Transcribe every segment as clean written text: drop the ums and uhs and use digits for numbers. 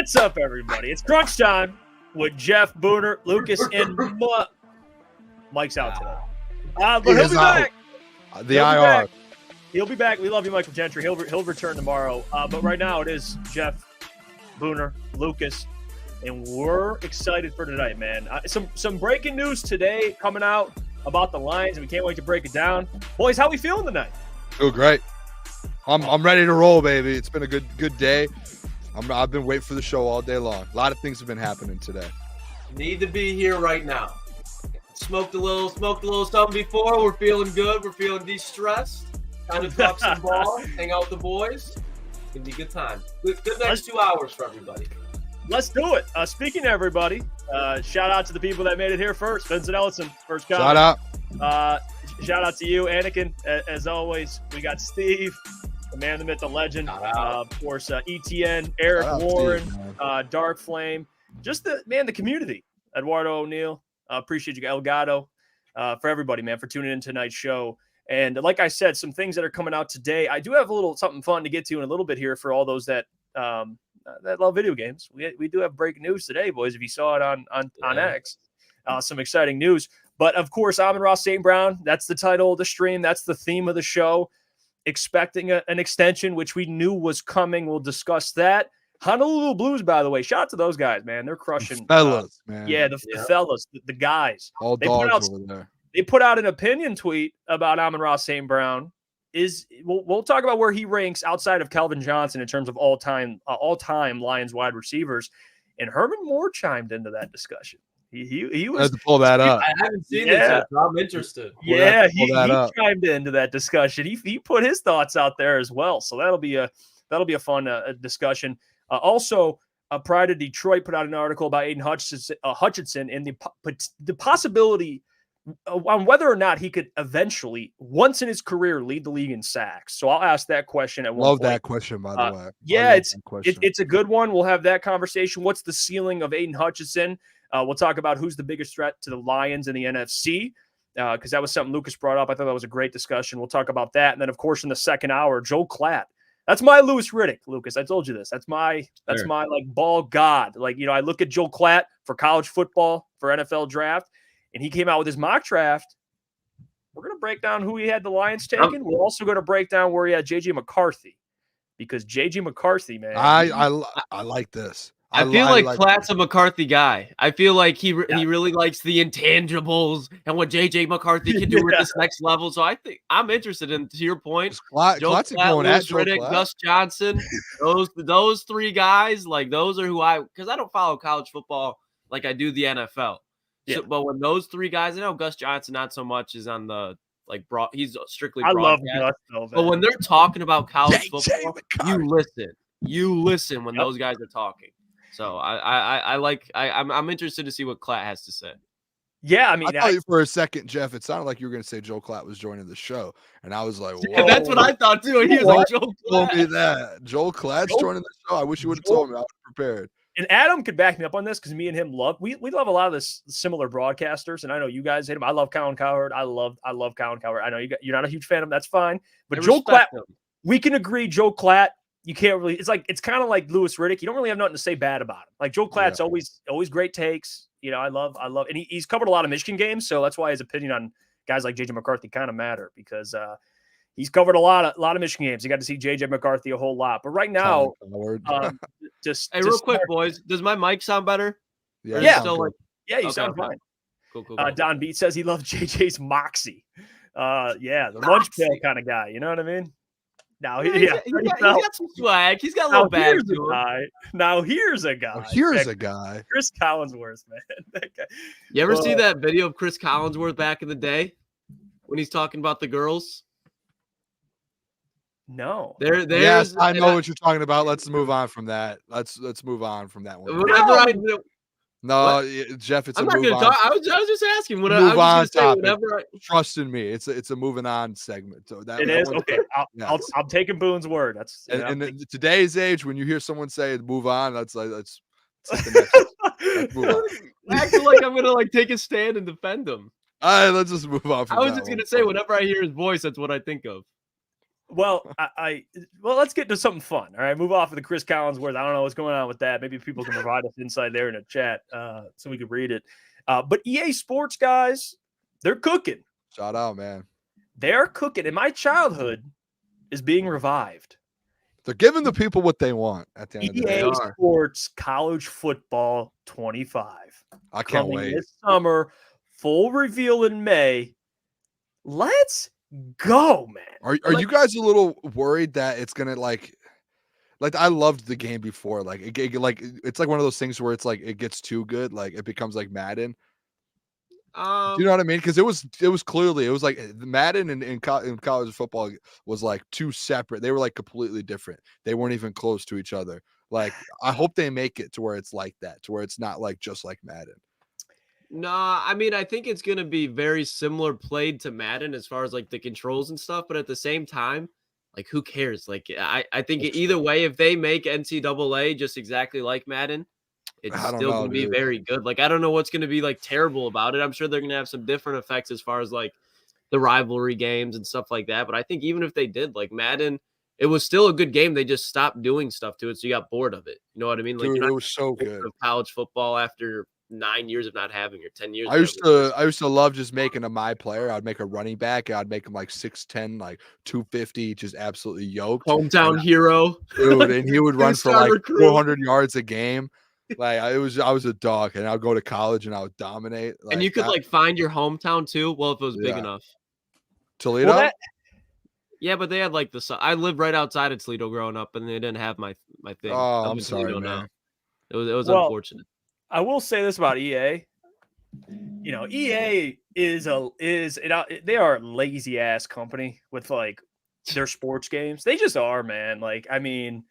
What's up, everybody? It's crunch time with Jeff, Booner, Lukas, and Mike's out today. But he'll be back. He'll be back. We love you, Michael Gentry. He'll return tomorrow. But right now it is Jeff, Booner, Lukas, and we're excited for tonight, man. Some breaking news today coming out about the Lions, and we can't wait to break it down. Boys, how we feeling tonight? Feel great. I'm ready to roll, baby. It's been a good day. I've been waiting for the show all day long. A lot of things have been happening today. Need to be here right now. Smoked a little something before. We're feeling good. We're feeling de-stressed. Time to talk some ball, hang out with the boys. It's gonna be a good time. Good next 2 hours for everybody. Let's do it. Speaking to everybody, shout out to the people that made it here first. Vincent Ellison, first comment. Shout out. Shout out to you, Anakin. As always, we got Steve, the man, the myth, the legend. Of course, ETN, Eric Warren, Steve, Dark Flame. Just the community. Eduardo O'Neill. Appreciate you, Elgato, for everybody, man, for tuning in tonight's show. And like I said, some things that are coming out today. I do have a little something fun to get to in a little bit here for all those that love video games. We do have breaking news today, boys. If you saw it on X, some exciting news. But of course, Amon-Ra St. Brown. That's the title of the stream. That's the theme of the show. Expecting an extension, which we knew was coming. We'll discuss that. Honolulu Blues, by the way, shout out to those guys, man. They're crushing. The fellas, man. Yeah, the fellas, the guys. All dogs over there. They put out an opinion tweet about Amon-Ra St. Brown. We'll talk about where he ranks outside of Calvin Johnson in terms of all-time Lions wide receivers. And Herman Moore chimed into that discussion. He was to pull that up. I haven't seen it yet, so I'm interested. Yeah, he chimed into that discussion. He put his thoughts out there as well. So that'll be a fun discussion. Also, Pride of Detroit put out an article about Aiden Hutchinson and the possibility on whether or not he could eventually, once in his career, lead the league in sacks. So I'll ask that question at one point. Love that question, by the way. Yeah, it's a good one. We'll have that conversation. What's the ceiling of Aiden Hutchinson? We'll talk about who's the biggest threat to the Lions in the NFC, because that was something Lukas brought up. I thought that was a great discussion. We'll talk about that. And then, of course, in the second hour, Joe Klatt. That's my Louis Riddick, Lukas. I told you this. That's my like ball god. Like, I look at Joe Klatt for college football, for NFL draft, and he came out with his mock draft. We're going to break down who he had the Lions taking. We're also going to break down where he had J.J. McCarthy, because J.J. McCarthy, man. I like this. I feel like Klatt's a McCarthy guy. I feel like he really likes the intangibles and what J.J. McCarthy can do with this next level. So I think I'm interested in, to your point, Joe Klatt, Louis Riddick, Gus Johnson, those three guys, like those are because I don't follow college football like I do the NFL. Yeah. But when those three guys, I know Gus Johnson not so much is on the broad. He's strictly broadcast. I love Gus. But when they're talking about college football, you listen when those guys are talking. So I'm interested to see what Klatt has to say. Yeah, I mean, I thought you for a second, Jeff. It sounded like you were going to say Joe Klatt was joining the show, and I was like, "Whoa!" That's what I thought too. And he was like, "Joe Klatt." Told me that Joe Klatt's joining the show. I wish you would have told me. I was prepared. And Adam could back me up on this because me and him love a lot of the similar broadcasters, and I know you guys hate him. I love Colin Cowherd. I love Colin Cowherd. I know you're not a huge fan of him. That's fine, but Joe Klatt, we can agree. Joe Klatt. You can't really. It's kind of like Louis Riddick. You don't really have nothing to say bad about him. Like Joe Klatt's always great takes. I love, and he's covered a lot of Michigan games, so that's why his opinion on guys like J.J. McCarthy kind of matter, because he's covered a lot of Michigan games. You got to see J.J. McCarthy a whole lot. But right now, real quick, boys, does my mic sound better? Yeah, you sound fine. Cool. Don Beat says he loves J.J.'s moxie. The lunch pail kind of guy. You know what I mean? Now, he got some swag. He's got a little bag to him. Now, here's a guy. Chris Collinsworth, man. That guy. You ever see that video of Chris Collinsworth back in the day when he's talking about the girls? No. Yes, I know what you're talking about. Let's move on from that. Let's move on from that one. Jeff, it's I'm a not move gonna on. Talk. I was just asking. Trust in me. It's a moving on segment. So it is okay. I'm taking Boone's word. That's in today's age, when you hear someone say "move on," let's the next. Let's move on. Acting like I'm gonna take a stand and defend him. All right, let's just move on. I was just gonna say, whenever I hear his voice, that's what I think of. Well, well, let's get to something fun. All right, move off of the Chris Collinsworth. I don't know what's going on with that. Maybe people can provide us insight there in the chat so we can read it. But EA Sports guys, they're cooking. Shout out, man. They're cooking, and my childhood is being revived. They're giving the people what they want at the end of the day. EA Sports College Football 25. I can't wait. This summer, full reveal in May. Let's go, man. Are you guys a little worried that it's gonna like I loved the game before, like it's like one of those things where it's like it gets too good, like it becomes like Madden. Do you know what I mean? Because it was clearly like Madden and college football was like two separate. They were like completely different. They weren't even close to each other. Like I hope they make it to where it's like that, to where it's not like just like Madden. Nah, I mean, I think it's going to be very similar played to Madden as far as like the controls and stuff. But at the same time, like, who cares? Like, I think either way, if they make NCAA just exactly like Madden, it's still going to be very good. Like, I don't know what's going to be like terrible about it. I'm sure they're going to have some different effects as far as like the rivalry games and stuff like that. But I think even if they did, like Madden, it was still a good game. They just stopped doing stuff to it, so you got bored of it. You know what I mean? Like, dude, it was so good. College football after 9 years of not having, or 10 years. I used to love just making a my player. I'd make a running back. I'd make him like 6'10", like 250, just absolutely yoked. Hometown hero, dude, and he would run for like 400 yards a game. Like I was a dog, and I'd go to college and I would dominate. Like, and you could like find your hometown too. Well, if it was big enough. Toledo. Well, yeah, but they had like I lived right outside of Toledo growing up, and they didn't have my thing. Oh, I'm sorry, man. It was unfortunate. I will say this about EA. You know, EA they are a lazy ass company with like their sports games. They just are, man. Like, I mean,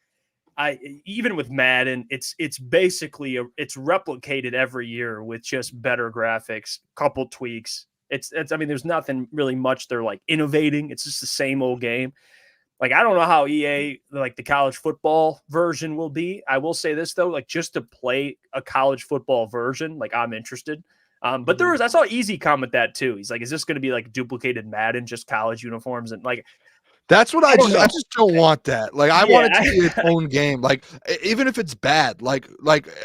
even with Madden, it's basically it's replicated every year with just better graphics, couple tweaks. It's I mean, there's nothing really much they're like innovating. It's just the same old game. Like, I don't know how EA, like the college football version will be. I will say this though, like just to play a college football version, like I'm interested. But I saw Easy comment that too. He's like, is this going to be like duplicated Madden, just college uniforms? And like, that's what I just don't want that. Like, I want it to be its own game. Like, even if it's bad, like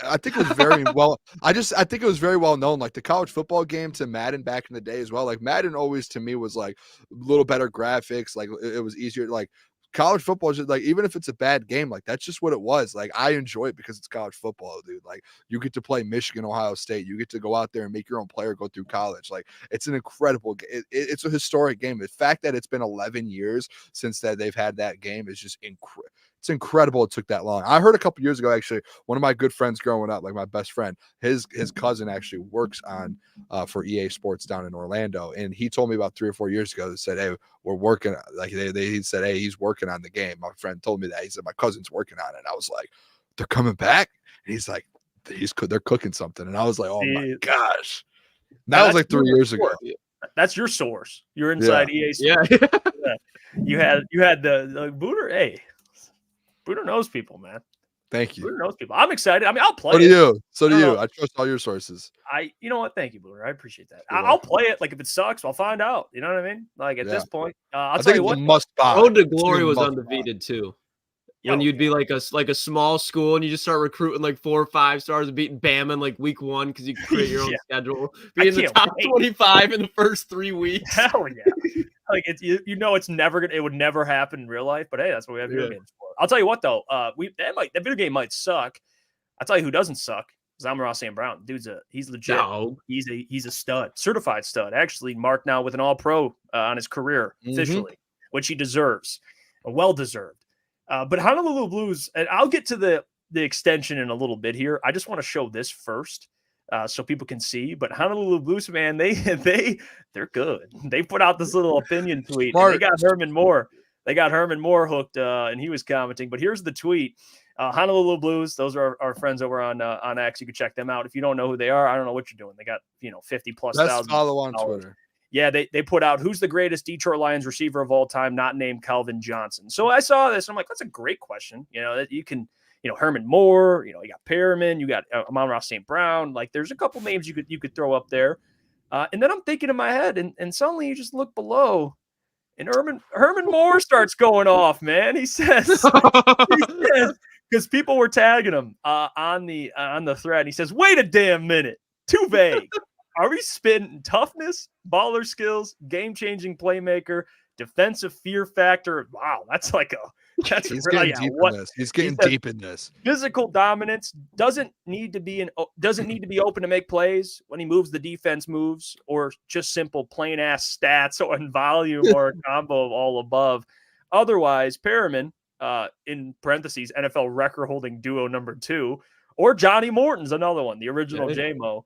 I think it was very well. I think it was very well known. Like the college football game to Madden back in the day as well. Like Madden always to me was like a little better graphics. Like it was easier. Like college football is just like, even if it's a bad game, like that's just what it was. Like I enjoy it because it's college football, dude. Like you get to play Michigan, Ohio State. You get to go out there and make your own player go through college. Like it's an incredible game. It's a historic game. The fact that it's been 11 years since that they've had that game is just incredible. It's incredible it took that long. I heard a couple years ago, actually, one of my good friends growing up, like my best friend, his cousin actually works on for EA Sports down in Orlando. And he told me about 3 or 4 years ago that said, hey, we're working. Like he said, hey, he's working on the game. My friend told me that. He said, my cousin's working on it. And I was like, they're coming back? And he's like, they're cooking something. And I was like, oh my gosh. That was like 3 years ago. That's your source. You're inside EA Sports. Yeah. You had the Booner. Hey, Booner knows people, man. Thank you. Booner knows people. I'm excited. I mean, I'll play it. So do you. I trust all your sources. You know what? Thank you, Booner. I appreciate that. I'll play it. Like if it sucks, I'll find out. You know what I mean? Like at this point, I'll tell you what. Must buy. Road to Glory was undefeated too. When you'd be like a small school and you just start recruiting like 4 or 5 stars and beating Bama in like week 1 because you can create your own schedule. Be in the top 25 in the first 3 weeks. Hell yeah. Like it's it's never it would never happen in real life, but hey, that's what we have video games for. I'll tell you what though, that video game might suck. I'll tell you who doesn't suck. Is Amon-Ra St. Brown. He's legit. No. He's a stud, certified stud. Actually marked now with an All-Pro on his career officially, which he deserves, well deserved. But Honolulu Blues, and I'll get to the extension in a little bit here. I just want to show this first. So people can see, but Honolulu Blues, man, they're good. They put out this little opinion tweet. And they got Herman Moore. They got Herman Moore hooked, and he was commenting. But here's the tweet: Honolulu Blues. Those are our friends over on X. You can check them out if you don't know who they are. I don't know what you're doing. They got 50+ thousand. Follow on Twitter. Yeah, they put out who's the greatest Detroit Lions receiver of all time, not named Calvin Johnson. So I saw this. And I'm like, that's a great question. That you can. Herman Moore, you got Perriman, you got Amon-Ra St. Brown. Like there's a couple names you could throw up there. And then I'm thinking in my head, and suddenly you just look below And Herman Moore starts going off, man. He says, because people were tagging him on the thread. He says, "Wait a damn minute, too vague. Are we spitting toughness, baller skills, game-changing playmaker, defensive fear factor?" Wow, that's he's really, getting deep in this. He's getting deep in this. Physical dominance doesn't need to be open to make plays when he moves. The defense moves, or just simple plain ass stats or in volume or a combo of all above. Otherwise, Perriman, in parentheses, NFL record holding duo number 2, or Johnny Morton's another one, the original J-Mo.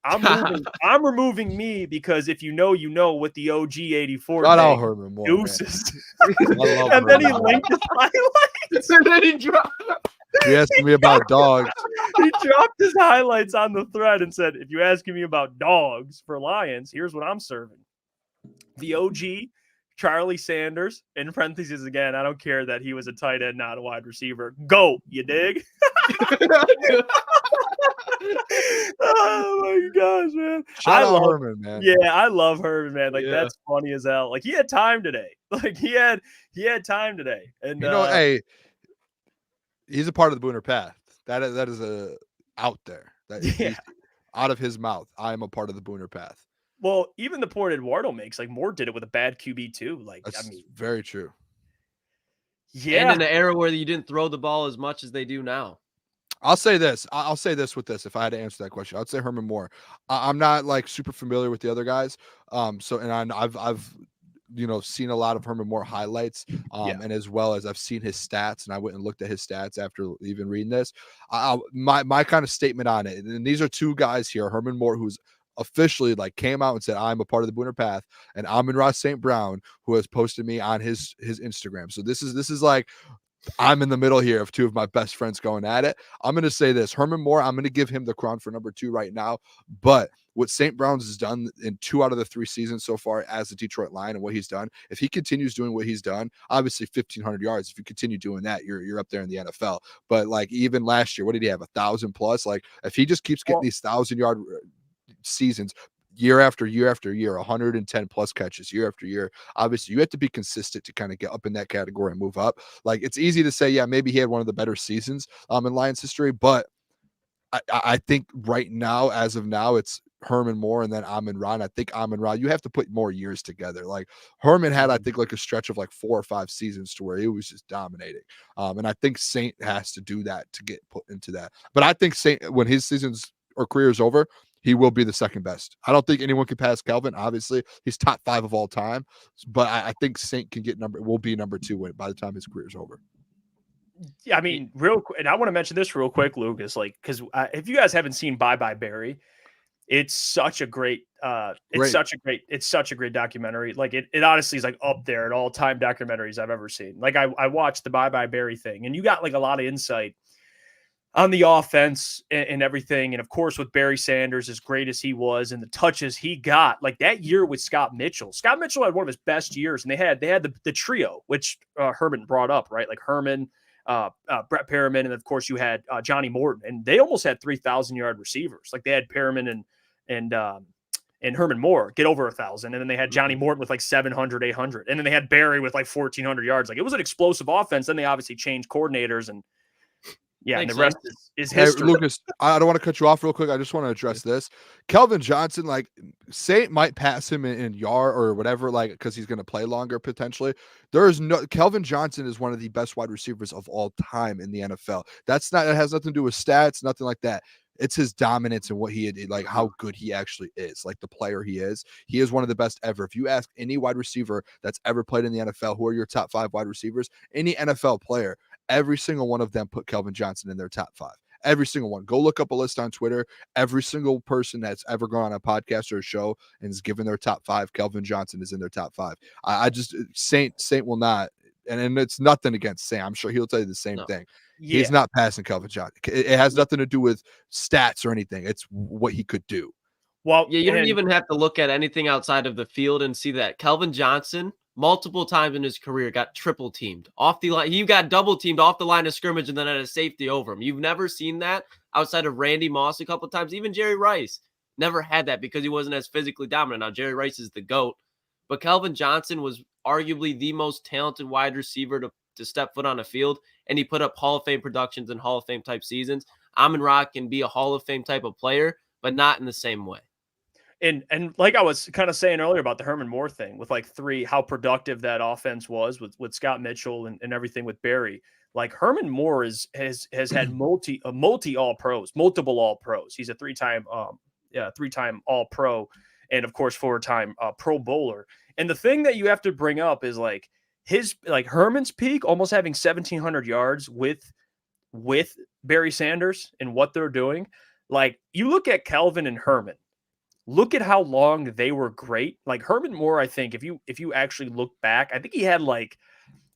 I'm removing me because if you know with the OG 84 Shout out Herman Moore, deuces. And then he linked his highlights. And then he dropped. He asked me about dogs. He dropped his highlights on the thread and said, "If you're asking me about dogs for Lions, here's what I'm serving. The OG Charlie Sanders, in parentheses again, I don't care that he was a tight end, not a wide receiver. Go, you dig?" Oh my gosh, man. Shout out Herman, man. Yeah, I love Herman, man. Like, that's funny as hell. Like, he had time today. Like, he had time today. And hey, he's a part of the Booner path. That is out there. That out of his mouth. I am a part of the Booner path. Well, even the point Eduardo makes, like, Moore did it with a bad QB too. Like, that's very true. Yeah. And in the era where you didn't throw the ball as much as they do now. I'll say this with this. If I had to answer that question, I'd say Herman Moore. I'm not like super familiar with the other guys. I've seen a lot of Herman Moore highlights, and as well as I've seen his stats, and I went and looked at his stats after even reading this. My kind of statement on it, and these are two guys here, Herman Moore, who's officially like came out and said, "I'm a part of the Booner path," and Amon-Ra St. Brown, who has posted me on his Instagram. So this is like, I'm in the middle here of two of my best friends going at it. I'm going to say this, Herman Moore, I'm going to give him the crown for number 2 right now. But what St. Brown's has done in 2 out of the 3 seasons so far as the Detroit Lion, and what he's done, if he continues doing what he's done, obviously 1,500 yards, if you continue doing that, you're up there in the NFL. But like, even last year, what did he have? 1,000 plus? Like, if he just keeps getting these 1,000-yard seasons year after year after year, 110 plus catches year after year, obviously you have to be consistent to kind of get up in that category and move up. Like, it's easy to say, yeah, maybe he had one of the better seasons in Lions history, but I think right now, as of now, it's Herman Moore and then Amon-Ra. And I think Amon-Ra, you have to put more years together. Like, Herman had, I think, like a stretch of like 4 or 5 seasons to where he was just dominating. And I think Saint has to do that to get put into that. But I think Saint, when his seasons or career is over, he will be the second best. I don't think anyone can pass Kelvin. Obviously, he's top 5 of all time, but I think Saint can will be number 2 by the time his career is over. Yeah, I mean, real quick, and I want to mention this real quick, Lucas. Like, because if you guys haven't seen Bye Bye Barry, it's such a great, it's such a great documentary. Like, it honestly is like up there at all time documentaries I've ever seen. Like, I watched the Bye Bye Barry thing, and you got like a lot of insight on the offense and everything. And of course, with Barry Sanders, as great as he was and the touches he got, like that year with Scott Mitchell had one of his best years. And they had the trio, which Herman brought up, right? Like Herman, Brett Perriman, and of course you had Johnny Morton, and they almost had 3,000-yard receivers. Like, they had Perriman and Herman Moore get over 1,000. And then they had Johnny Morton with like 700, 800. And then they had Barry with like 1,400 yards. Like, it was an explosive offense. Then they obviously changed coordinators, and and the rest is history. Hey, Lucas, I don't want to cut you off real quick. I just want to address this. Kelvin Johnson, like, Saint might pass him in yard or whatever, like, because he's going to play longer potentially. Kelvin Johnson is one of the best wide receivers of all time in the NFL. It has nothing to do with stats, nothing like that. It's his dominance and what he did, like how good he actually is, like the player he is. He is one of the best ever. If you ask any wide receiver that's ever played in the NFL, who are your top 5 wide receivers, any NFL player, every single one of them put Kelvin Johnson in their top 5. Every single one. Go look up a list on Twitter. Every single person that's ever gone on a podcast or a show and is given their top 5, Kelvin Johnson is in their top 5. I just Saint will not, and it's nothing against Saint. I'm sure he'll tell you the same thing. Yeah. He's not passing Kelvin Johnson. It has nothing to do with stats or anything. It's what he could do. Well, yeah, you don't even have to look at anything outside of the field and see that Kelvin Johnson multiple times in his career got triple teamed off the line. He got double teamed off the line of scrimmage and then had a safety over him. You've never seen that outside of Randy Moss a couple of times. Even Jerry Rice never had that because he wasn't as physically dominant. Now, Jerry Rice is the GOAT, but Calvin Johnson was arguably the most talented wide receiver to step foot on a field, and he put up Hall of Fame productions and Hall of Fame type seasons. Amon-Ra can be a Hall of Fame type of player, but not in the same way. And like I was kind of saying earlier about the Herman Moore thing with like how productive that offense was with Scott Mitchell and everything with Barry. Like Herman Moore has had multiple All Pros. He's a three-time All Pro, and of course 4-time Pro Bowler. And the thing that you have to bring up is like Herman's peak, almost having 1,700 yards with Barry Sanders and what they're doing. Like you look at Kelvin and Herman. Look at how long they were great. Like Herman Moore, I think if you actually look back, I think he had like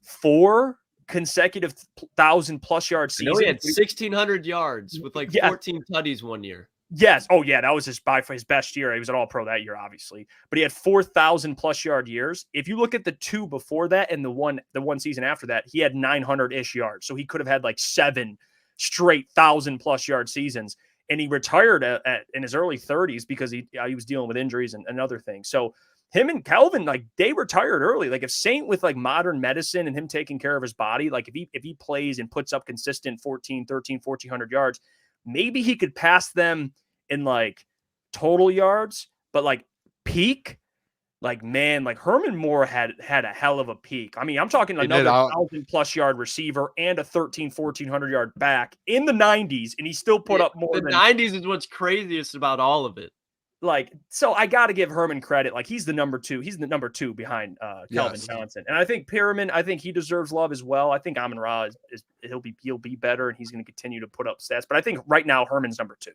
4 consecutive 1,000+ yard seasons. He had 1,600 yards with like 14 tutties one year. Yes. Oh yeah, that was his best year. He was an All Pro that year, obviously, but he had 4,000+ yard years. If you look at the 2 before that and the one season after that, he had 900-ish yards. So he could have had like 7 straight 1,000+ yard seasons. And he retired in his early 30s because he was dealing with injuries and other things. So him and Kelvin, like they retired early. Like if Saint with like modern medicine and him taking care of his body, like if he plays and puts up consistent 1,400 yards, maybe he could pass them in like total yards, but like peak, like man, like Herman Moore had a hell of a peak. I mean, I'm talking another 1,000+ yard receiver and a 1,400 yard back in the 90s, and he still put up more. The 90s is what's craziest about all of it. Like, so I got to give Herman credit. Like he's the number 2. He's the number 2 behind Calvin Johnson, and I think Pyramid. I think he deserves love as well. I think Amon-Ra he'll be better, and he's going to continue to put up stats. But I think right now Herman's number 2,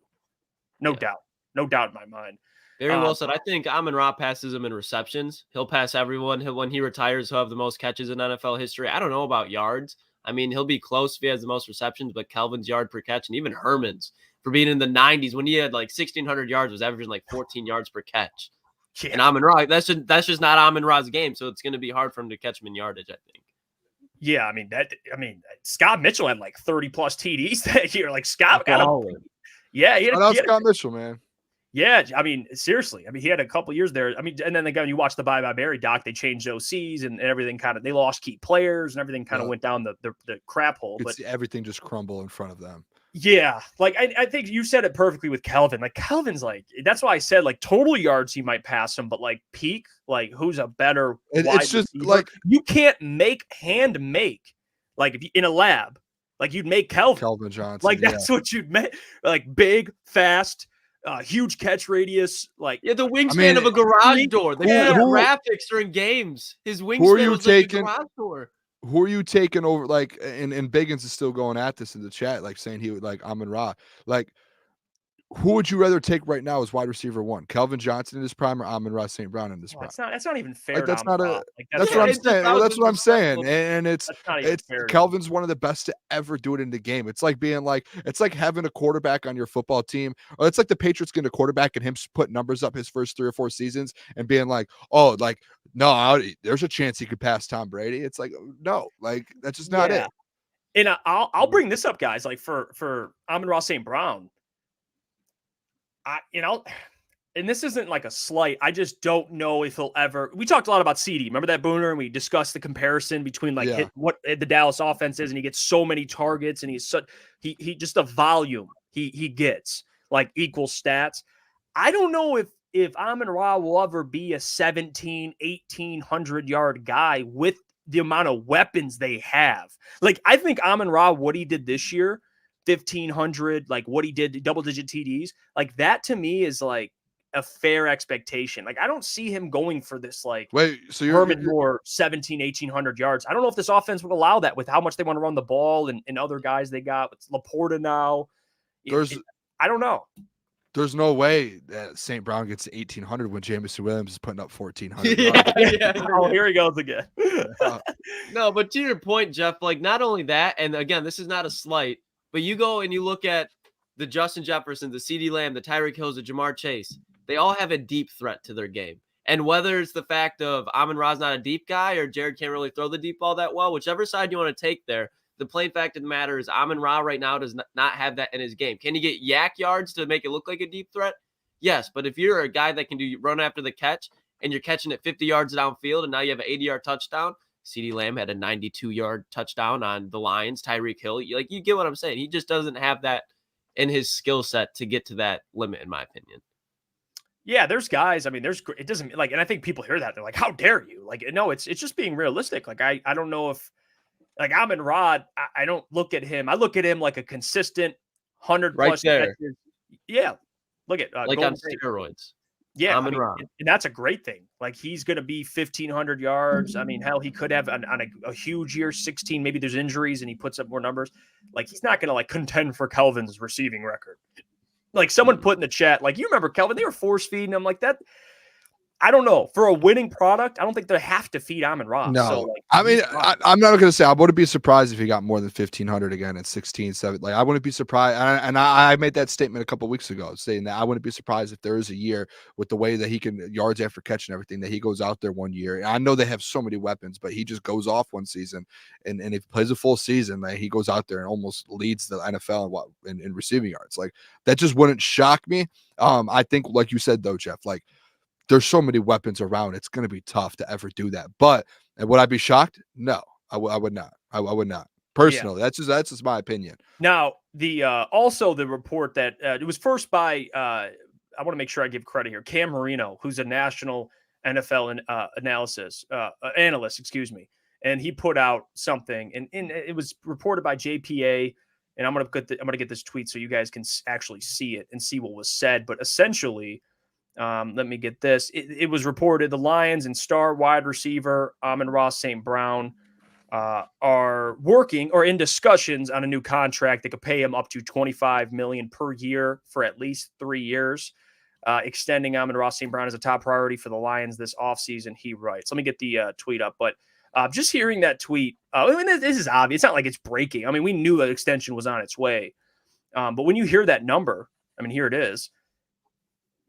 no doubt in my mind. Very well said. I think Amon-Ra passes him in receptions. He'll pass everyone. When he retires, he'll have the most catches in NFL history. I don't know about yards. I mean, he'll be close if he has the most receptions, but Kelvin's yard per catch and even Herman's for being in the 90s when he had like 1,600 yards was averaging like 14 yards per catch. Yeah. And Amon-Ra, that's just not Amon-Ra's game, so it's going to be hard for him to catch him in yardage, I think. Yeah, I mean, Scott Mitchell had like 30+ TDs that year. Like Scott got Scott Mitchell, man. Yeah, I mean, seriously. I mean, he had a couple years there. I mean, and then again, you watch the Bye Bye Barry doc, they changed OCs and everything they lost key players and everything kind of went down the crap hole. But everything just crumbled in front of them. Yeah. Like, I think you said it perfectly with Kelvin. Like, Kelvin's like, that's why I said, like, total yards, he might pass him, but like peak, like, who's a better it's just receiver? Like, you can't hand make, like, if you in a lab, like, you'd make Kelvin Johnson. Like, that's what you'd make. Like, big, fast, huge catch radius, like the wingspan of a garage door. They have graphics during games. His wingspan was like a garage door. Who are you taking over? Like, and Biggins is still going at this in the chat, like saying he would like Amon-Ra. Like, who would you rather take right now as wide receiver 1? Kelvin Johnson in his prime or Amon-Ra St. Brown in his prime? That's not even fair. Like, that's not a. That's what I'm saying. That's what I'm saying. And it's Kelvin's one of the best to ever do it in the game. It's like having a quarterback on your football team, or it's like the Patriots getting a quarterback and him put numbers up his first 3 or 4 seasons and being like, oh, like no, there's a chance he could pass Tom Brady. It's like no, like that's just not it. And I'll bring this up, guys. Like for Amon-Ra St. Brown. And this isn't like a slight. I just don't know if he'll ever. We talked a lot about CD. Remember that Booner, and we discussed the comparison between what the Dallas offense is, and he gets so many targets, and he just the volume he gets like equal stats. I don't know if Amon-Ra will ever be a 1,800 yard guy with the amount of weapons they have. Like I think Amon-Ra, what he did this year. 1,500, like what he did, double-digit TDs, like that to me is like a fair expectation. Like I don't see him going for this like Herman Moore 1,700-1,800 yards. I don't know if this offense would allow that with how much they want to run the ball and other guys they got with Laporta now. I don't know. There's no way that St. Brown gets 1,800 when Jameson Williams is putting up 1,400. Oh, here he goes again. No, but to your point, Jeff, like not only that, and again, this is not a slight, but you go and you look at the Justin Jefferson, the CeeDee Lamb, the Tyreek Hills, the Jamar Chase. They all have a deep threat to their game. And whether it's the fact of Amon-Ra's not a deep guy or Jared can't really throw the deep ball that well, whichever side you want to take there, the plain fact of the matter is Amon-Ra right now does not have that in his game. Can he get yak yards to make it look like a deep threat? Yes, but if you're a guy that can do run after the catch and you're catching it 50 yards downfield, and now you have an 80-yard touchdown. CeeDee Lamb had a 92-yard touchdown on the Lions. Tyreek Hill, you get what I'm saying. He just doesn't have that in his skill set to get to that limit, in my opinion. Yeah, there's guys. I mean, it doesn't like, and I think people hear that they're like, "How dare you?" Like, no, it's just being realistic. Like, I don't know if like Amon-Ra, I don't look at him. I look at him like a consistent 100 right plus there. catches. Yeah, look at like on steroids. Yeah, I mean, and that's a great thing. Like, he's going to be 1,500 yards. I mean, hell, he could have on a huge year, 16. Maybe there's injuries and he puts up more numbers. Like, he's not going to like contend for Kelvin's receiving record. Like, someone put in the chat, like, you remember Kelvin? They were force feeding him like that. I don't know. For a winning product, I don't think they have to feed Amon-Ra. No, so, like, I mean, I'm not going to say I wouldn't be surprised if he got more than 1,500 again at 16, 7. Like, I wouldn't be surprised. And I made that statement a couple of weeks ago, saying that I wouldn't be surprised if there is a year with the way that he can yards after catch and everything, that he goes out there one year. And I know they have so many weapons, but he just goes off one season, and if he plays a full season, like, he goes out there and almost leads the NFL in receiving yards. Like, that just wouldn't shock me. I think, like you said though, Jeff, like, there's so many weapons around. It's going to be tough to ever do that. But would I be shocked? No, I would not. I would not. Personally, that's just my opinion. Now, the also the report that it was first by I want to make sure I give credit here, Cam Marino, who's a national NFL analyst, excuse me, and he put out something, and it was reported by JPA. And I'm gonna get this tweet so you guys can actually see it and see what was said. But essentially, let me get this. It was reported the Lions and star wide receiver Amon-Ra St. Brown are working or in discussions on a new contract that could pay him up to $25 million per year for at least 3 years, extending Amon-Ra St. Brown as a top priority for the Lions this offseason, he writes. Let me get the tweet up, but just hearing that tweet, I mean, this is obvious. It's not like it's breaking. I mean, we knew that extension was on its way, but when you hear that number, I mean, here it is.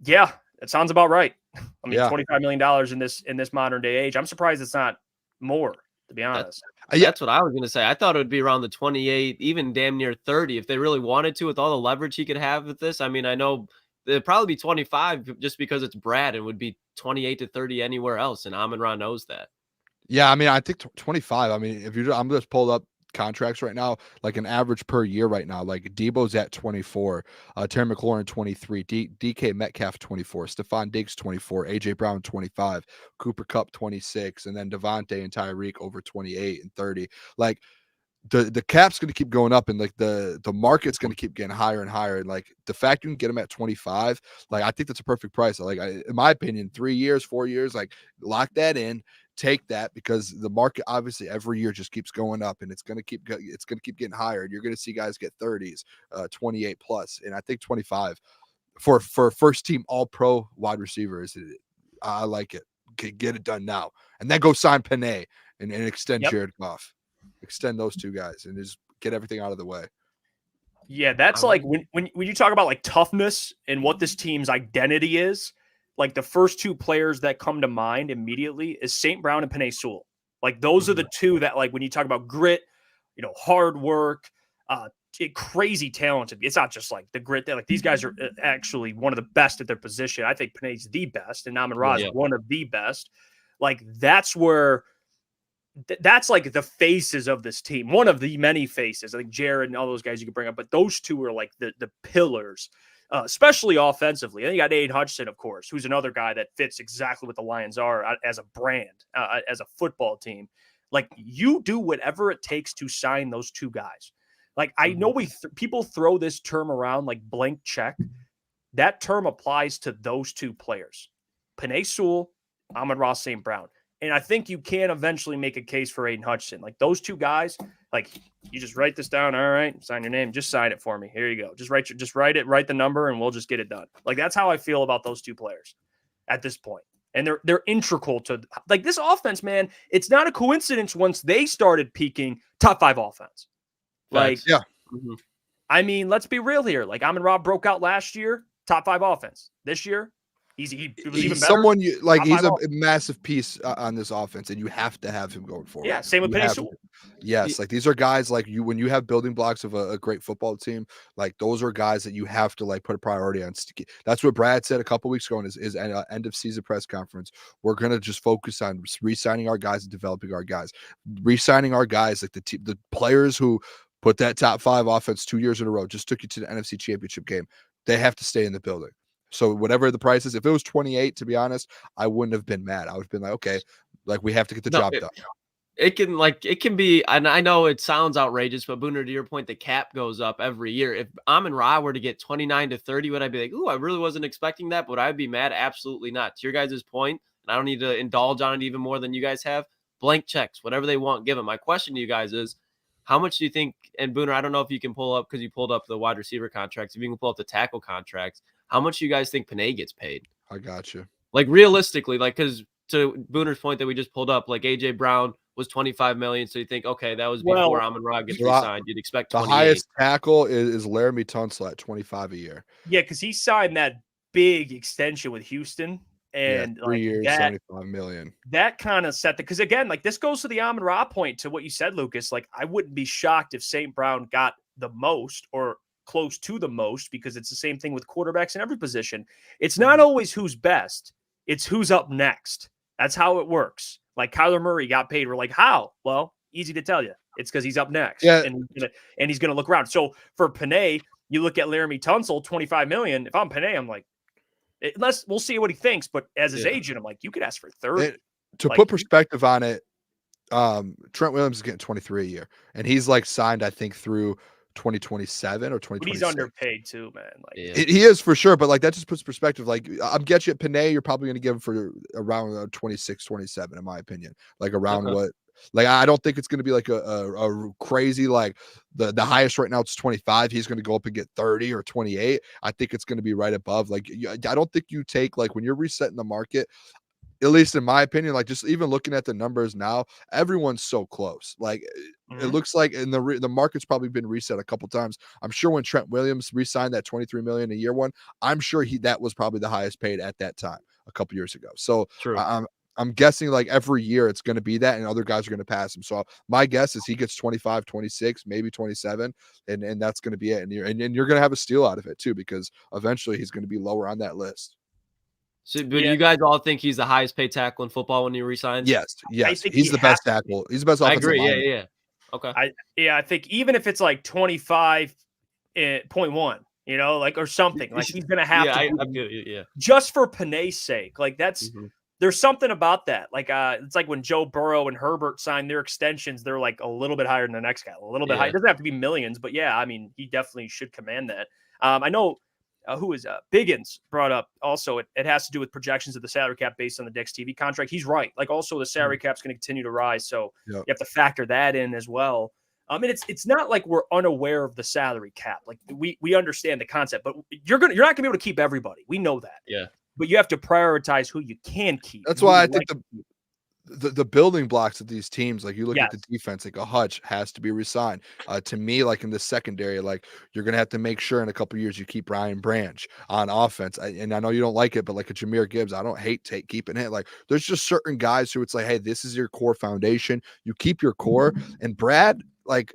Yeah, it sounds about right. I mean, $25 million in this modern day age. I'm surprised it's not more, to be honest. That's what I was going to say. I thought it would be around the 28, even damn near 30, if they really wanted to, with all the leverage he could have with this. I mean, I know it'd probably be 25 just because it's Brad. It would be 28 to 30 anywhere else, and Amon-Ra knows that. Yeah, I mean, I think 25. I mean, I'm just pulled up contracts right now, like an average per year right now. Like Debo's at 24, Terry McLaurin 23, DK Metcalf 24, Stephon Diggs 24, AJ Brown 25, Cooper Kupp 26, and then Devontae and Tyreek over 28 and 30. Like the cap's going to keep going up, and like the market's going to keep getting higher and higher. And like the fact you can get them at 25, like I think that's a perfect price. Like in my opinion, 3 years, 4 years, like lock that in. Take that, because the market obviously every year just keeps going up, and it's going to keep getting higher. And you're going to see guys get 30s, 28 plus, and I think 25 for first team all pro wide receivers. I like it. Get it done now, and then go sign Panay and extend Jared Goff, extend those two guys, and just get everything out of the way. Yeah, that's like when you talk about like toughness and what this team's identity is. Like the first two players that come to mind immediately is St. Brown and Penei Sewell. Like those are the two that, like, when you talk about grit, hard work, crazy talented. It's not just like the grit that, like, these guys are actually one of the best at their position. I think Penei's the best, and Amon-Ra is one of the best. Like that's where that's like the faces of this team. One of the many faces. I think Jared and all those guys you could bring up, but those two are like the pillars. Especially offensively. And you got Aiden Hutchinson, of course, who's another guy that fits exactly what the Lions are as a brand, as a football team. Like, you do whatever it takes to sign those two guys. Like, I know people throw this term around like blank check. That term applies to those two players, Penei Sewell, Amon-Ra St. Brown. And I think you can eventually make a case for Aiden Hutchinson. Like those two guys, like you just write this down. All right, sign your name. Just sign it for me. Here you go. Just write the number, and we'll just get it done. Like that's how I feel about those two players at this point. And they're integral to like this offense, man. It's not a coincidence once they started peaking, top 5 offense. Like, I mean, let's be real here. Like Amon-Ra broke out last year, top 5 offense. This year, He was he's even better. Someone he's a massive piece on this offense, and you have to have him going forward. Yeah, same with Penei Sewell. Yes, like these are guys like you when you have building blocks of a great football team, like those are guys that you have to like put a priority on. That's what Brad said a couple weeks ago in his end of season press conference. We're gonna just focus on re-signing our guys and developing our guys, re-signing our guys like the players who put that top 5 offense 2 years in a row, just took you to the NFC Championship game. They have to stay in the building. So whatever the price is, if it was 28, to be honest, I wouldn't have been mad. I would have been like, okay, like we have to get the job done. It can be, and I know it sounds outrageous, but Booner, to your point, the cap goes up every year. If Amon-Ra were to get 29 to 30, would I be like, ooh, I really wasn't expecting that, but would I be mad? Absolutely not. To your guys' point, and I don't need to indulge on it even more than you guys have, blank checks, whatever they want, give them. My question to you guys is, how much do you think, and Booner, I don't know if you can pull up, because you pulled up the wide receiver contracts, if you can pull up the tackle contracts, how much do you guys think Penei gets paid? I got you. Like realistically, like, because to Booner's point that we just pulled up, like AJ Brown was 25 million. So you think, okay, that was before Amon-Ra gets re-signed. You'd expect 28. The highest tackle is Laramie Tunsil at 25 a year. Yeah, because he signed that big extension with Houston. And 3 years, 75 million. That kind of set because again, like this goes to the Amon-Ra point to what you said, Lucas. Like I wouldn't be shocked if St. Brown got the most or close to the most, because it's the same thing with quarterbacks in every position. It's not always who's best, it's who's up next. That's how it works. Like Kyler Murray got paid. We're like, how? Well, easy to tell you. It's because he's up next. Yeah. And he's gonna look around. So for Penei, you look at Laramie Tunsil, 25 million. If I'm Penei, I'm like, unless we'll see what he thinks, but as his agent, I'm like, you could ask for 30. To put perspective on it, Trent Williams is getting 23 a year, and he's like signed, I think, through 2027 or 2026. But he's underpaid too, man. Like he is for sure, but like that just puts perspective. Like I'm getting you at Penei, you're probably going to give him for around 26, 27, in my opinion. Like around what? Like I don't think it's going to be like a crazy like the highest right now it's 25. He's going to go up and get 30 or 28. I think it's going to be right above. Like I don't think you take like when you're resetting the market. At least in my opinion, like just even looking at the numbers now, everyone's so close. Like it looks like in the market's probably been reset a couple times. I'm sure when Trent Williams re-signed that 23 million a year one, I'm sure that was probably the highest paid at that time a couple years ago. So I'm guessing like every year it's going to be that, and other guys are going to pass him. So my guess is he gets 25, 26, maybe 27, and that's going to be it. And you're going to have a steal out of it too, because eventually he's going to be lower on that list. So, but you guys all think he's the highest paid tackle in football when he resigns? Yes. He's the best tackle. He's the best offensive lineman. I agree. Yeah. Okay. I think even if it's like 25.1, you know, like or something, like he's gonna have to. Just for Penei's sake, like that's there's something about that. Like it's like when Joe Burrow and Herbert signed their extensions, they're like a little bit higher than the next guy, a little bit higher. It doesn't have to be millions, but yeah, I mean, he definitely should command that. I know. Who is Biggins brought up also, it has to do with projections of the salary cap based on the Dex TV contract. He's right. Like also the salary cap's going to continue to rise. So you have to factor that in as well. I mean, it's not like we're unaware of the salary cap. Like we understand the concept, but you're not gonna be able to keep everybody. We know that. Yeah. But you have to prioritize who you can keep. That's why I think the building blocks of these teams, like you look at the defense, like a Hutch has to be re-signed. To me, like in the secondary, like you're gonna have to make sure in a couple of years you keep Brian Branch on offense. And I know you don't like it, but like a Jahmyr Gibbs, I don't hate keeping it. Like there's just certain guys who it's like, hey, this is your core foundation. You keep your core. And Brad, like.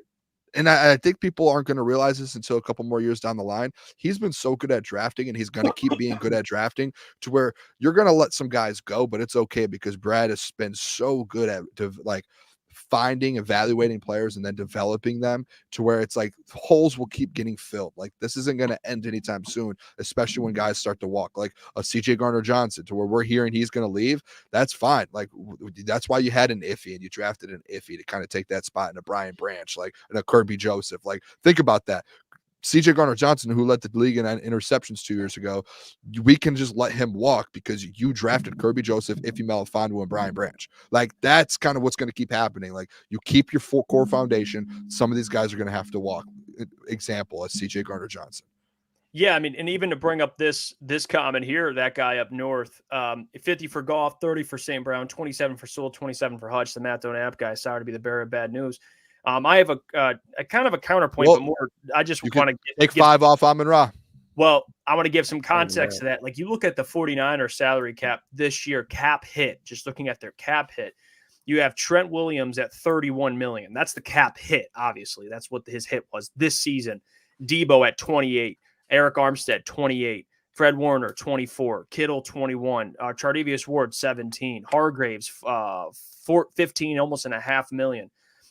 And I think people aren't going to realize this until a couple more years down the line. He's been so good at drafting, and he's going to keep being good at drafting to where you're going to let some guys go, but it's okay because Brad has been so good at like finding, evaluating players and then developing them to where it's like holes will keep getting filled. Like this isn't going to end anytime soon, especially when guys start to walk, like a CJ Gardner-Johnson, to where we're hearing he's going to leave. That's fine. Like that's why you had an Iffy and you drafted an Iffy to kind of take that spot in a Brian Branch, like in a Kirby Joseph. Like think about that. CJ Gardner-Johnson, who led the league in interceptions 2 years ago, we can just let him walk because you drafted Kirby Joseph, Iffy Melifonwu, and Brian Branch. Like that's kind of what's going to keep happening. Like you keep your core foundation. Some of these guys are going to have to walk. Example, as CJ Gardner-Johnson. Yeah, I mean, and even to bring up this comment here, that guy up north, 50 for Goff, 30 for St. Brown, 27 for Sewell, 27 for Hutch, the Matt Donap guy. Sorry to be the bearer of bad news. I have a kind of a counterpoint, but more. I just want to take 5 off Amon-Ra. Well, I want to give some context to that. Like, you look at the 49ers salary cap this year, cap hit, just looking at their cap hit, you have Trent Williams at $31 million. That's the cap hit, obviously. That's what his hit was this season. Debo at 28, Eric Armstead, 28, Fred Warner, 24, Kittle, 21, Chardavius Ward, 17, Hargraves, 15, almost and a half million.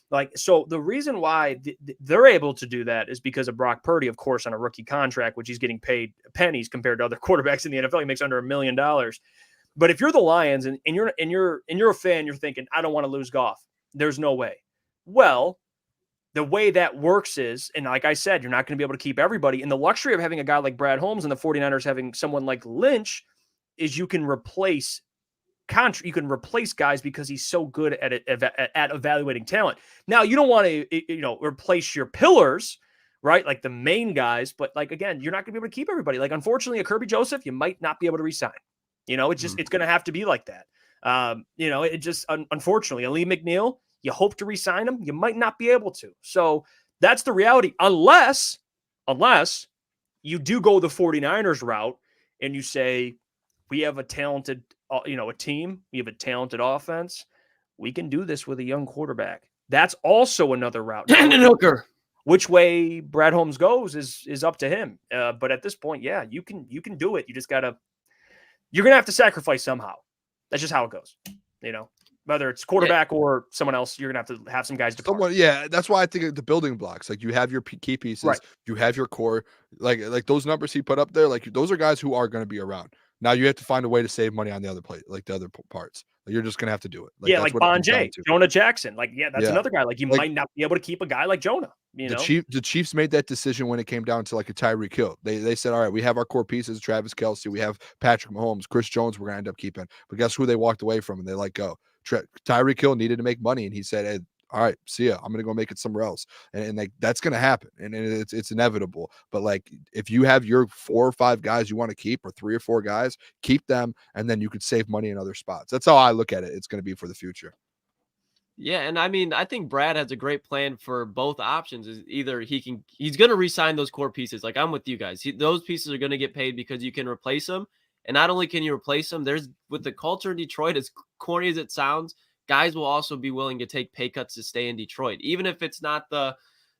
Like, so the reason why they're able to do that is because of Brock Purdy, of course, on a rookie contract, which he's getting paid pennies compared to other quarterbacks in the NFL. He makes under $1 million. But if you're the Lions and you're a fan, you're thinking, I don't want to lose Goff. There's no way. Well, the way that works is, and like I said, you're not going to be able to keep everybody. And the luxury of having a guy like Brad Holmes and the 49ers having someone like Lynch is you can replace guys because he's so good at evaluating talent. Now, you don't want to, replace your pillars, right? Like the main guys, but like, again, you're not going to be able to keep everybody. Like, unfortunately, a Kirby Joseph, you might not be able to re-sign. It's just, it's going to have to be like that. It just, unfortunately, a Lee McNeil, you hope to re-sign him. You might not be able to. So that's the reality. Unless you do go the 49ers route and you say, we have a talented, a team, we have a talented offense. We can do this with a young quarterback. That's also another route. Which way Brad Holmes goes is up to him. But at this point, yeah, you can do it. You just you're going to have to sacrifice somehow. That's just how it goes. Whether it's quarterback or someone else, you're going to have some guys depart. That's why I think the building blocks, like you have your key pieces, right. You have your core, like those numbers he put up there, like those are guys who are going to be around. Now you have to find a way to save money on the other plate, like the other parts. Like you're just going to have to do it. Like Bon Jay, Jonah Jackson. That's another guy. Like you might not be able to keep a guy like Jonah. The Chiefs made that decision when it came down to like a Tyreek Hill. They said, all right, we have our core pieces, Travis Kelce, we have Patrick Mahomes, Chris Jones, we're going to end up keeping. But guess who they walked away from and they let go? Tyreek Hill needed to make money, and he said, hey, all right, see ya. I'm going to go make it somewhere else. And like, that's going to happen. And it's inevitable. But like, if you have your 4 or 5 guys you want to keep, or 3 or 4 guys, keep them. And then you could save money in other spots. That's how I look at it. It's going to be for the future. Yeah. And I mean, I think Brad has a great plan for both options. Is either he's going to re-sign those core pieces. Like, I'm with you guys. Those pieces are going to get paid because you can replace them. And not only can you replace them, with the culture in Detroit, as corny as it sounds, guys will also be willing to take pay cuts to stay in Detroit, even if it's not the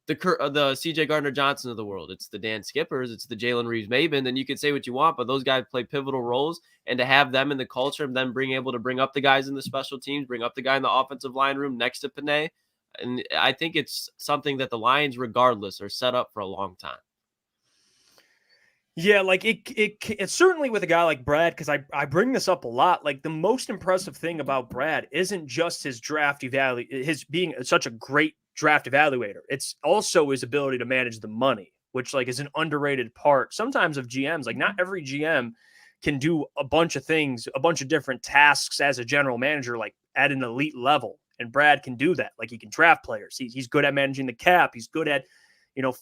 CJ Gardner-Johnson of the world. It's the Dan Skippers, it's the Jalen Reeves-Maybin. Then you can say what you want, but those guys play pivotal roles, and to have them in the culture and then able to bring up the guys in the special teams, bring up the guy in the offensive line room next to Panay, and I think it's something that the Lions, regardless, are set up for a long time. Yeah, like it's certainly with a guy like Brad, because I bring this up a lot. Like, the most impressive thing about Brad isn't just his his being such a great draft evaluator. It's also his ability to manage the money, which like is an underrated part sometimes of GMs. Like, not every GM can do a bunch of things, a bunch of different tasks as a general manager, like at an elite level. And Brad can do that. Like, he can draft players. He's good at managing the cap. He's good at,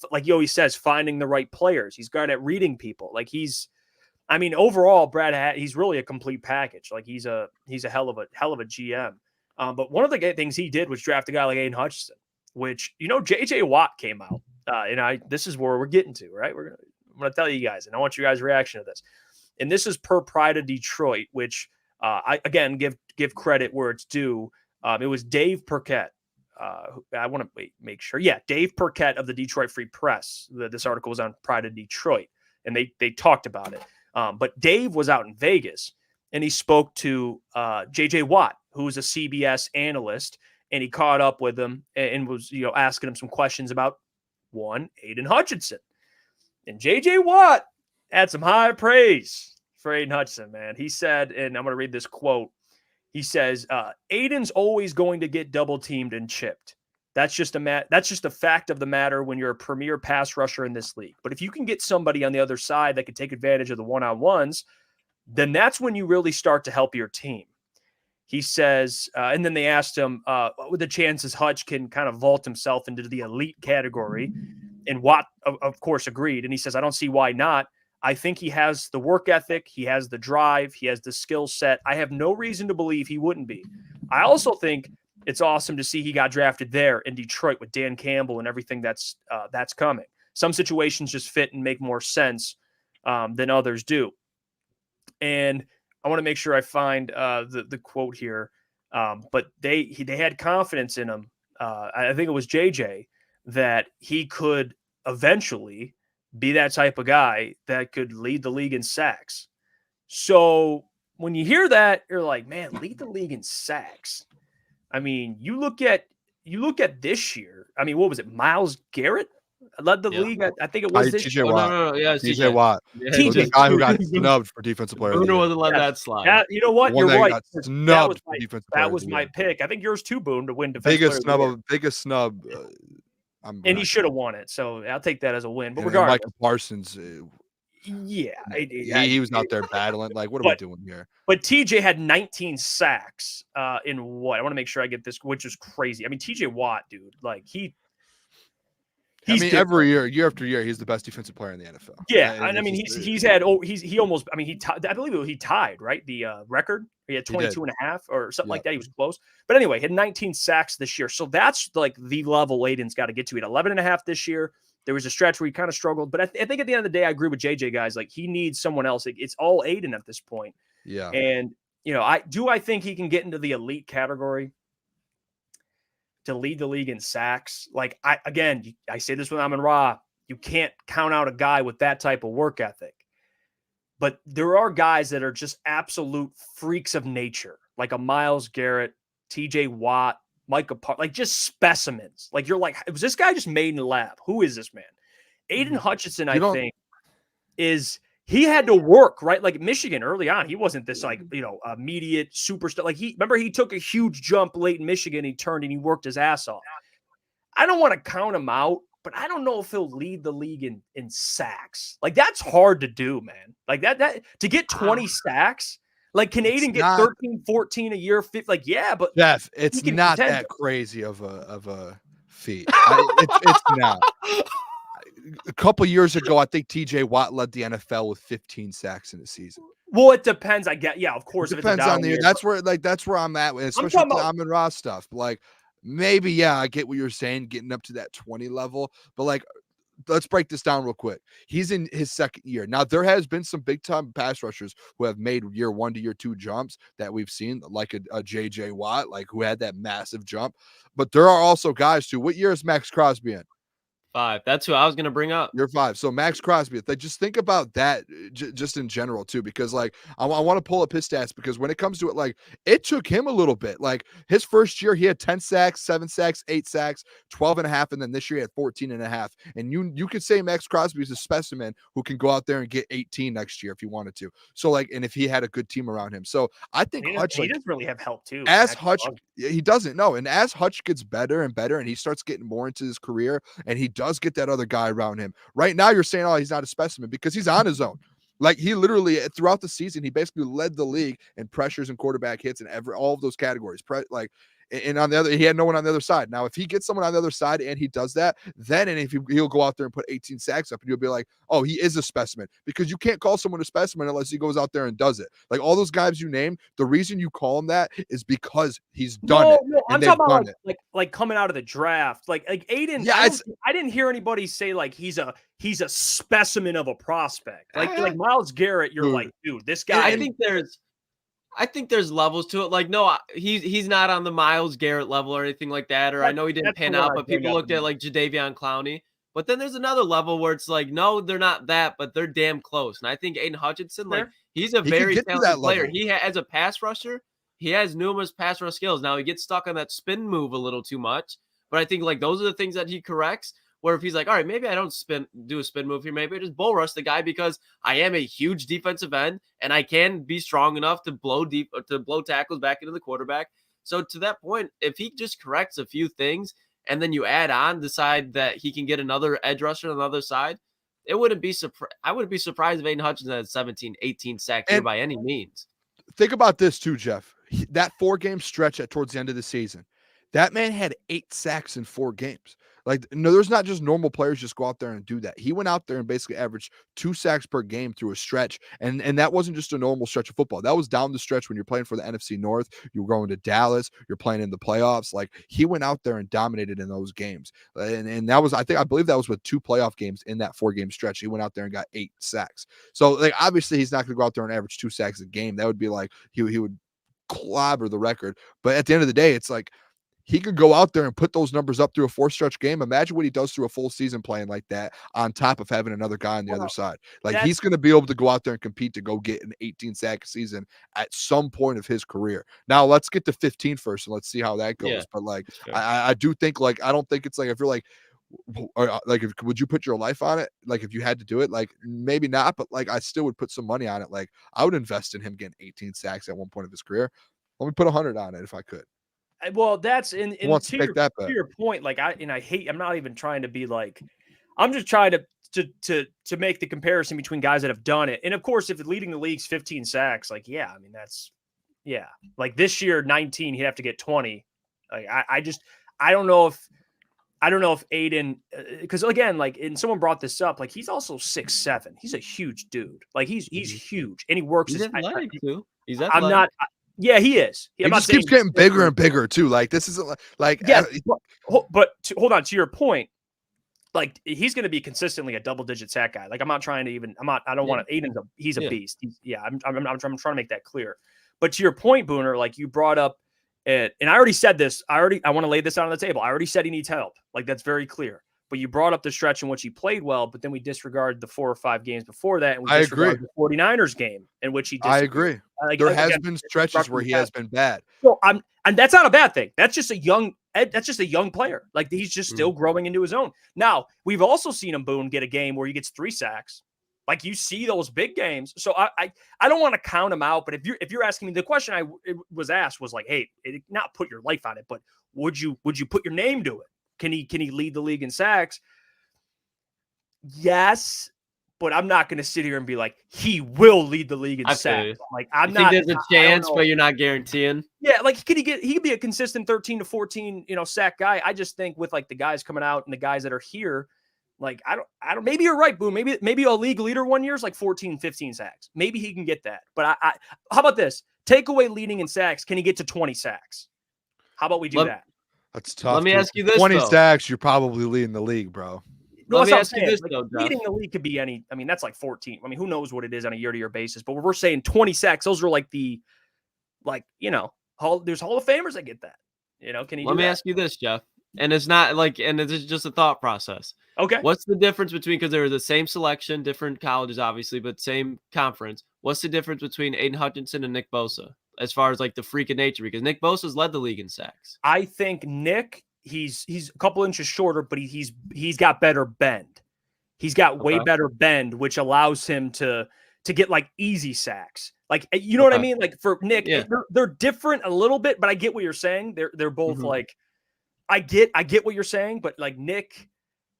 like he always says, finding the right players. He's good at reading people. Like, overall, Brad, he's really a complete package. Like, he's a hell of a GM. But one of the things he did was draft a guy like Aiden Hutchinson, which, JJ Watt came out. This is where we're getting to, right? I'm going to tell you guys, and I want you guys' reaction to this. And this is per Pride of Detroit, which I, again, give credit where it's due. It was Dave Perkett. I want to make sure. Yeah, Dave Perkett of the Detroit Free Press. This article was on Pride of Detroit, and they talked about it. But Dave was out in Vegas, and he spoke to J.J. Watt, who was a CBS analyst, and he caught up with him and was asking him some questions about Aiden Hutchinson. And J.J. Watt had some high praise for Aiden Hutchinson, man. He said, and I'm going to read this quote. He says, Aiden's always going to get double teamed and chipped. That's just a fact of the matter when you're a premier pass rusher in this league. But if you can get somebody on the other side that can take advantage of the one-on-ones, then that's when you really start to help your team. He says, and then they asked him, what were the chances Hutch can kind of vault himself into the elite category? And Watt, of course, agreed. And he says, I don't see why not. I think he has the work ethic. He has the drive. He has the skill set. I have no reason to believe he wouldn't be. I also think it's awesome to see he got drafted there in Detroit with Dan Campbell and everything that's coming. Some situations just fit and make more sense than others do. And I want to make sure I find the quote here. But they had confidence in him. I think it was JJ, that he could eventually be that type of guy that could lead the league in sacks. So when you hear that, you're like, man, lead the league in sacks. I mean, you look at this year. I mean, what was it? Myles Garrett led the league. I think it was this TJ Watt. No. Yeah, TJ Watt. Yeah, the guy who got snubbed for defensive player. Booner wasn't letting that slide. Yeah, you know what? You're right. That was my pick. I think yours too, Boone, to win defensive player. Biggest snub. And he should have won it. So I'll take that as a win. But and regardless, Michael Parsons. He was out there battling. Like, what are we doing here? But TJ had 19 sacks in what? I want to make sure I get this, which is crazy. I mean, TJ Watt, dude, like every year after year, he's the best defensive player in the NFL. Yeah, and I mean, I believe he tied, right? The record. He had 22 and a half or something like that. He was close. But anyway, he had 19 sacks this year. So that's like the level Aiden's got to get to. He had 11 and a half this year. There was a stretch where he kind of struggled. But I think at the end of the day, I agree with JJ, guys. Like, he needs someone else. It's all Aiden at this point. Yeah. And, I think he can get into the elite category to lead the league in sacks. Like, I say this with Amon-Ra, you can't count out a guy with that type of work ethic. But there are guys that are just absolute freaks of nature, like a Myles Garrett, TJ Watt, Michael like just specimens. Like, you're like, was this guy just made in the lab? Who is this man? Aiden Hutchinson, I think, he had to work, right? Like Michigan early on, he wasn't this immediate superstar. Like, he took a huge jump late in Michigan. He turned and he worked his ass off. I don't want to count him out, but I don't know if he'll lead the league in sacks. Like, that's hard to do, man. Like that to get 20 sacks. Like, can Aiden get 13, 14 a year? Like, yeah, but Jeff, it's not that crazy of a feat. It's not. A couple years ago, I think TJ Watt led the NFL with 15 sacks in a season. Well, it depends. Of course. It depends on the year. That's where I'm at, especially with the Amon-Ra stuff. Like, maybe, I get what you're saying, getting up to that 20 level, but like, let's break this down real quick. He's in his second year. Now, there has been some big time pass rushers who have made year 1 to year 2 jumps that we've seen, like a JJ Watt, like, who had that massive jump. But there are also guys too. What year is Max Crosby in? 5. That's who I was going to bring up. You're 5. So Max Crosby, just think about that just in general too, because like I want to pull up his stats, because when it comes to it, like, it took him a little bit. Like, his first year, he had 10 sacks, 7 sacks, 8 sacks, 12 and a half. And then this year he had 14 and a half. And you could say Max Crosby is a specimen who can go out there and get 18 next year if he wanted to. So like, and if he had a good team around him. So I think he doesn't really have help too. He doesn't know. And as Hutch gets better and better, and he starts getting more into his career, and he does get that other guy around him. Right now, you're saying, oh, he's not a specimen, because he's on his own. Like, he literally, throughout the season, he basically led the league in pressures and quarterback hits and all of those categories. And on the other, he had no one on the other side. Now, if he gets someone on the other side and he does that, then he'll go out there and put 18 sacks up, and you'll be like, oh, he is a specimen, because you can't call someone a specimen unless he goes out there and does it. Like, all those guys you named, the reason you call him that is because he's done it. No, I'm talking about like coming out of the draft, like Aiden. Yeah, I didn't hear anybody say like he's a specimen of a prospect. Like Myles Garrett, you're like, dude, this guy. I think there's levels to it. Like, no, he's not on the Myles Garrett level or anything like that. Or I know he didn't pan out, but people looked at like Jadeveon Clowney. But then there's another level where it's like, no, they're not that, but they're damn close. And I think Aiden Hutchinson, like, he's a very talented player. He as a pass rusher, he has numerous pass rush skills. Now, he gets stuck on that spin move a little too much. But I think like those are the things that he corrects. Where if he's like, all right, maybe I don't do a spin move here. Maybe I just bull rush the guy because I am a huge defensive end and I can be strong enough to blow tackles back into the quarterback. So to that point, if he just corrects a few things and then you add on, decide that he can get another edge rusher on the other side, I wouldn't be surprised if Aiden Hutchinson had 17, 18 sacks here by any means. Think about this too, Jeff. That 4-game stretch towards the end of the season, that man had 8 sacks in 4 games. Like, no, there's not just normal players just go out there and do that. He went out there and basically averaged 2 sacks per game through a stretch. And that wasn't just a normal stretch of football. That was down the stretch when you're playing for the NFC North. You're going to Dallas. You're playing in the playoffs. Like, he went out there and dominated in those games. And that was, I believe that was with 2 playoff games in that 4-game stretch. He went out there and got 8 sacks. So, like, obviously he's not going to go out there and average 2 sacks a game. That would be like, he would clobber the record. But at the end of the day, it's like, he could go out there and put those numbers up through a 4-stretch game. Imagine what he does through a full season playing like that on top of having another guy on the other side. Like, he's going to be able to go out there and compete to go get an 18-sack season at some point of his career. Now, let's get to 15 first, and let's see how that goes. Yeah, but, like, I do think, like, I don't think it's like, if you're like, would you put your life on it? Like, if you had to do it, like, maybe not, but, like, I still would put some money on it. Like, I would invest in him getting 18 sacks at one point of his career. Let me put 100 on it if I could. Well, that's to your point. Like, I'm not even trying to be like, I'm just trying to make the comparison between guys that have done it. And of course, if leading the league's 15 sacks, like, yeah, I mean, like this year, 19, he'd have to get 20. Like, I don't know if Aiden, because again, like, and someone brought this up, like, he's also 6'7". He's a huge dude. Like, he's huge, and he works. He's athletic too. He's athletic. I'm not. Yeah, he is. He just keeps getting bigger and bigger too. Like, this isn't like. Yeah, but hold on to your point. Like, he's going to be consistently a double-digit sack guy. Like, I'm not trying to even. I don't want to. Aiden's he's a beast. I'm trying to make that clear. But to your point, Booner, like, you brought up it, and I already said this. I want to lay this out on the table. I already said he needs help. Like, that's very clear. But you brought up the stretch in which he played well, but then we disregarded the 4 or 5 games before that, and we disregarded the 49ers game in which he. I agree. Like, there has been stretches where he has been bad. So and that's not a bad thing. That's just a young player. Like, he's just still growing into his own. Now, we've also seen him, Boone, get a game where he gets 3 sacks. Like, you see those big games. So I don't want to count him out, but if you're asking me, the question I was asked was like, hey, not put your life on it, but would you put your name to it? Can he lead the league in sacks? Yes, but I'm not going to sit here and be like, he will lead the league in sacks. Like, I'm not. There's a chance, but you're not guaranteeing. Yeah, like, he could be a consistent 13 to 14, sack guy. I just think with, like, the guys coming out and the guys that are here, like, I don't. Maybe you're right, Boone. Maybe a league leader one year is like 14, 15 sacks. Maybe he can get that. But how about this? Take away leading in sacks. Can he get to 20 sacks? How about we do that? That's tough. Let me ask you this: 20 sacks, you're probably leading the league, bro. Let me ask you this, though. Leading the league could be any. I mean, that's like 14. I mean, who knows what it is on a year-to-year basis? But we're saying 20 sacks. Those are like there's Hall of Famers that get that. Can you? Let me ask you this, Jeff. And it's not like, and it's just a thought process. Okay. What's the difference between, because they're the same selection, different colleges, obviously, but same conference. What's the difference between Aiden Hutchinson and Nick Bosa as far as, like, the freak of nature? Because Nick Bosa's led the league in sacks. I think Nick, he's a couple inches shorter, but he's got better bend. He's got way better bend, which allows him to get, like, easy sacks. Like, you know what I mean? Like, for Nick, they're different a little bit, but I get what you're saying. They're both like, I get what you're saying, but, like, Nick,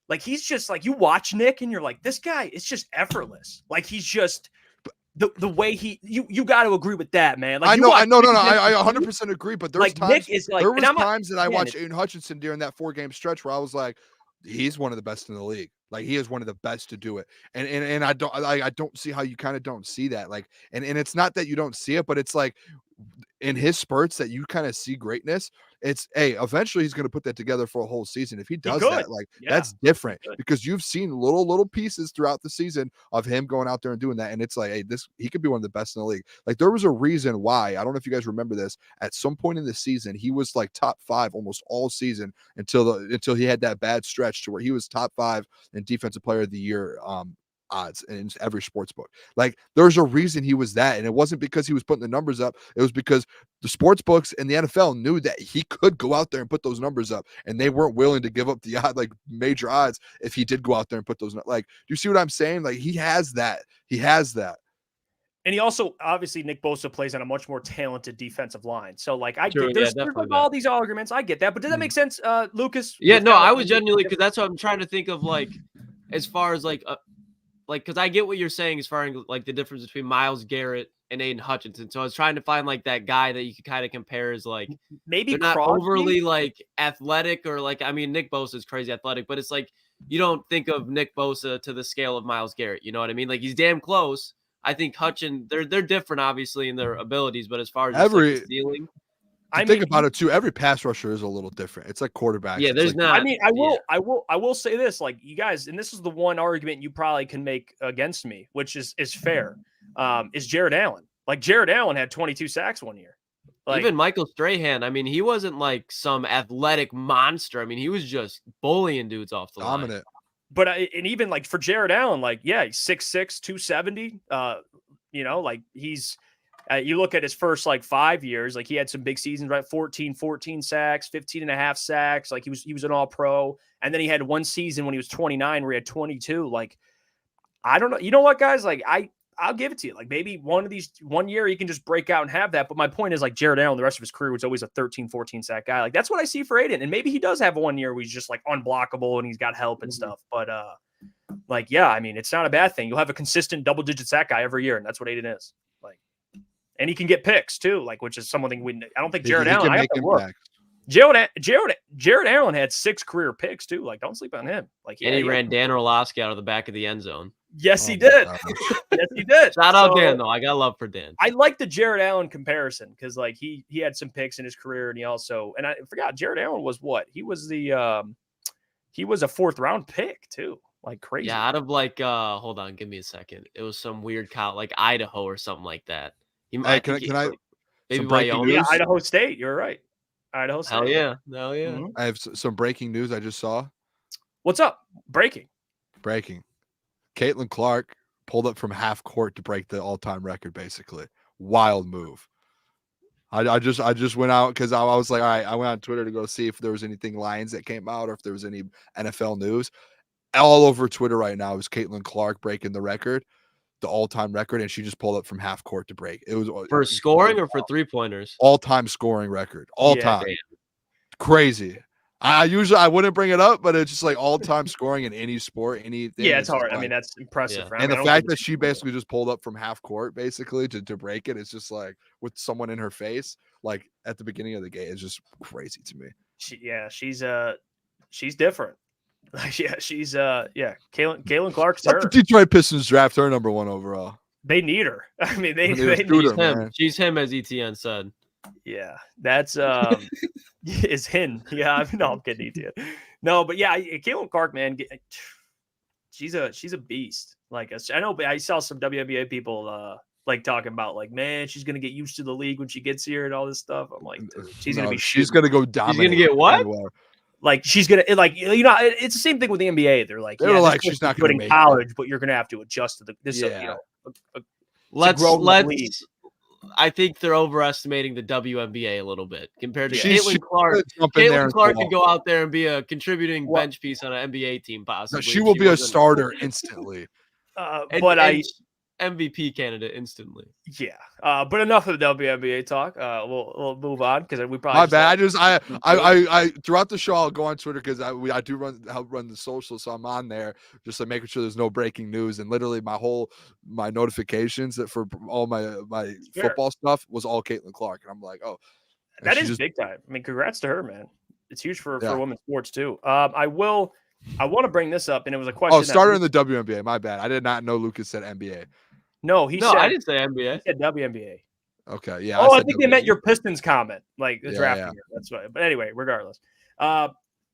like, he's just like, you watch Nick and you're like, this guy is just effortless. Like, he's just the way you got to agree with that, man. Like, I 100% agree. But there's like, times, Nick is like, there was times that I watched Aiden Hutchinson during that 4-game stretch where I was like, he's one of the best in the league. Like, he is one of the best to do it. And I don't see how you kind of don't see that. Like, and it's not that you don't see it, but it's like in his spurts that you kind of see greatness. It's eventually he's going to put that together for a whole season. If he does that, like, that's different because you've seen little pieces throughout the season of him going out there and doing that. And it's like, hey, he could be one of the best in the league. Like, there was a reason why, I don't know if you guys remember this, at some point in the season, he was like top 5 almost all season until he had that bad stretch to where he was top 5 in defensive player of the year odds in every sports book. Like, there's a reason he was that, and it wasn't because he was putting the numbers up. It was because the sports books and the NFL knew that he could go out there and put those numbers up, and they weren't willing to give up the major odds if he did go out there and put those. Like, do you see what I'm saying? Like, he has that. And he also, obviously, Nick Bosa plays on a much more talented defensive line. So, like, there's like all these arguments. I get that. But does that make sense, Lucas? Yeah, no, I was genuinely, because that's what I'm trying to think of, like, as far as, like, like, because I get what you're saying as far as like the difference between Myles Garrett and Aiden Hutchinson. So I was trying to find like that guy that you could kind of compare as like maybe they're not Crosby? overly like athletic or like, I mean, Nick Bosa is crazy athletic, but it's like you don't think of Nick Bosa to the scale of Myles Garrett. You know what I mean? Like he's damn close. I think Hutchin, they're different obviously in their abilities, but as far as just, like, the ceiling. Think about it too. Every pass rusher is a little different. It's like quarterbacks. Yeah, there's like, not. I mean, I will say this, like you guys, and this is the one argument you probably can make against me, which is fair. Is Jared Allen. Like Jared Allen had 22 sacks one year. Like, even Michael Strahan, I mean, he wasn't like some athletic monster. I mean, he was just bullying dudes off the line. Dominant. But and even like for Jared Allen, like he's 6'6", 270. You know, like he's. You look at his first like 5 years, like he had some big seasons, right? 14 sacks, 15 and a half sacks. Like he was an all pro. And then he had one season when he was 29 where he had 22. Like, I don't know. You know what, guys? Like I'll give it to you. Like maybe one year he can just break out and have that. But my point is like Jared Allen, the rest of his career was always a 13, 14 sack guy. Like that's what I see for Aiden. And maybe he does have 1 year where he's just like unblockable and he's got help and stuff. But like, yeah, I mean, it's not a bad thing. You'll have a consistent double-digit sack guy every year. And that's what Aiden is. Like, and he can get picks too, like which is something I don't think Jared Allen. I have to look. Jared Allen had 6 career picks too. Like, don't sleep on him. Like, and he ran Dan Orlovsky out of the back of the end zone. Yes, he did. Yes, he did. Shout out Dan though. I got love for Dan. I like the Jared Allen comparison because like he had some picks in his career, and he also and I forgot Jared Allen was what he was he was a 4th round pick too. Like crazy. Yeah, out of like hold on, give me a second. It was some weird college like Idaho or something like that. Hey, can I maybe Wyoming? Yeah, Idaho State. You're right. Idaho State. Hell yeah. Mm-hmm. I have some breaking news I just saw. What's up? Breaking. Caitlin Clark pulled up from half court to break the all-time record, basically. Wild move. I just went out because I was like, all right, I went on Twitter to go see if there was anything Lions that came out or if there was any NFL news. All over Twitter right now is Caitlin Clark breaking the record. The all-time record, and she just pulled up from half court to break. It was for scoring or for 3-pointers? All-time scoring record. All-time. Yeah, crazy. I wouldn't bring it up, but it's just like all-time scoring in any sport, anything. Yeah, it's hard. Like, I mean, that's impressive. Yeah. And the fact that she basically just pulled up from half court basically to break it, it's just like with someone in her face, like at the beginning of the game, it's just crazy to me. She's different. Yeah, she's Caitlin Clark's Let the Detroit Pistons draft her number 1 overall. They need her. I mean, they need him. Man. She's him, as ETN said. Yeah, that's is him. Yeah, I'm kidding, ETN. No, but yeah, Caitlin Clark, man, she's a beast. Like I know, I saw some WNBA people like talking about like, man, she's gonna get used to the league when she gets here and all this stuff. I'm like, dude, she's gonna go dominate. She's gonna get what? Anywhere. Like she's gonna like it's the same thing with the NBA. They're like she's not going to make college, but you're gonna have to adjust to this. Yeah. Let's. I think they're overestimating the WNBA a little bit compared to Caitlin Clark. Caitlin Clark could go out there and be a contributing bench piece on an NBA team, possibly. No, she will be a starter instantly. MVP candidate instantly. Yeah, but enough of the WNBA talk. We'll move on because we probably. My bad. I throughout the show I'll go on Twitter because I do help run the social, so I'm on there just like making sure there's no breaking news. And literally my notifications that for all my football stuff was all Caitlin Clark, and I'm like, oh, that is big time. I mean, congrats to her, man. It's huge for women's sports too. I want to bring this up, and it was a question. Oh, starter in the WNBA. My bad. I did not know Lucas said NBA. No, I didn't say NBA. He said WNBA. Okay, yeah. Oh, I think they meant your Pistons comment, like the draft. Yeah. That's right. But anyway, regardless,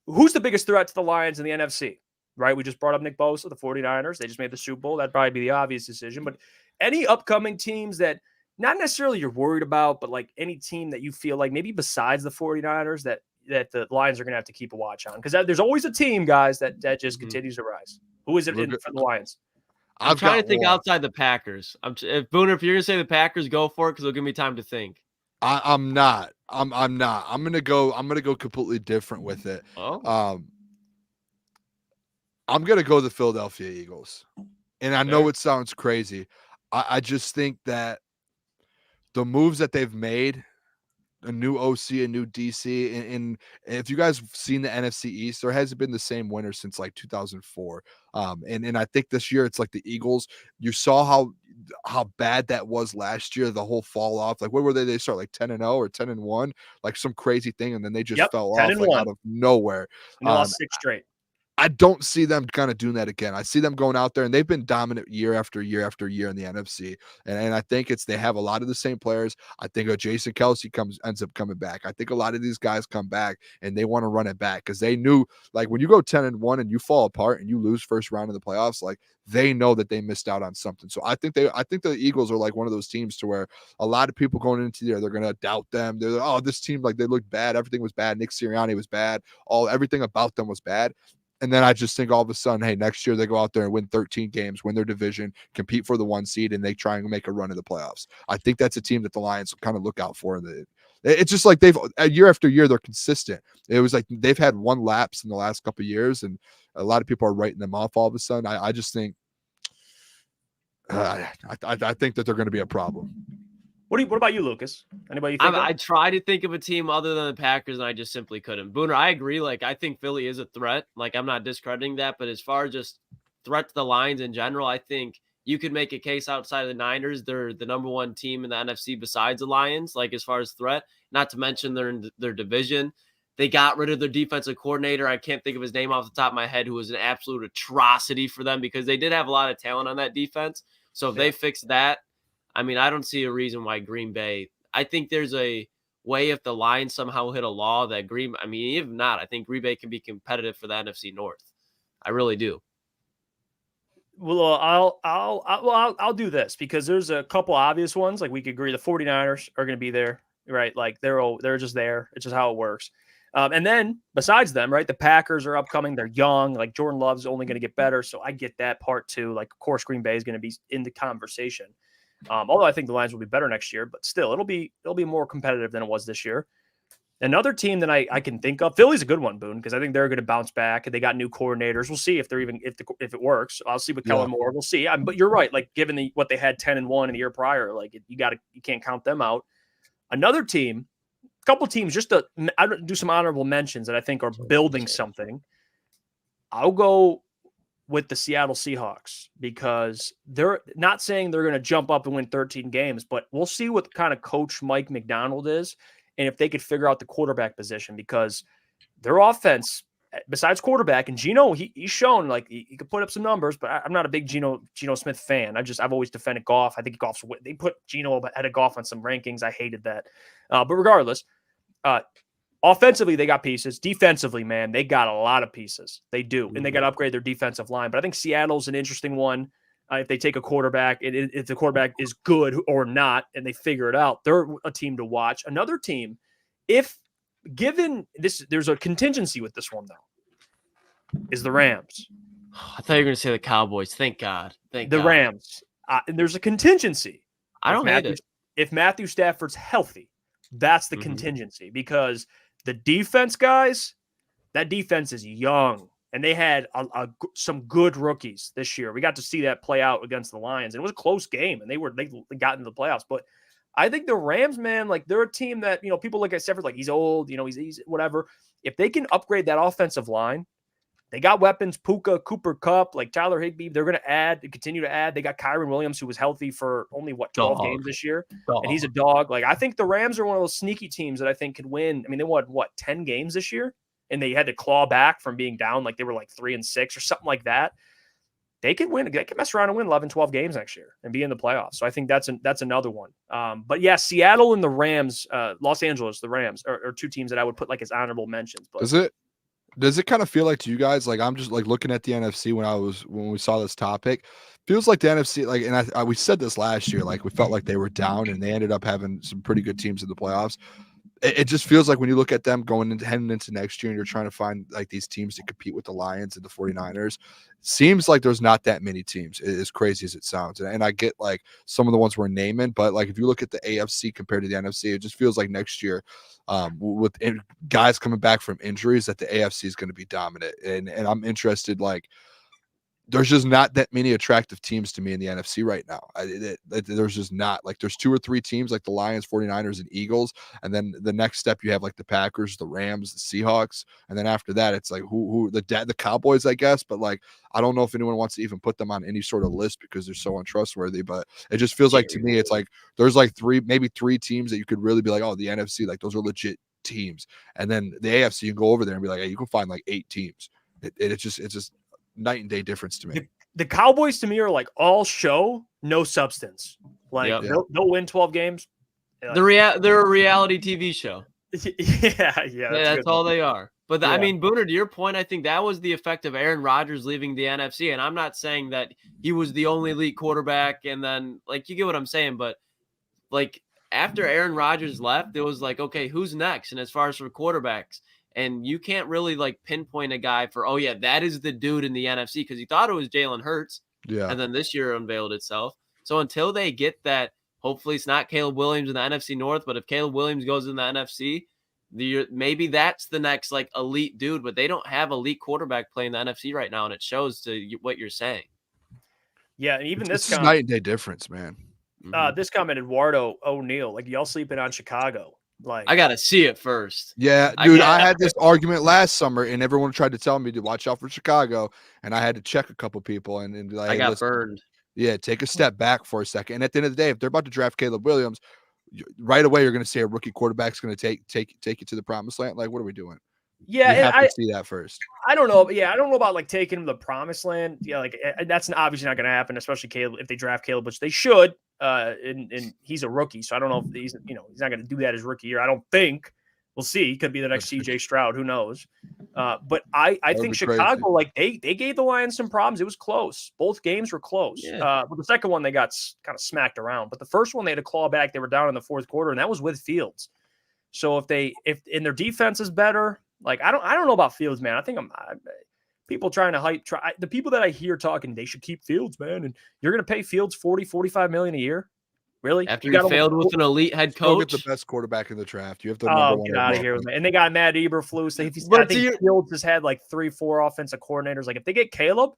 who's the biggest threat to the Lions in the NFC? Right, we just brought up Nick Bosa, the 49ers. They just made the Super Bowl. That'd probably be the obvious decision. But any upcoming teams that not necessarily you're worried about, but like any team that you feel like maybe besides the 49ers that the Lions are going to have to keep a watch on, because there's always a team, guys, that just continues to rise. Who is it for the Lions? I'm trying to think outside the Packers. Booner, if you're gonna say the Packers, go for it because it'll give me time to think. I'm not. I'm not. I'm gonna go completely different with it. Oh. I'm gonna go the Philadelphia Eagles, and I know it sounds crazy. I just think that the moves that they've made a new OC, a new DC, and if you guys have seen the NFC East, there hasn't been the same winner since like 2004. And I think this year it's like the Eagles. You saw how bad that was last year, the whole fall off. Like what were they? They start like 10-0 or 10-1, like some crazy thing, and then they just fell off like out of nowhere. And they lost 6 straight. I don't see them kind of doing that again. I see them going out there, and they've been dominant year after year after year in the NFC. And I think they have a lot of the same players. I think Jason Kelsey ends up coming back. I think a lot of these guys come back and they want to run it back because they knew, like, when you go 10-1 and you fall apart and you lose first round of the playoffs, like, they know that they missed out on something. So I think the Eagles are like one of those teams to where a lot of people going into there, they're going to doubt them. They're like, oh, this team, like, they look bad. Everything was bad. Nick Sirianni was bad. Everything about them was bad. And then I just think all of a sudden, hey, next year they go out there and win 13 games, win their division, compete for the 1 seed, and they try and make a run in the playoffs. I think that's a team that the Lions kind of look out for. It's just like they've year after year, they're consistent. It was like they've had one lapse in the last couple of years, and a lot of people are writing them off all of a sudden. I just think I think that they're going to be a problem. What about you, Lucas? Anybody you think I try to think of a team other than the Packers, and I just simply couldn't. Booner, I agree. Like, I think Philly is a threat. Like, I'm not discrediting that. But as far as just threat to the Lions in general, I think you could make a case outside of the Niners. They're the number 1 team in the NFC besides the Lions, like, as far as threat. Not to mention they're in their division. They got rid of their defensive coordinator. I can't think of his name off the top of my head, who was an absolute atrocity for them because they did have a lot of talent on that defense. So if they fix that, I mean, I don't see a reason why Green Bay. I think there's a way if the Lions somehow hit a law that if not, I think Green Bay can be competitive for the NFC North. I really do. Well, I'll do this because there's a couple obvious ones. Like, we could agree the 49ers are going to be there, right? Like, they're just there. It's just how it works. And then besides them, right, the Packers are upcoming. They're young. Like, Jordan Love's only going to get better. So I get that part too. Like, of course, Green Bay is going to be in the conversation. Although I think the Lions will be better next year, but still it'll be more competitive than it was this year. Another team that I can think of, Philly's a good one, Boone, because I think they're going to bounce back. They got new coordinators. We'll see if it works. I'll see with Kellen Moore. We'll see. But you're right. Like, given what they had 10-1 in the year prior, like, you can't count them out. Another team, a couple teams, just to do some honorable mentions that I think are building something. I'll go with the Seattle Seahawks because they're not saying they're going to jump up and win 13 games, but we'll see what kind of coach Mike McDonald is and if they could figure out the quarterback position because their offense, besides quarterback, and Geno, he's shown like he could put up some numbers, but I'm not a big Geno Smith fan. I've always defended Goff. I think Goff's they put Geno ahead of Goff on some rankings. I hated that. But regardless, offensively, they got pieces. Defensively, man, they got a lot of pieces. They do. And they got to upgrade their defensive line. But I think Seattle's an interesting one. If they take a quarterback, if the quarterback is good or not, and they figure it out, they're a team to watch. Another team, if given this, there's a contingency with this one, though, is the Rams. I thought you were going to say the Cowboys. Thank God. The Rams. And there's a contingency. I don't hate it. If Matthew Stafford's healthy, that's the contingency because the defense, guys, that defense is young, and they had some good rookies this year. We got to see that play out against the Lions, and it was a close game, and they got into the playoffs. But I think the Rams, man, like they're a team that people look at Stafford like he's old, he's whatever. If they can upgrade that offensive line, they got weapons. Puka, Cooper Kupp, like Tyler Higbee. They're going to continue to add. They got Kyron Williams, who was healthy for only 12 games this year, and he's a dog. Like I think the Rams are one of those sneaky teams that I think could win. I mean, they won 10 games this year, and they had to claw back from being down. Like they were like 3-6 or something like that. They can win. They can mess around and win 11, 12 games next year and be in the playoffs. So I think that's another one. But yeah, Seattle and the Rams, Los Angeles, the Rams are two teams that I would put like as honorable mentions. But Does it kind of feel like to you guys, like I'm just like looking at the NFC when we saw this topic, feels like the NFC, like, and we said this last year, like we felt like they were down and they ended up having some pretty good teams in the playoffs. It just feels like when you look at them heading into next year and you're trying to find like these teams to compete with the Lions and the 49ers, seems like there's not that many teams, as crazy as it sounds. And I get like some of the ones we're naming, but like if you look at the AFC compared to the NFC, it just feels like next year with guys coming back from injuries that the AFC is going to be dominant. And I'm interested, like, there's just not that many attractive teams to me in the NFC right now. There's just not. Like, there's 2 or 3 teams like the Lions, 49ers, and Eagles. And then the next step you have like the Packers, the Rams, the Seahawks. And then after that, it's like the Cowboys, I guess. But like, I don't know if anyone wants to even put them on any sort of list because they're so untrustworthy. But it just feels like, to me, it's like there's like maybe three teams that you could really be like, oh, the NFC, like those are legit teams. And then the AFC, you can go over there and be like, hey, you can find like 8 teams. It's just night and day difference to me. The Cowboys to me are like all show, no substance. Like they'll win 12 games. Like, they're a reality TV show. That's all they are. But I mean, Booner, to your point, I think that was the effect of Aaron Rodgers leaving the NFC. And I'm not saying that he was the only elite quarterback. And then, like, you get what I'm saying. But like after Aaron Rodgers left, it was like, okay, who's next? And as far as for quarterbacks. And you can't really like pinpoint a guy for, oh yeah, that is the dude in the NFC, because you thought it was Jalen Hurts. Yeah. And then this year unveiled itself. So until they get that, hopefully it's not Caleb Williams in the NFC North, but if Caleb Williams goes in the NFC, maybe that's the next like elite dude, but they don't have elite quarterback play in the NFC right now. And it shows to what you're saying. Yeah. And even this night and day difference, man. This comment, Eduardo O'Neill, like y'all sleeping on Chicago. Like, I gotta see it first. Yeah, dude, I had this argument last summer, and everyone tried to tell me to watch out for Chicago, and I had to check a couple people, and like, I got burned. Yeah, take a step back for a second. And at the end of the day, if they're about to draft Caleb Williams, right away you're going to say a rookie quarterback's going to take you to the promised land. Like, what are we doing? Yeah, you have to see that first. I don't know. Yeah, I don't know about like taking him to the promised land. Yeah, like that's obviously not going to happen, especially Caleb if they draft Caleb, which they should. And he's a rookie, so I don't know if he's not going to do that his rookie year. I don't think. We'll see. Could be the next CJ Stroud. Who knows? But I think Chicago, like they gave the Lions some problems. It was close. Both games were close. Yeah. But the second one they got kind of smacked around. But the first one they had to claw back. They were down in the fourth quarter, and that was with Fields. So if their defense is better, like I don't know about Fields, man. I think people trying to hype. The people that I hear talking, they should keep Fields, man. And you're going to pay Fields $40-45 million a year. Really? After you failed with an elite head coach? Get the best quarterback in the draft. You have to get out of here with me. And they got Matt Eberflus. I think Fields has had like 3-4 offensive coordinators. Like if they get Caleb.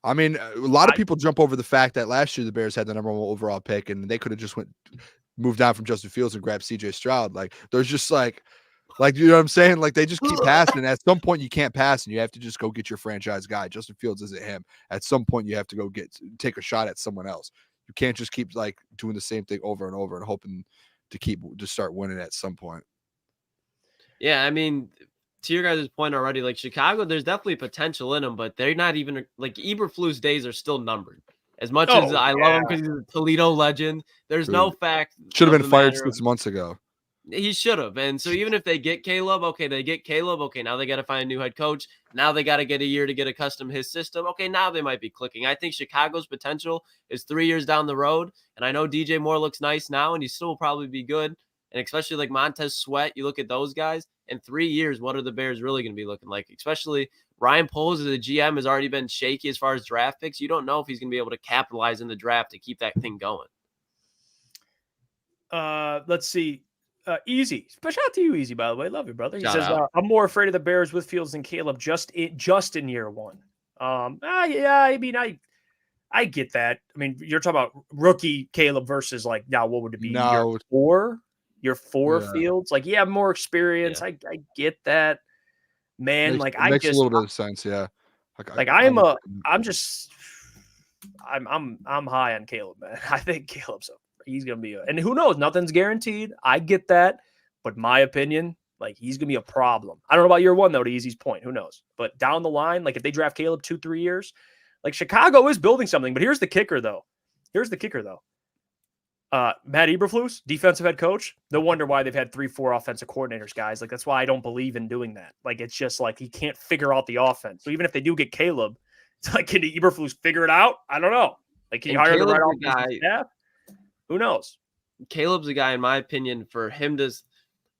I mean, a lot of people jump over the fact that last year the Bears had the number 1 overall pick, and they could have just moved down from Justin Fields and grabbed CJ Stroud. Like there's just like you know what I'm saying? Like they just keep passing. And at some point you can't pass, and you have to just go get your franchise guy. Justin Fields isn't him. At some point you have to go take a shot at someone else. You can't just keep like doing the same thing over and over and hoping to start winning at some point. Yeah, I mean, to your guys' point already, like Chicago, there's definitely potential in them, but they're not even like Eberflus days are still numbered. As much as I love him because he's a Toledo legend, there's no fact. Should have been fired 6 months ago. He should have. And so even if they get Caleb, okay, now they got to find a new head coach. Now they got to get a year to get accustomed to his system. Okay, now they might be clicking. I think Chicago's potential is 3 years down the road. And I know DJ Moore looks nice now, and he still will probably be good. And especially like Montez Sweat, you look at those guys. In 3 years, what are the Bears really going to be looking like? Especially Ryan Poles as a GM has already been shaky as far as draft picks. You don't know if he's going to be able to capitalize in the draft to keep that thing going. Let's see. Easy. Shout out to you, Easy, by the way. Love you, brother. He says, I'm more afraid of the Bears with Fields than Caleb just in year one. Yeah, I mean, I get that. I mean, you're talking about rookie Caleb versus like, now what would it be? Year four? Year four Fields? Like, yeah, more experience. Yeah. I get that. Man, makes a little bit of sense, yeah. I'm high on Caleb, man. I think Caleb's he's going to be and who knows, nothing's guaranteed. I get that, but my opinion, like he's going to be a problem. I don't know about year one though, to Easy's point, who knows? But down the line, like if they draft Caleb 2-3 years, like Chicago is building something, but here's the kicker though. Matt Eberflus, defensive head coach. No wonder why they've had 3-4 offensive coordinators, guys. Like that's why I don't believe in doing that. Like it's just like he can't figure out the offense. So even if they do get Caleb, it's like, can Eberflus figure it out? I don't know. Like can you hire the right offensive staff? Who knows? Caleb's a guy, in my opinion, for him to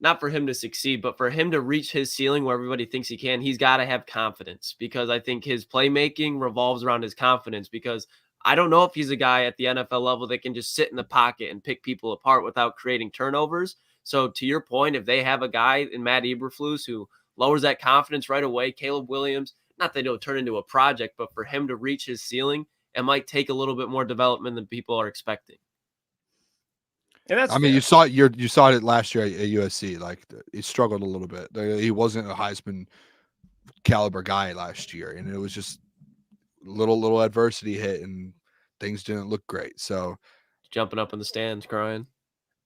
not for him to succeed, but for him to reach his ceiling where everybody thinks he can, he's got to have confidence, because I think his playmaking revolves around his confidence, because I don't know if he's a guy at the NFL level that can just sit in the pocket and pick people apart without creating turnovers. So to your point, if they have a guy in Matt Eberflus who lowers that confidence right away, Caleb Williams, not that it'll turn into a project, but for him to reach his ceiling, it might take a little bit more development than people are expecting. And that's I mean, you saw it last year at USC. Like, he struggled a little bit. He wasn't a Heisman caliber guy last year, and it was just little adversity hit, and things didn't look great. So, jumping up in the stands, crying,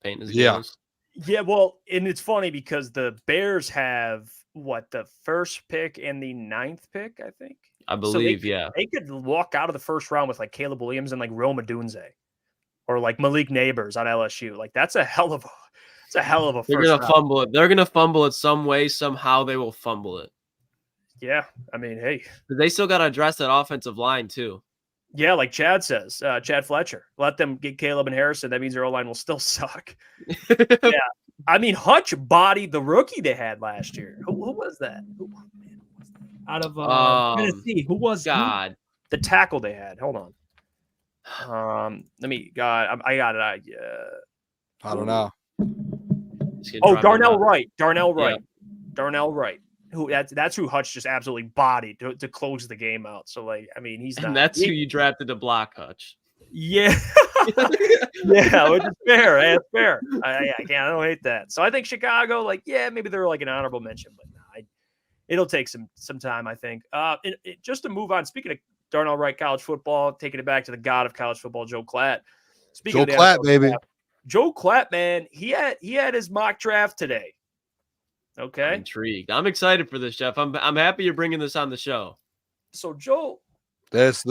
painting his yeah. nails. Yeah, well, and it's funny because the Bears have the first pick and the 9th pick, I think. I believe, They could walk out of the first round with like Caleb Williams and like Rome Odunze or like Malik Neighbors on LSU. Like, that's a hell of a first They're gonna round. fumble it. They're gonna fumble it some way, somehow they will fumble it. Yeah, I mean, hey, they still got to address that offensive line too. Yeah, like Chad says, Chad Fletcher, let them get Caleb and Harrison. That means their O-line will still suck. Yeah, I mean, Hutch bodied the rookie they had last year. Who was that? Out of Tennessee, who was God? The tackle they had. Hold on. I got it. I don't know. Darnell Wright. Darnell Wright. Yeah. Darnell Wright. That's who Hutch just absolutely bodied to close the game out. So, like, I mean, he's not. And that's who you drafted to block Hutch. Yeah. Yeah, which is fair. It's fair. I don't hate that. So I think Chicago, like, yeah, maybe they're like an honorable mention, but no, it'll take some time, I think. Just to move on, speaking of Darnell Wright college football, taking it back to the god of college football, Joe Klatt. Joe Klatt, baby. Joe Klatt, man, he had his mock draft today. Okay. I'm intrigued. I'm excited for this, Jeff. I'm happy you're bringing this on the show. So Joe Klatt.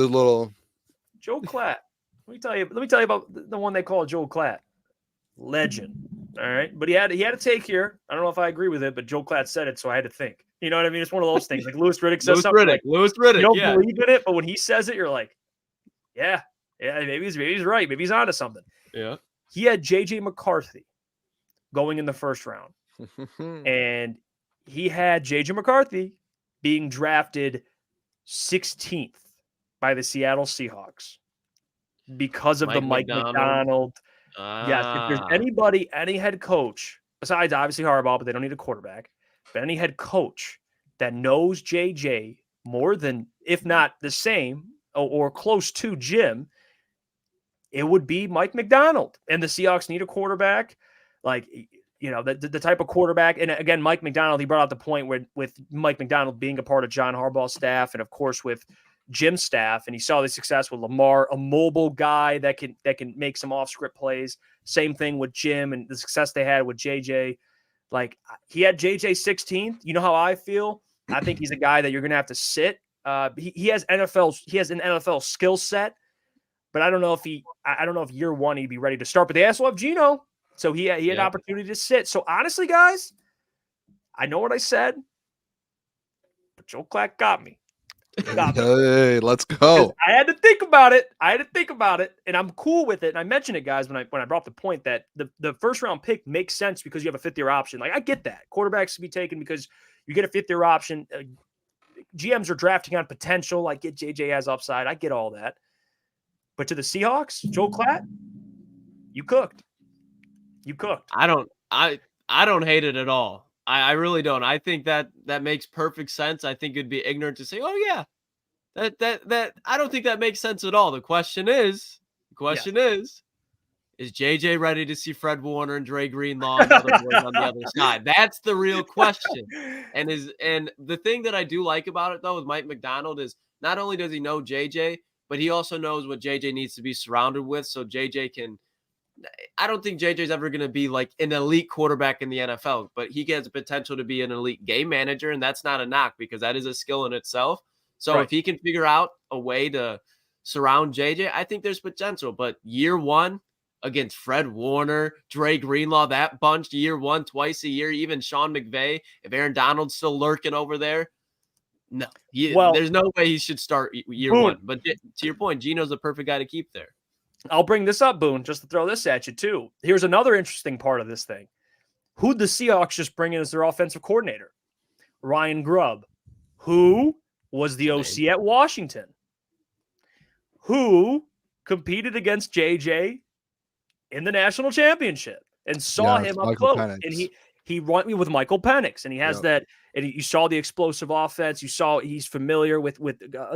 Let me tell you about the one they call Joe Klatt. Legend. All right. But he had a take here. I don't know if I agree with it, but Joe Klatt said it, so I had to think. You know what I mean? It's one of those things. Like Louis Riddick says something. Louis Riddick. You don't believe in it, but when he says it, you're like, yeah, maybe he's right. Maybe he's onto something. Yeah. He had JJ McCarthy going in the first round. And he had JJ McCarthy being drafted 16th by the Seattle Seahawks because of the Mike McDonald. Yes, if there's any head coach, besides obviously Harbaugh, but they don't need a quarterback, but any head coach that knows JJ more than, if not the same, or close to Jim, it would be Mike McDonald. And the Seahawks need a quarterback. Like, you know, the type of quarterback. And again, Mike McDonald, he brought out the point with Mike McDonald being a part of John Harbaugh's staff and, of course, with Jim's staff. And he saw the success with Lamar, a mobile guy that can make some off-script plays. Same thing with Jim and the success they had with JJ. Like, he had JJ 16th. You know how I feel? I think he's a guy that you're going to have to sit. He has an NFL skill set, but I don't know if year one he'd be ready to start. But they also have Geno. So he had an opportunity to sit. So honestly, guys, I know what I said, but Joe Klatt got me. Hey, let's go. I had to think about it. And I'm cool with it. And I mentioned it, guys, when I brought up the point that the first round pick makes sense because you have a 5th-year option. Like, I get that. Quarterbacks to be taken because you get a 5th-year option. GMs are drafting on potential. Like, get JJ has upside. I get all that. But to the Seahawks, Joe Klatt, you cooked. I don't hate it at all. I really don't. I think that makes perfect sense. I think it'd be ignorant to say, "Oh yeah, that." I don't think that makes sense at all. The question is, is JJ ready to see Fred Warner and Dre Greenlaw and other boys on the other side? That's the real question. And the thing that I do like about it though with Mike McDonald is not only does he know JJ, but he also knows what JJ needs to be surrounded with, so JJ can. I don't think JJ's ever going to be like an elite quarterback in the NFL, but he has the potential to be an elite game manager, and that's not a knock because that is a skill in itself. So if he can figure out a way to surround JJ, I think there's potential. But year one against Fred Warner, Dre Greenlaw, that bunch, year one, twice a year, even Sean McVay, if Aaron Donald's still lurking over there, no. There's no way he should start year one. But to your point, Geno's the perfect guy to keep there. I'll bring this up, Boone, just to throw this at you, too. Here's another interesting part of this thing. Who'd the Seahawks just bring in as their offensive coordinator? Ryan Grubb, who was the OC at Washington, who competed against JJ in the national championship and saw him up close. And he went with Michael Penix, and he has that. And you saw the explosive offense. You saw he's familiar with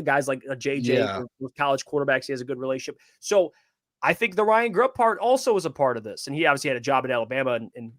guys like JJ with college quarterbacks. He has a good relationship. So I think the Ryan Grubb part also is a part of this. And he obviously had a job at Alabama and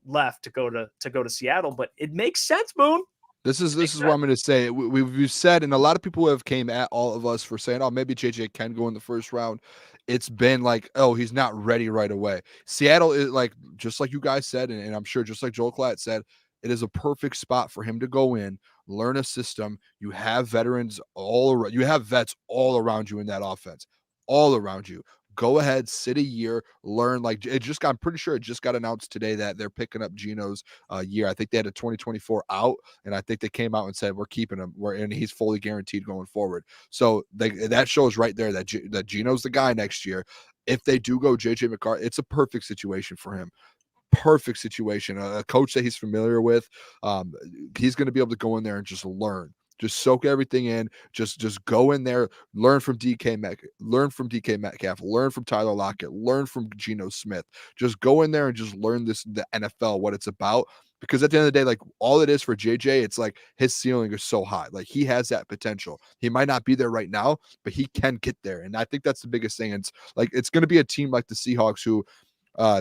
left to go to Seattle. But it makes sense, Boone. This is what I'm going to say. We've said, and a lot of people have came at all of us for saying, oh, maybe JJ can go in the first round. It's been like, oh, he's not ready right away. Seattle is like, just like you guys said, and I'm sure just like Joel Klatt said, it is a perfect spot for him to go in, learn a system. You have veterans all around. You have vets all around you in that offense, all around you. Go ahead, sit a year, learn. Like I'm pretty sure it just got announced today that they're picking up Geno's year. I think they had a 2024 out, and I think they came out and said we're keeping him. And he's fully guaranteed going forward. So that shows right there that Geno's the guy next year. If they do go JJ McCarthy, it's a perfect situation for him. Perfect situation. A coach that he's familiar with. He's going to be able to go in there and just learn. Just soak everything in. Just go in there, learn from DK Metcalf, learn from Tyler Lockett, learn from Geno Smith. Just go in there and just learn the NFL, what it's about. Because at the end of the day, like all it is for JJ, it's like his ceiling is so high. Like he has that potential. He might not be there right now, but he can get there. And I think that's the biggest thing. It's like it's going to be a team like the Seahawks who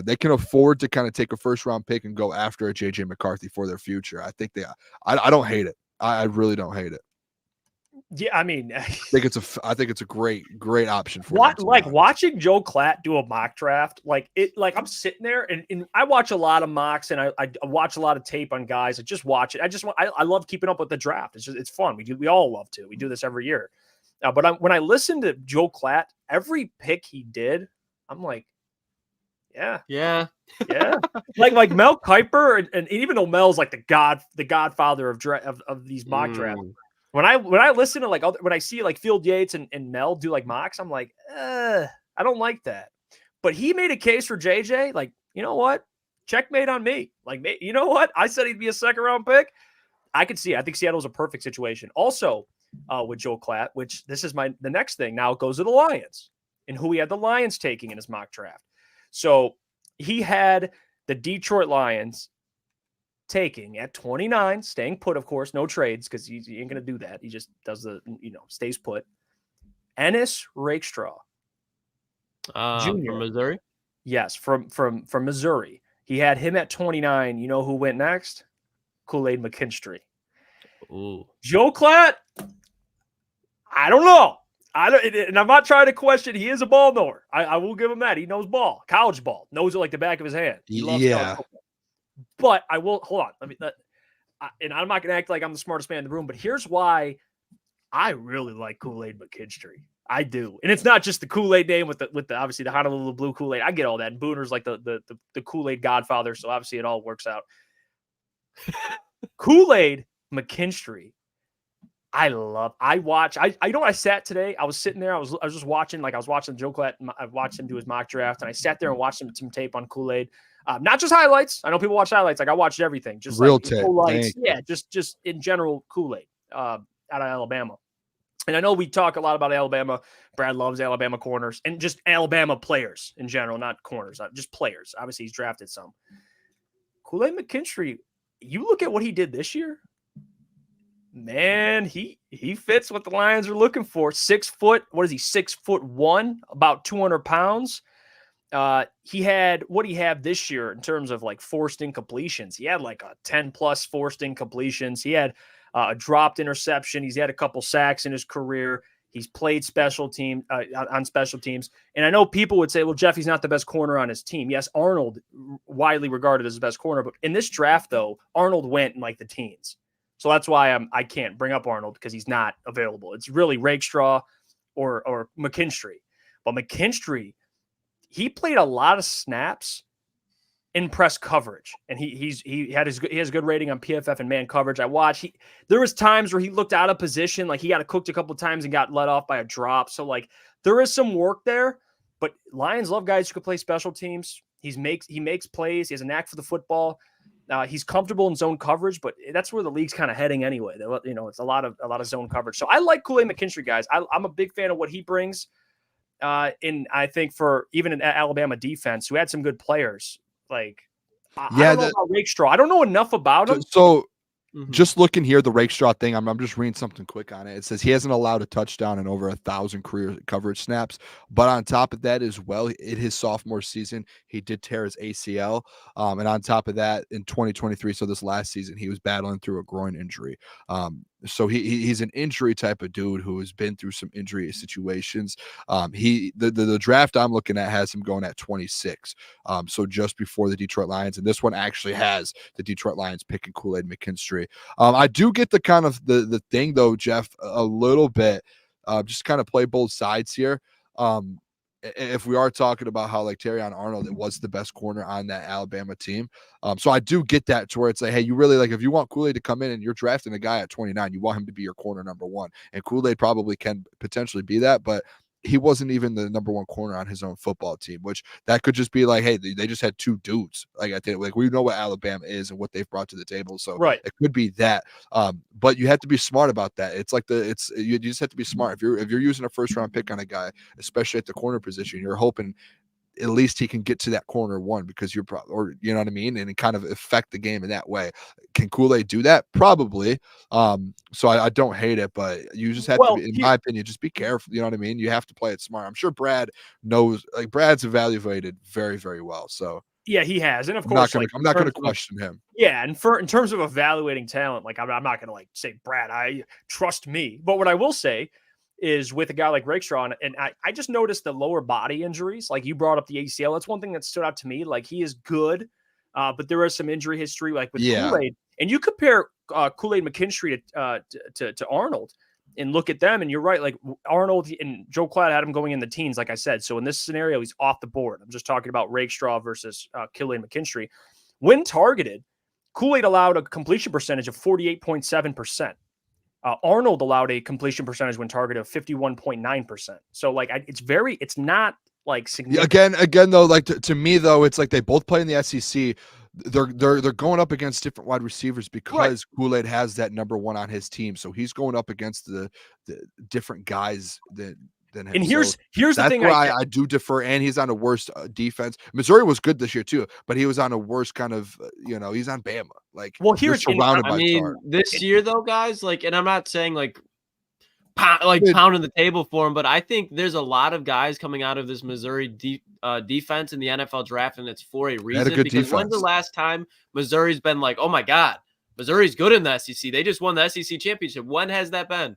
they can afford to kind of take a first round pick and go after a JJ McCarthy for their future. I think I don't hate it. I really don't hate it. Yeah, I mean, I think it's a great option for watching Joe Klatt do a mock draft. Like I'm sitting there and I watch a lot of mocks and I watch a lot of tape on guys. I just watch it. I love keeping up with the draft. It's fun. We all love to. We do this every year. But when I listen to Joe Klatt, every pick he did, I'm like, yeah. like Mel Kiper, and even though Mel's like the godfather of these mock drafts. When I listen to when I see like Field Yates and Mel do like mocks, I'm like, I don't like that. But he made a case for JJ. Like, you know what? Checkmate on me. Like, you know what? I said he'd be a second round pick. I could see. I think Seattle's a perfect situation. Also, with Joe Klatt, which this is the next thing. Now it goes to the Lions and who he had the Lions taking in his mock draft. So he had the Detroit Lions taking at 29, staying put, of course, no trades because he ain't going to do that. He just does stays put. Ennis Rakestraw. From Missouri? Yes, from Missouri. He had him at 29. You know who went next? Kool-Aid McKinstry. Ooh. Joe Klatt, I don't know. And I'm not trying to question. He is a ball knower. I will give him that. He knows ball, college ball, knows it like the back of his hand. He loves college football. But I will hold on. And I'm not going to act like I'm the smartest man in the room. But here's why I really like Kool-Aid McKinstry. I do, and it's not just the Kool-Aid name with the obviously the Honolulu Blue Kool-Aid. I get all that. And Booner's like the Kool-Aid godfather, so obviously it all works out. Kool-Aid McKinstry. I sat today. I was sitting there. I was just watching. Like I was watching Joe Klatt. I watched him do his mock draft, and I sat there and watched some tape on Kool-Aid. Not just highlights. I know people watch highlights. Like I watched everything. Just real like, tape. Lights. Yeah, just in general Kool-Aid out of Alabama. And I know we talk a lot about Alabama. Brad loves Alabama corners and just Alabama players in general, not corners, just players. Obviously, he's drafted some. Kool-Aid McKinstry. You look at what he did this year. Man, he fits what the Lions are looking for. 6 foot. What is he? 6'1", about 200 pounds. He had what he had this year in terms of like forced incompletions. He had like a 10 plus forced incompletions. He had a dropped interception. He's had a couple sacks in his career. He's played on special teams. And I know people would say, well, Jeff, he's not the best corner on his team. Yes, Arnold, widely regarded as the best corner. But in this draft, though, Arnold went in like the teens. So that's why I can't bring up Arnold because he's not available. It's really Rakestraw or McKinstry. But McKinstry, he played a lot of snaps in press coverage, and he has a good rating on PFF and man coverage. I watched. There was times where he looked out of position, like he got cooked a couple of times and got let off by a drop. So like there is some work there. But Lions love guys who can play special teams. He makes plays. He has a knack for the football. He's comfortable in zone coverage, but that's where the league's kind of heading anyway. It's a lot of zone coverage. So I like Kool-Aid McKinstry, guys. I'm a big fan of what he brings. And I think for even an Alabama defense who had some good players, like I don't know about Rakestraw. I don't know enough about him. So just looking here, the Rakestraw thing, I'm just reading something quick on it. It says he hasn't allowed a touchdown in over 1,000 career coverage snaps. But on top of that as well, in his sophomore season, he did tear his ACL. And on top of that, in 2023, so this last season, he was battling through a groin injury. So he's an injury type of dude who has been through some injury situations. The draft I'm looking at has him going at 26. So just before the Detroit Lions, and this one actually has the Detroit Lions picking Kool-Aid McKinstry. I do get the kind of the thing though, Jeff, a little bit, just kind of play both sides here. If we are talking about how like Terrion Arnold, it was the best corner on that Alabama team. So I do get that to where it's like, hey, you really like, if you want Kool-Aid to come in and you're drafting a guy at 29, you want him to be your corner number one, and Kool-Aid probably can potentially be that, but he wasn't even the number one corner on his own football team, which that could just be like, hey, they just had two dudes. Like I think, like we know what Alabama is and what they've brought to the table, so it could be that. But you have to be smart about that. It's like you just have to be smart. If you're using a first round pick on a guy, especially at the corner position, you're hoping at least he can get to that corner one, because you're probably, or you know what I mean, and kind of affect the game in that way. Can Kool-Aid do that? Probably. So I don't hate it, but you just have to be, in my opinion, just be careful. You know what I mean? You have to play it smart. I'm sure Brad knows, like Brad's evaluated very, very well. So yeah, he has, and of course, I'm not going to question him. Yeah, and in terms of evaluating talent, like I'm not going to like say Brad, I trust me. But what I will say is with a guy like Rakestraw, and I just noticed the lower body injuries. Like you brought up the ACL. That's one thing that stood out to me. Like he is good, but there is some injury history, like with Kool-Aid. And you compare Kool-Aid McKinstry to Arnold and look at them, and you're right. Like Arnold and Joe Klatt had him going in the teens, like I said. So in this scenario, he's off the board. I'm just talking about Rakestraw versus Kool-Aid McKinstry. When targeted, Kool-Aid allowed a completion percentage of 48.7%. Arnold allowed a completion percentage when targeted of 51.9%. So like it's not like significant. Again though, like to me though, it's like they both play in the SEC. They're going up against different wide receivers because Kool-Aid has that number one on his team. So he's going up against the different guys than him. And here's the thing, I do defer, and he's on a worse defense. Missouri was good this year too, but he was on a worse kind of, he's on Bama. Like, here's surrounded by this year though, guys, like, and I'm not saying like pounding the table for him, but I think there's a lot of guys coming out of this Missouri defense in the NFL draft, and it's for a reason. Because defense. When's the last time Missouri's been like, oh my God, Missouri's good in the SEC? They just won the SEC championship. When has that been?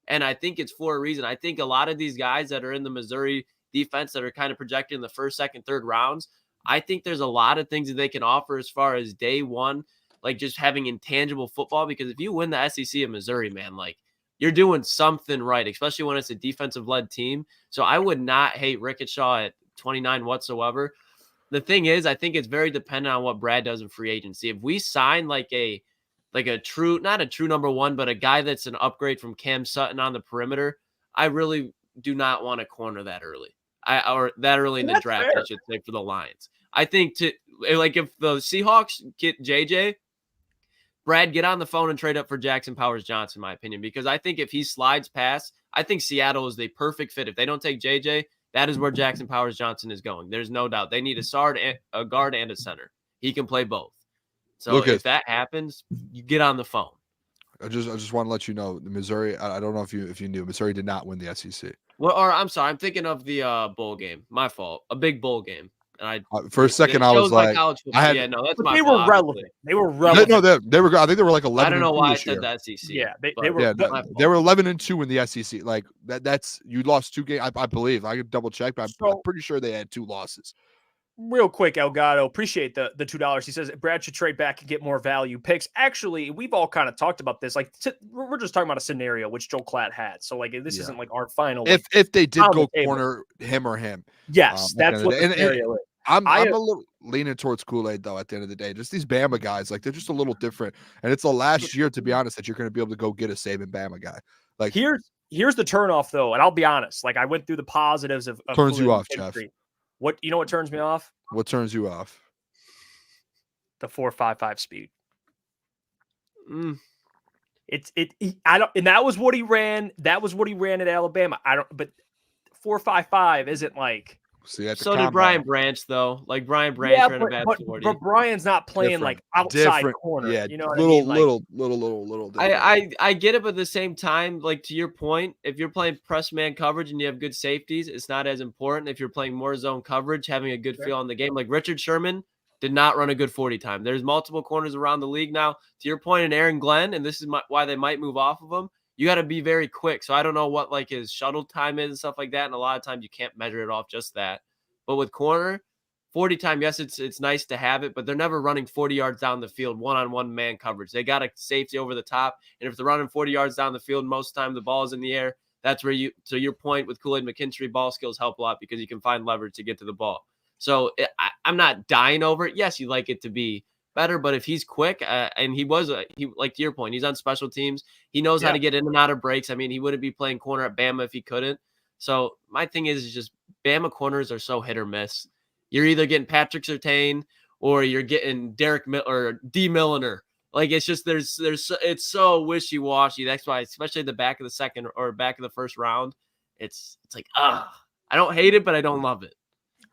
And I think it's for a reason. I think a lot of these guys that are in the Missouri defense that are kind of projected in the first, second, third rounds, I think there's a lot of things that they can offer as far as day one, like just having intangible football. Because if you win the SEC of Missouri, man, like you're doing something right, especially when it's a defensive-led team. So I would not hate Rickettshaw at 29 whatsoever. The thing is, I think it's very dependent on what Brad does in free agency. If we sign like a true, not a true number one, but a guy that's an upgrade from Cam Sutton on the perimeter, I really do not want to corner that early. Or that early in the draft, I should say, for the Lions. I think if the Seahawks get JJ, Brad, get on the phone and trade up for Jackson Powers-Johnson, in my opinion, because I think if he slides past, I think Seattle is the perfect fit. If they don't take JJ, that is where Jackson Powers-Johnson is going. There's no doubt. They need a guard and a center. He can play both. So if that happens, you get on the phone. I just want to let you know, the Missouri. I don't know if you knew, Missouri did not win the SEC. Well, or I'm sorry, I'm thinking of the bowl game. My fault. A big bowl game. And for a second I was like, that's my they fault. Were relevant. They were relevant. No, they were. I think they were like 11. I don't know why I said year. the SEC. Yeah, they were. They were 11-2 in the SEC. Like that's you lost 2 games. I believe. I could double check, but I'm pretty sure they had 2 losses. Real quick, Elgato, appreciate the $2. He says Brad should trade back and get more value picks. Actually, we've all kind of talked about this. Like we're just talking about a scenario which Joe Klatt had. So like this isn't like our final. If they did go corner him or him, yes, that's what the scenario is. I'm a little leaning towards Kool-Aid though. At the end of the day, just these Bama guys, like they're just a little different. And it's the last year, to be honest, that you're going to be able to go get a Saban Bama guy. Like here's the turnoff though, and I'll be honest. Like I went through the positives of turns Kool-Aid you off, Jeff. What turns me off? What turns you off? The 4.55 speed. I don't, and that was what he ran. That was what he ran at Alabama. But 4.55 isn't like See, at the so did Brian Branch, though. Like Brian Branch ran a bad 40. But Brian's not playing like outside corner. Yeah, you know what I mean? Like, little different. I get it, but at the same time, like to your point, if you're playing press man coverage and you have good safeties, it's not as important. If you're playing more zone coverage, having a good feel on the game, like Richard Sherman did not run a good 40 time. There's multiple corners around the league now. To your point, in Aaron Glenn, and this is why they might move off of him. You got to be very quick. So I don't know what like his shuttle time is and stuff like that. And a lot of times you can't measure it off just that. But with corner 40 time, yes, it's nice to have it, but they're never running 40 yards down the field, one-on-one man coverage. They got a safety over the top. And if they're running 40 yards down the field, most of the time the ball is in the air. That's where to your point with Kool-Aid McKinstry, ball skills help a lot because you can find leverage to get to the ball. So I'm not dying over it. Yes, you like it to be better, but if he's quick, and he like to your point, he's on special teams. He knows how to get in and out of breaks. I mean, he wouldn't be playing corner at Bama if he couldn't. So my thing is just Bama corners are so hit or miss. You're either getting Patrick Surtain or you're getting Derek or D Milliner. Like it's just it's so wishy-washy. That's why, especially the back of the second or back of the first round, it's like I don't hate it, but I don't love it.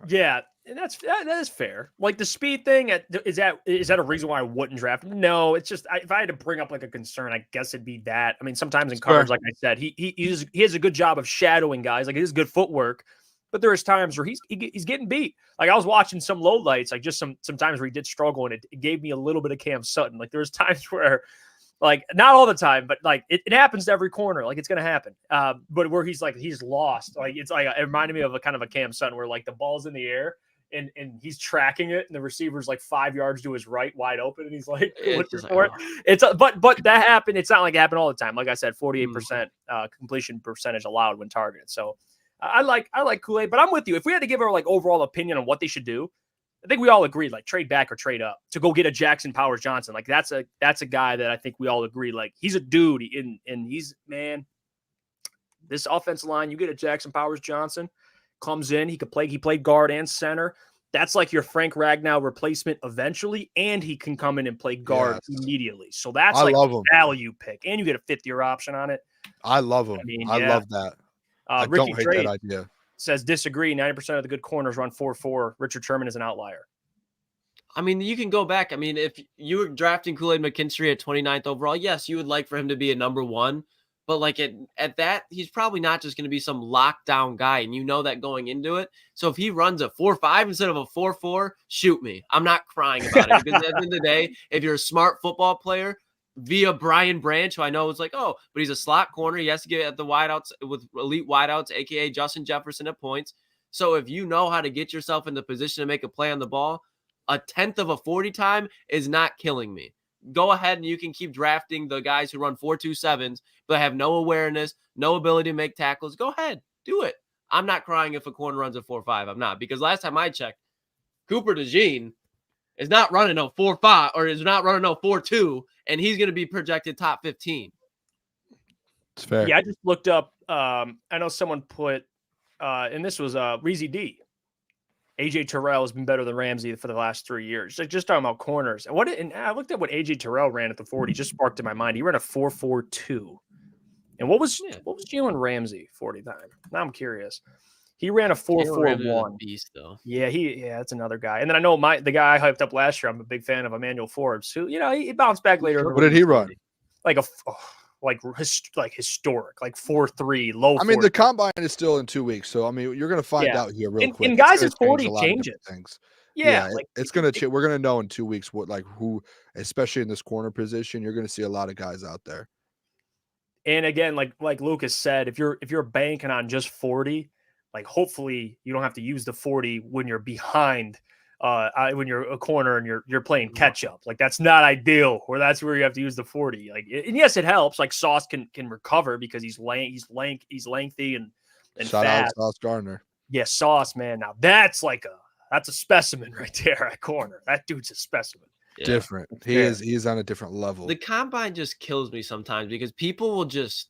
Yeah, and that is fair. Like the speed thing, is that a reason why I wouldn't draft him? No, it's just if I had to bring up like a concern, I guess it'd be that. I mean, sometimes in coverage, like I said, he has a good job of shadowing guys. Like he has good footwork, but there is times where he's getting beat. Like I was watching some low lights, like just some times where he did struggle, and it gave me a little bit of Cam Sutton. Like there's times where, like not all the time, but like it happens to every corner. Like it's gonna happen. But where he's lost. Like it's like it reminded me of a kind of a Cam Sutton where like the ball's in the air. And he's tracking it, and the receiver's like 5 yards to his right, wide open, and he's like looking for it. It's but that happened. It's not like it happened all the time. Like I said, 48% completion percentage allowed when targeted. So I like Kool-Aid, but I'm with you. If we had to give our like overall opinion on what they should do, I think we all agree like trade back or trade up to go get a Jackson Powers Johnson. Like that's a guy that I think we all agree like he's a dude, and he's man. This offensive line, you get a Jackson Powers Johnson. Comes in, he played guard and center. That's like your Frank Ragnow replacement eventually, and he can come in and play guard immediately. So that's like a value pick, and you get a 5th-year option on it. I love him. I love that. I Ricky don't hate that idea. Says disagree. 90% of the good corners run 4.4. Richard Sherman is an outlier. I mean, you can go back. I mean, if you were drafting Kool-Aid McKinstry at 29th overall, yes, you would like for him to be a number 1. But like at that, he's probably not just going to be some lockdown guy, and you know that going into it. So if he runs a 4.5 instead of a 4.4, shoot me. I'm not crying about it because at the end of the day, if you're a smart football player via Brian Branch, who I know is like, but he's a slot corner. He has to get at the wideouts with elite wideouts, aka Justin Jefferson at points. So if you know how to get yourself in the position to make a play on the ball, a 10th of a 40 time is not killing me. Go ahead and you can keep drafting the guys who run 4.27s, but have no awareness, no ability to make tackles. Go ahead, do it. I'm not crying if a corner runs a 4.5. I'm not, because last time I checked, Cooper DeJean is not running no 4.5 or is not running no 4.2, and he's going to be projected top 15. It's fair. Yeah, I just looked up. I know someone put, and this was Reezy D. AJ Terrell has been better than Ramsey for the last 3 years. Just talking about corners. And I looked at what AJ Terrell ran at the 40. Just sparked in my mind. He ran a 4.42. And what was Jalen Ramsey 40 time? Now I'm curious. He ran a 4.41. Beast though. Yeah, that's another guy. And then I know the guy I hyped up last year. I'm a big fan of Emmanuel Forbes, who he bounced back later. What did he run? Like historic, like 4.3, low. I mean, the combine is still in 2 weeks, so I mean, you're going to find out here real quick. And guys at 40 changes things. Yeah, it's going to change. We're going to know in 2 weeks who, especially in this corner position, you're going to see a lot of guys out there. And again, like Lucas said, if you're banking on just 40, like hopefully you don't have to use the 40 when you're behind. When you're a corner and you're playing catch up, like that's not ideal. Or that's where you have to use the 40. Like, and yes, it helps. Like Sauce can recover because he's lengthy and shout fast. out Sauce Gardner. Yeah, Sauce, man. Now that's a specimen right there at corner. That dude's a specimen. Yeah. Different. He's on a different level. The combine just kills me sometimes because people will just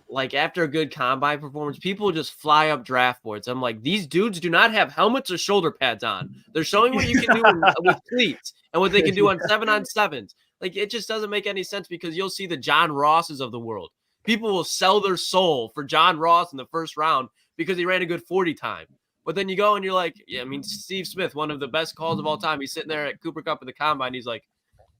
like after a good combine performance, people just fly up draft boards. I'm like, these dudes do not have helmets or shoulder pads on. They're showing what you can do with cleats and what they can do on 7-on-7s. Like, it just doesn't make any sense because you'll see the John Rosses of the world. People will sell their soul for John Ross in the first round because he ran a good 40 time. But then you go and you're like, yeah, I mean, Steve Smith, one of the best calls of all time. He's sitting there at Cooper Kupp at the combine. He's like,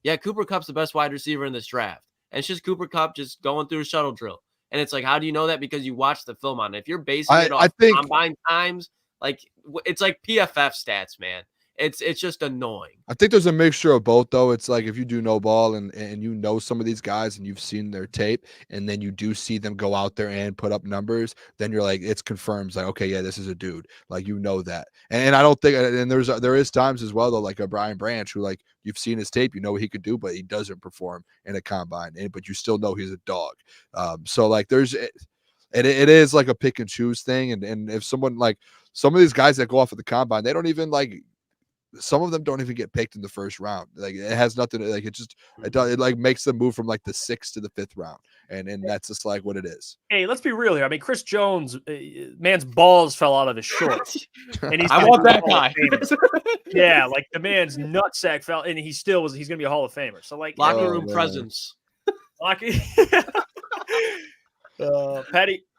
yeah, Cooper Kupp's the best wide receiver in this draft. And it's just Cooper Kupp just going through a shuttle drill. And it's like, how do you know that? Because you watch the film on it. If you're basing it off combine times, like it's like PFF stats, man. It's just annoying. I think there's a mixture of both, though. It's like if you do know ball and you know some of these guys and you've seen their tape, and then you do see them go out there and put up numbers, then you're like, it's confirms like, okay, yeah, this is a dude. Like, you know that. And I don't think, and there is times as well, though, like a Brian Branch who, like, you've seen his tape, you know what he could do, but he doesn't perform in a combine, but you still know he's a dog. So like it is like a pick and choose thing. And if someone, like some of these guys that go off at the combine, they don't even like, some of them don't even get picked in the first round. Like, it has nothing to, like, it like makes them move from like the 6th to the 5th round. And that's just like what it is. Hey, let's be real here. I mean, Chris Jones, man's balls fell out of his shorts. And I want that guy. Yeah, like the man's nutsack fell, and he's going to be a Hall of Famer. So like locker room presence.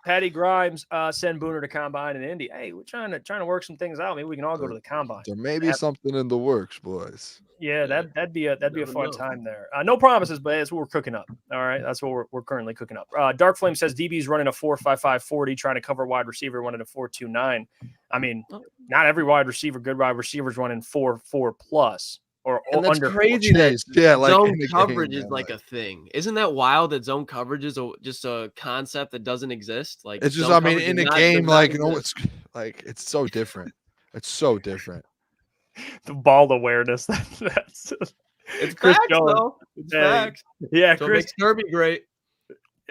Patty Grimes, send Booner to combine in Indy. Hey, we're trying to work some things out. Maybe we can all go to the combine. There may be something in the works, boys. Yeah, that'd be a fun time there. No promises, but that's what we're cooking up. All right, that's what we're currently cooking up. Dark Flame says DB's running a 4.55 40, trying to cover wide receiver running a 4.29. I mean, not every good wide receiver is running 4.4 plus. And that's under crazy that like zone coverage is like a thing. Isn't that wild that zone coverage is just a concept that doesn't exist? Like, it's just, I mean, in a game, like, you know, it's like, it's so different. It's so different. The ball awareness. That's it's Chris Jones. Though. It's facts. Yeah, so Chris Kirby great.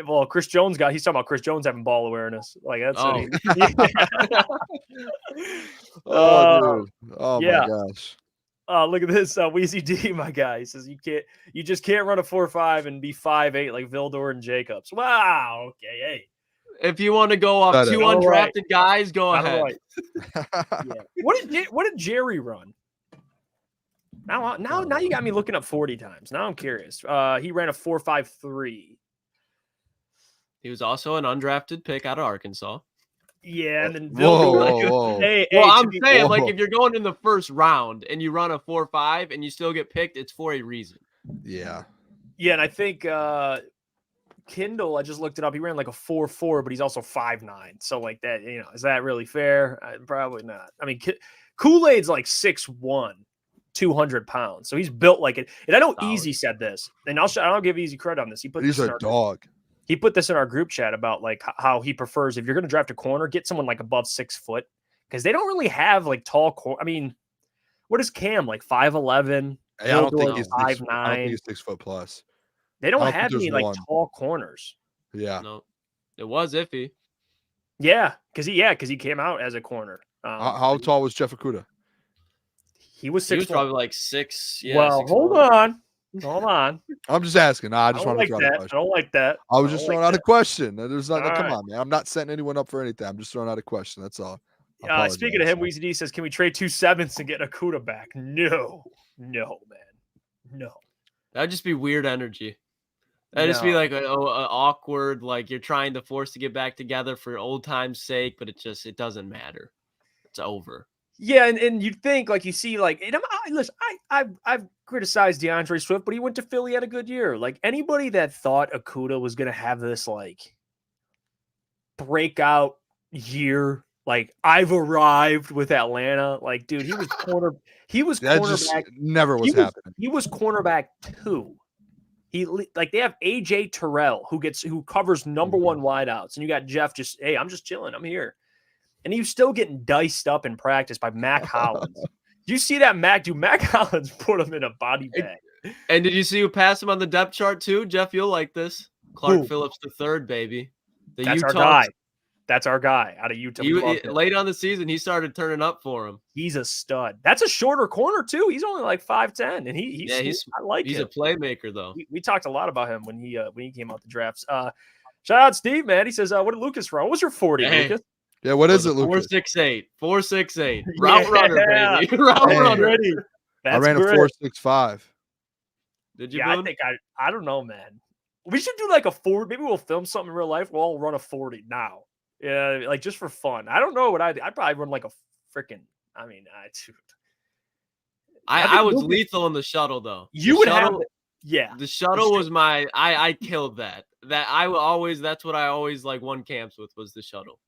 Well, Chris Jones he's talking about Chris Jones having ball awareness. Like that's dude. Oh yeah. my gosh. Look at this, Wheezy D, my guy. He says you just can't run a 4.5 and be 5'8" like Vildor and Jacobs. Wow. Okay, hey. If you want to go off two undrafted guys, go ahead. Right. Yeah. What did Jerry run? Now you got me looking up 40 times. Now I'm curious. He ran a 4.53. He was also an undrafted pick out of Arkansas. Yeah, and then whoa. Hey, I'm saying, like, if you're going in the first round and you run a 4.5 and you still get picked, it's for a reason. Yeah. Yeah, and I think Kindle, I just looked it up. He ran like a 4.4, but he's also 5'9". So like that, you know, is that really fair? Probably not. I mean, Kool-Aid's like 6'1", 200 pounds. So he's built like it. And I know Easy said this, and I'll give Easy credit on this. He's a dog. He put this in our group chat about like how he prefers, if you're going to draft a corner, get someone like above 6 foot, because they don't really have like tall I mean, what is Cam, like 5'11"? I don't think he's 5'9". I don't think he's 6 foot plus. They don't have any like tall corners. Yeah. No, it was iffy. Yeah, because he came out as a corner. How tall was Jeff Okudah? He was 6'1". He was probably like 6. Yeah, well, 6'1". Hold on. I'm just asking. I just want to throw out a question. I don't like that. I was just throwing out a question. There's not. Come on, man. I'm not setting anyone up for anything. I'm just throwing out a question. That's all. Speaking of him, Weezy D says, "Can we trade 2 7s and get Okudah back?" No, man, no. That'd just be weird energy. That'd just be like an awkward, like you're trying to force to get back together for old time's sake, but it doesn't matter. It's over. Yeah, and you'd think, like, you see, like, listen, I've criticized DeAndre Swift, but he went to Philly, had a good year. Like, anybody that thought Okudah was going to have this, like, breakout year, like, I've arrived with Atlanta. Like, dude, he was cornerback. Never was happening. He was cornerback 2. They have AJ Terrell who covers number 1 wideouts, and you got Jeff just, hey, I'm just chilling, I'm here. And he was still getting diced up in practice by Mac Hollins. Do you see that, Mac? Dude, Mac Hollins put him in a body bag. And did you see who passed him on the depth chart too? Jeff, you'll like this. Clark Phillips III, baby. That's our guy. That's our guy out of Utah. Late on the season, he started turning up for him. He's a stud. That's a shorter corner too. He's only like 5'10", and he's I like him. He's a playmaker though. We talked a lot about him when he came out the drafts. Shout out Steve, man. He says, "What did Lucas run? What was your 40, Lucas?" Yeah, what is it, Lucas? 4.68. Route runner, baby. Route runner. I ran a 4.65. Did you? Yeah, I think I don't know, man. We should do like a 40. Maybe we'll film something in real life. We'll all run a 40 now. Yeah, like just for fun. I don't know what I'd probably run like a freaking. I mean, dude. I was lethal in the shuttle though. You would have. Yeah, the shuttle was my. I killed that. That's what I always like won camps with was the shuttle.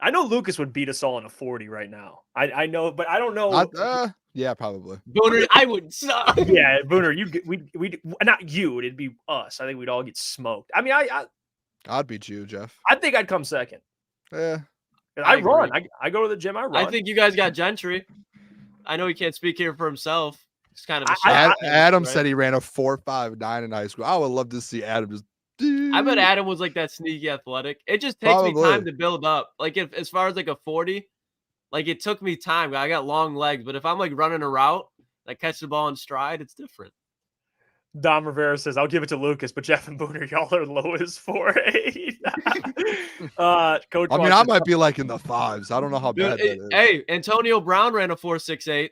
I know Lukas would beat us all in a 40 right now. I know, but I don't know. Yeah, probably. Booner, I would suck. Yeah, Booner, we not you. It'd be us. I think we'd all get smoked. I mean, I'd beat you, Jeff. I think I'd come second. Yeah, I run. I go to the gym. I run. I think you guys got Gentry. I know he can't speak here for himself. It's kind of Adam said he ran a 4.59 in high school. I would love to see Adam just. I bet Adam was like that sneaky athletic. It just takes me time to build up. Like as far as like a 40, like it took me time. I got long legs, but if I'm like running a route, I catch the ball in stride, it's different. Dom Rivera says, I'll give it to Lucas, but Jeff and Booner, y'all are low as 4.8. Coach, I mean, I might be like in the 5s. I don't know how bad that is. Hey, Antonio Brown ran a 4.68.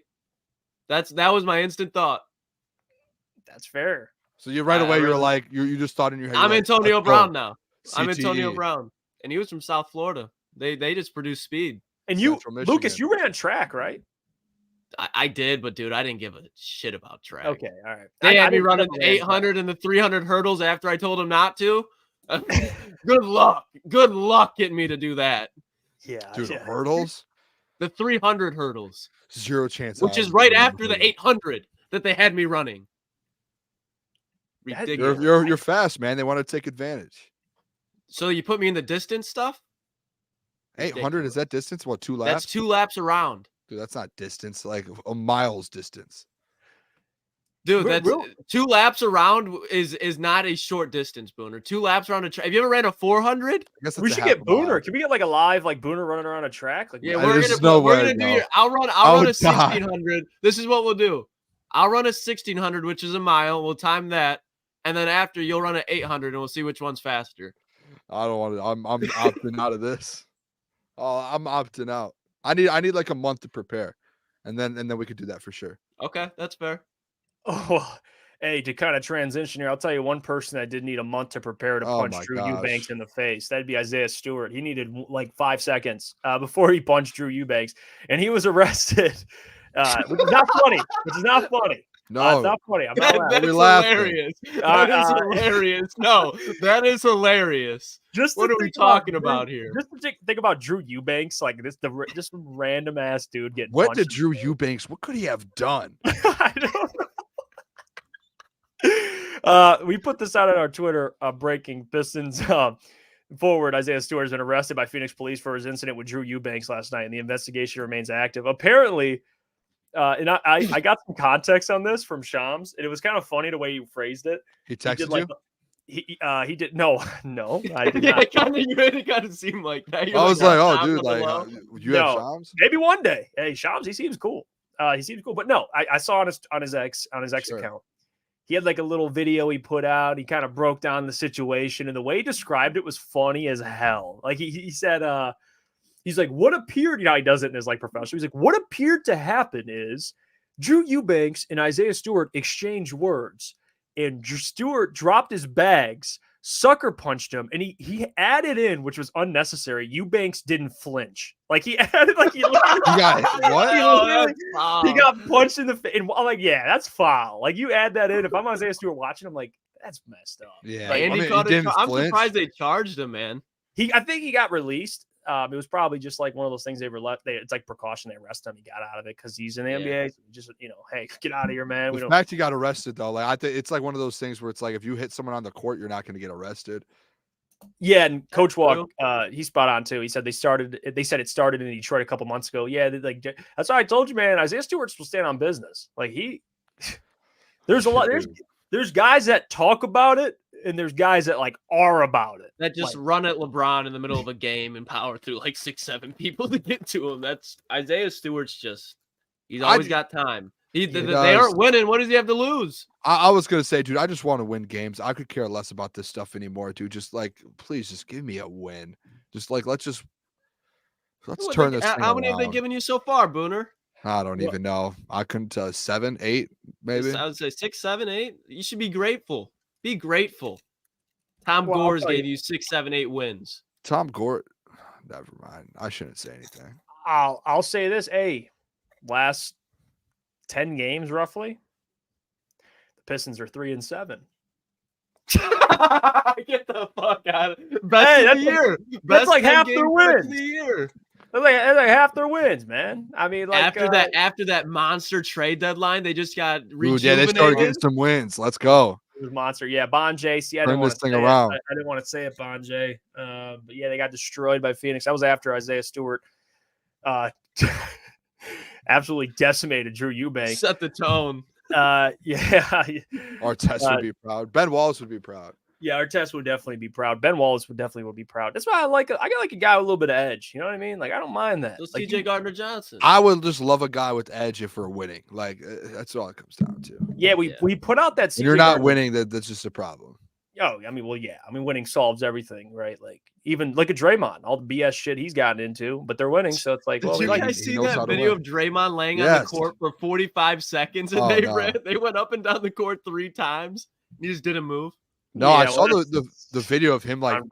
That was my instant thought. That's fair. So you right away, you're like, you just thought in your head. I'm like, Antonio Brown now. CTE. I'm Antonio Brown. And he was from South Florida. They just produce speed. And you, Lucas, you ran track, right? I did, but dude, I didn't give a shit about track. Okay, all right. They had me running the 800 and the 300 hurdles after I told them not to. Good luck. Good luck getting me to do that. Yeah. Dude, hurdles? The 300 hurdles. 0 chance. Which is right after the 800 that they had me running. Ridiculous. You're fast, man. They want to take advantage. So you put me in the distance stuff? 800, is that distance? What, 2 laps? That's 2 laps around. Dude, that's not distance, like a mile's distance. Dude, that's 2 laps around is not a short distance, Booner. 2 laps around a track. Have you ever ran a 400? We should get Booner. Can we get like a live like Booner running around a track? Like, yeah, we're gonna do your. I'll run a 1600. This is what we'll do. I'll run a 1600, which is a mile. We'll time that, and then after you'll run an 800, and we'll see which one's faster. I don't want to. I'm opting out of this. Oh, I'm opting out. I need like a month to prepare, and then we could do that for sure. Okay, that's fair. Oh, hey, to kind of transition here, I'll tell you one person that did need a month to prepare to punch Drew Eubanks in the face. That'd be Isaiah Stewart. He needed like 5 seconds before he punched Drew Eubanks, and he was arrested. Which is not funny. No, it's not funny. I'm not that is hilarious. That is hilarious. No, that is hilarious. What are we talking about here? Just to think about Drew Eubanks, like just random ass dude getting. What did Drew Eubanks? What could he have done? I don't know. We put this out on our Twitter. Breaking Pistons forward. Isaiah Stewart has been arrested by Phoenix police for his incident with Drew Eubanks last night, and the investigation remains active. Apparently. And I got some context on this from Shams, and it was kind of funny the way you phrased it. He texted you? He did. No, I did not. It kind of seemed like that. I was like, oh, dude, like, you have Shams? Maybe one day. Hey, Shams, he seems cool. But no, I saw on his ex account. He had like a little video he put out. He kind of broke down the situation, and the way he described it was funny as hell. Like he said, he's like, what appeared, he does it in his like professional. He's like, what appeared to happen is Drew Eubanks and Isaiah Stewart exchanged words, and Stewart dropped his bags, sucker punched him, and he added in, which was unnecessary. Eubanks didn't flinch. Like he added, like he got what? He got punched in the face. And I'm like, yeah, that's foul. Like you add that in. If I'm Isaiah Stewart watching, I'm like, that's messed up. Yeah, like, I'm surprised they charged him, man. I think he got released. It was probably just like one of those things they were left. It's like precaution. They arrest him. He got out of it because he's in the NBA. So just hey, get out of here, man. The fact he got arrested though, like I think it's like one of those things where it's like if you hit someone on the court, you're not going to get arrested. Yeah, and Coach Walk, he's spot on too. He said it started in Detroit a couple months ago. Yeah, that's why I told you, man. Isaiah Stewart will stand on business. Like there's a lot. There's guys that talk about it, and there's guys that like are about it. That just run at LeBron in the middle of a game and power through like 6-7 people to get to him. That's Isaiah Stewart's he's always got time. They aren't winning. What does he have to lose? I was going to say, dude, I just want to win games. I could care less about this stuff anymore, dude. Just like, please just give me a win. Just like, let's turn this thing How many have they given you so far, Booner? I don't even know. I couldn't tell. 7, 8, maybe. I would say 6, 7, 8. You should be grateful. Be grateful. Tom Gores gave you 6, 7, 8 wins. Tom Gore. Never mind. I shouldn't say anything. I'll say this. Last 10 games roughly, the Pistons are 3-7. Get the fuck out of it. Best of the year. That's like half their wins. Of the year. That's like half their wins, man. I mean, like after that monster trade deadline, they just got rejuvenated. Yeah, they started getting some wins. Let's go. It was monster. Yeah, Bonjay. See, I Turn didn't want this to thing say around. I didn't want to say it, Bonjay. But yeah, they got destroyed by Phoenix. That was after Isaiah Stewart absolutely decimated Drew Eubank. Set the tone. Yeah. Artest would be proud. Ben Wallace would be proud. Yeah, Artest would definitely be proud. Ben Wallace would definitely be proud. That's why I got like a guy with a little bit of edge. You know what I mean? Like, I don't mind that. Let's like, TJ Gardner-Johnson. I would just love a guy with edge if we're winning. Like, that's all it comes down to. Yeah, we put out that. You're not winning. That's just a problem. Oh, I mean, well, yeah. I mean, winning solves everything, right? Like, even look at Draymond, all the BS shit he's gotten into, but they're winning. So it's like, did you guys see that video of Draymond laying on the court for 45 seconds and they went up and down the court 3 times? He just didn't move. No, I saw the video of him like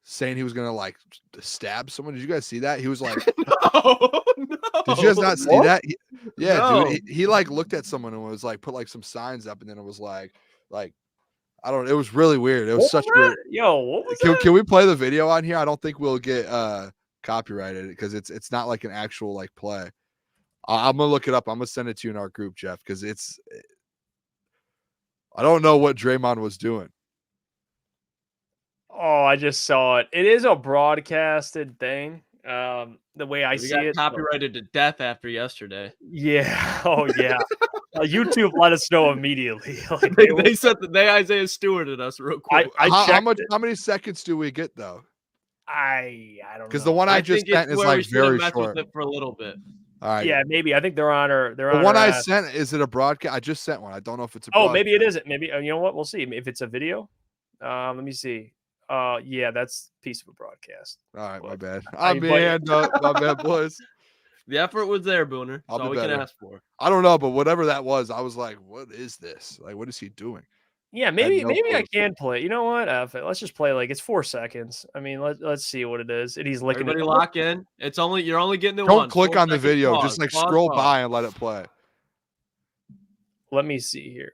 saying he was gonna like stab someone. Did you guys see that? He was like, no. Did you guys not see that? Dude, he like looked at someone and was like put like some signs up, and then it was like I don't know. It was really weird. It was such weird. Yo, what was that? Can we play the video on here? I don't think we'll get copyrighted because it's not like an actual like play. I'm gonna look it up. I'm gonna send it to you in our group, Jeff, because I don't know what Draymond was doing. Oh, I just saw it. It is a broadcasted thing. The way I see it, copyrighted to death after yesterday. Yeah. Oh, yeah. YouTube let us know immediately. Like, they said that they Isaiah Stewarted us real quick. How many seconds do we get though? I don't know. Because the one I just sent is like very short. With it for a little bit. All right. Yeah, maybe. I think they're on our. The one I sent, is it a broadcast? I just sent one. I don't know if it's a broadcast. Oh, maybe it isn't. Maybe you know what? We'll see if it's a video. Let me see. Yeah, that's a piece of a broadcast. All right, my bad. My bad, boys. The effort was there, Booner. That's all we can ask for. I don't know, but whatever that was, I was like, "What is this? Like, what is he doing?" Yeah, maybe I can play. You know what? Let's just play like it's 4 seconds. I mean, let's see what it is. And he's looking. Everybody lock in. You're only getting it. Don't click on the video. Just like scroll by and let it play. Let me see here,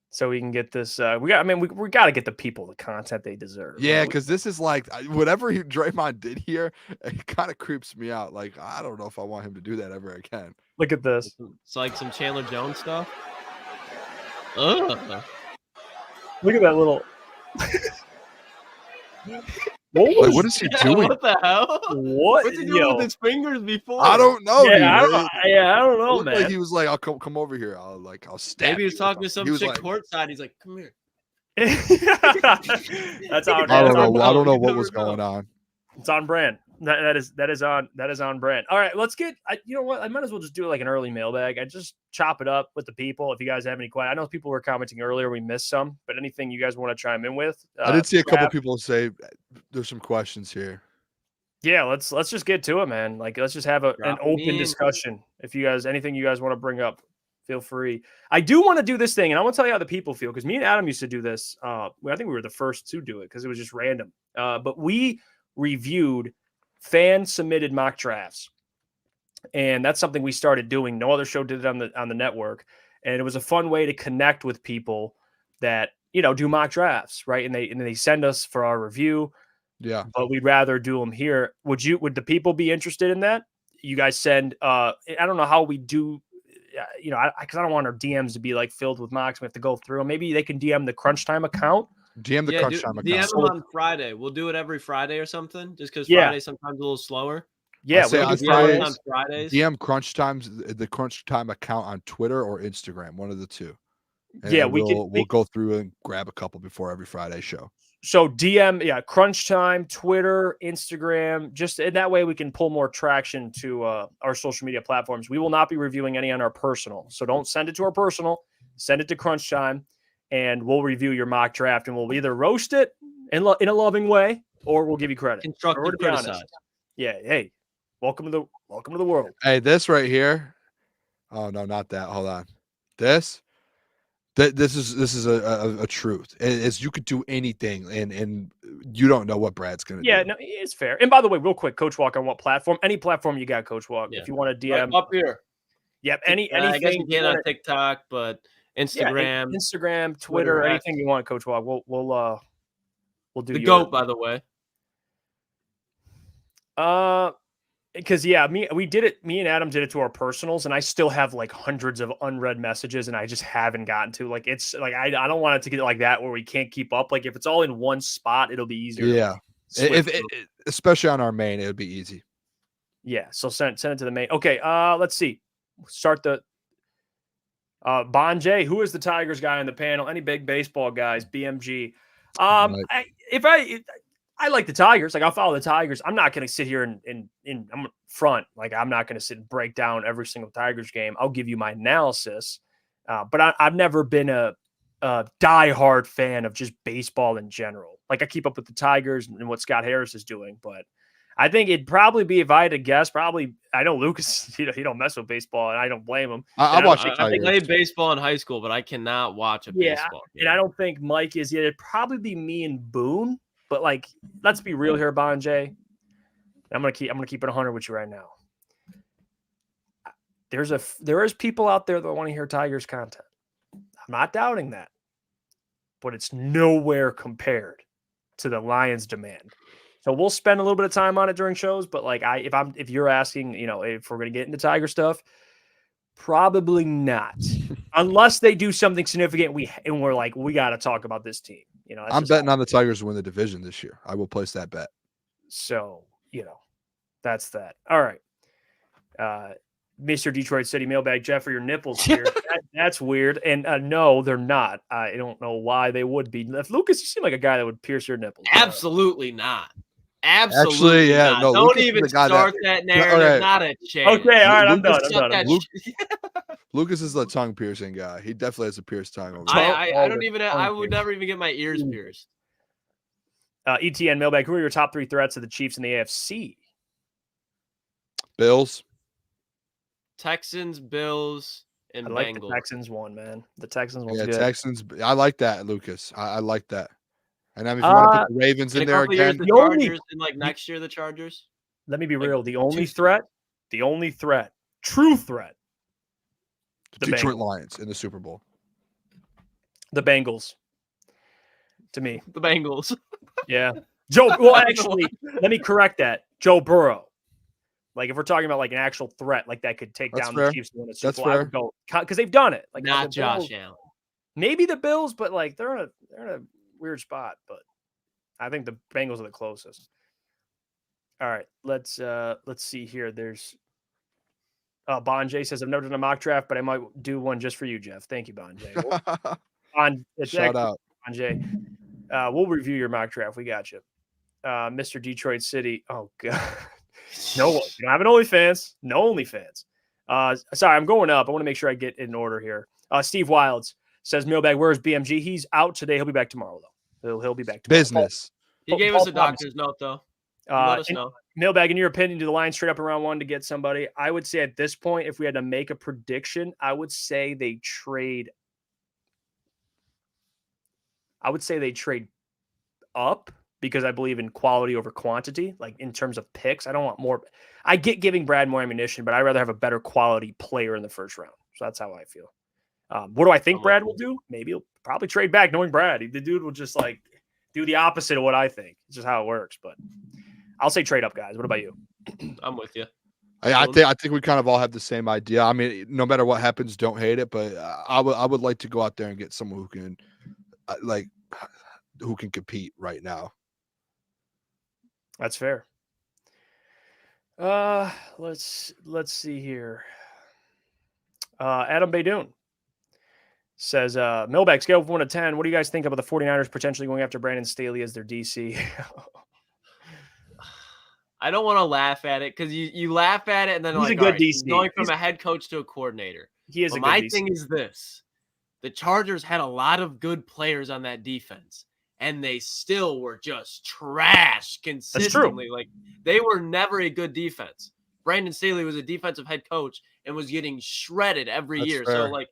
so we can get this. We got to get the people the content they deserve. Yeah, because this is like whatever Draymond did here. It kind of creeps me out. Like, I don't know if I want him to do that ever again. Look at this. It's like some Chandler Jones stuff. Look at that little. What is he doing? What the hell? What's he doing with his fingers before? I don't know. Yeah, I don't know, man. Like he was like, "I'll come over here. I'll stab." Maybe he was talking to some chick courtside. He's like, "Come here." That's on. I don't know what was going on. It's on brand. That is on brand. All right, let's get. You know what? I might as well just do like an early mailbag. I just chop it up with the people. If you guys have any questions, I know people were commenting earlier. We missed some, but anything you guys want to chime in with? I did see a couple people say there's some questions here. Yeah, let's just get to it, man. Like, let's just have an open discussion. If you guys anything you guys want to bring up, feel free. I do want to do this thing, and I want to tell you how the people feel, because me and Adam used to do this. I think we were the first to do it because it was just random. But we reviewed fan-submitted mock drafts, and that's something we started doing. No other show did it on the network, and it was a fun way to connect with people that do mock drafts, right? And they send us for our review. Yeah, but we'd rather do them here. Would the people be interested in that? You guys send. I don't know how we do. Because I don't want our DMs to be like filled with mocks. We have to go through them. Maybe they can DM the Crunch Time account. DM the Crunch Time account. DM them on Friday. We'll do it every Friday or something, just because Friday's sometimes a little slower. Yeah, we'll do Fridays. On Fridays. DM Crunch Times, the Crunch Time account on Twitter or Instagram, one of the two. And yeah, we'll go through and grab a couple before every Friday show. So DM, Crunch Time, Twitter, Instagram, just in that way we can pull more traction to our social media platforms. We will not be reviewing any on our personal, so don't send it to our personal. Send it to Crunch Time, and we'll review your mock draft, and we'll either roast it in a loving way, or we'll give you credit. Constructive criticize. Yeah, hey, welcome to the world. Hey, this right here. Oh no, not that. Hold on. This This is a truth. Is you could do anything, and you don't know what Brad's going to do. Yeah, no, it's fair. And by the way, real quick, Coach Walk, on what platform? Any platform you got, Coach Walk. Yeah. If you want to DM. Right up here. Yep, anything. I guess you can on TikTok, but Instagram. Yeah, Instagram, Twitter, anything you want, Coach Walk. We'll do the GOAT, by the way. Because me and Adam did it to our personals, and I still have like hundreds of unread messages, and I just haven't gotten to. Like, it's like I don't want it to get like that where we can't keep up. Like, if it's all in one spot, it'll be easier. Yeah, especially on our main, it would be easy. Yeah, so send it to the main. Okay, let's see. Start the Bonjay. Who is the Tigers guy on the panel? Any big baseball guys? BMG. Right. I like the Tigers. Like, I'll follow the Tigers. I'm not going to sit here and I'm front. Like, I'm not going to sit and break down every single Tigers game. I'll give you my analysis. But I've never been a diehard fan of just baseball in general. Like, I keep up with the Tigers and what Scott Harris is doing. But I think it'd probably be, if I had to guess, I know Lucas, he don't mess with baseball, and I don't blame him. I watch the Tigers. I played baseball in high school, but I cannot watch a baseball game. And I don't think Mike is yet. It'd probably be me and Boone. But like, let's be real here, Bonjay. I'm gonna keep it 100 with you right now. There is people out there that want to hear Tigers content. I'm not doubting that, but it's nowhere compared to the Lions' demand. So we'll spend a little bit of time on it during shows. But like, if you're asking, if we're gonna get into Tiger stuff, probably not, unless they do something significant. We're like, we got to talk about this team. I'm betting on the Tigers to win the division this year. I will place that bet. So, that's that. All right. Mr. Detroit City mailbag, Jeff, are your nipples here? That's weird. And no, they're not. I don't know why they would be. Lucas, you seem like a guy that would pierce your nipples. Absolutely not. Absolutely. Actually, yeah. not. No, don't Lucas even start that narrative. Okay. Not a chance. Okay, all right, I'm done. Lucas is the tongue piercing guy. He definitely has a pierced tongue over there. I would never even get my ears pierced. ETN mailbag, who are your top three threats of the Chiefs in the AFC? Bills. Texans, Bills, and I like Bengals. The Texans one, man. The Texans one's good. Texans. I like that, Lucas. I like that. And then if you want to put the Ravens in there again, the Chargers, and like next year the Chargers. Let me be real. The only threat, true threat, the Detroit Lions in the Super Bowl. The Bengals. To me, the Bengals. Yeah, Joe. Well, actually, let me correct that. Joe Burrow. Like, if we're talking about like an actual threat, like that could take down the Chiefs to win a Super Bowl, I would go because they've done it. Like, not Josh Allen. Maybe the Bills, but like they're in a weird spot. But I think the Bengals are the closest. All right, let's see here. There's Bonjay says, I've never done a mock draft, but I might do one just for you, Jeff. Thank you, Bonjay. Shout out, Bonjay. We'll review your mock draft. We got you, Mr. Detroit City. Oh God, no, you don't have an OnlyFans. No OnlyFans. Sorry, I'm going up. I want to make sure I get in order here. Steve Wilds says, mailbag, where's BMG? He's out today. He'll be back tomorrow though. He'll be back tomorrow. Business. He gave us a doctor's note though. Let us know. Mailbag, in your opinion, do the Lions trade up in round one to get somebody? I would say at this point, if we had to make a prediction, I would say they trade up because I believe in quality over quantity, like in terms of picks. I don't want more. I get giving Brad more ammunition, but I'd rather have a better quality player in the first round. So that's how I feel. What do I think Brad will do? Maybe he'll probably trade back knowing Brad. The dude will just like do the opposite of what I think. It's just how it works. But I'll say trade up, guys. What about you? I'm with you. I think we kind of all have the same idea. I mean, no matter what happens, don't hate it. But I would like to go out there and get someone who can, who can compete right now. That's fair. Let's see here. Adam Baydoun says, Mailbag, scale of 1 to 10. What do you guys think about the 49ers potentially going after Brandon Staley as their DC? I don't want to laugh at it because you laugh at it and then he's like, a good DC. Going from a head coach to a coordinator. He is a good my DC. thing is this. The Chargers had a lot of good players on that defense, and they still were just trash consistently. Like, they were never a good defense. Brandon Staley was a defensive head coach and was getting shredded every year. Fair. So, like,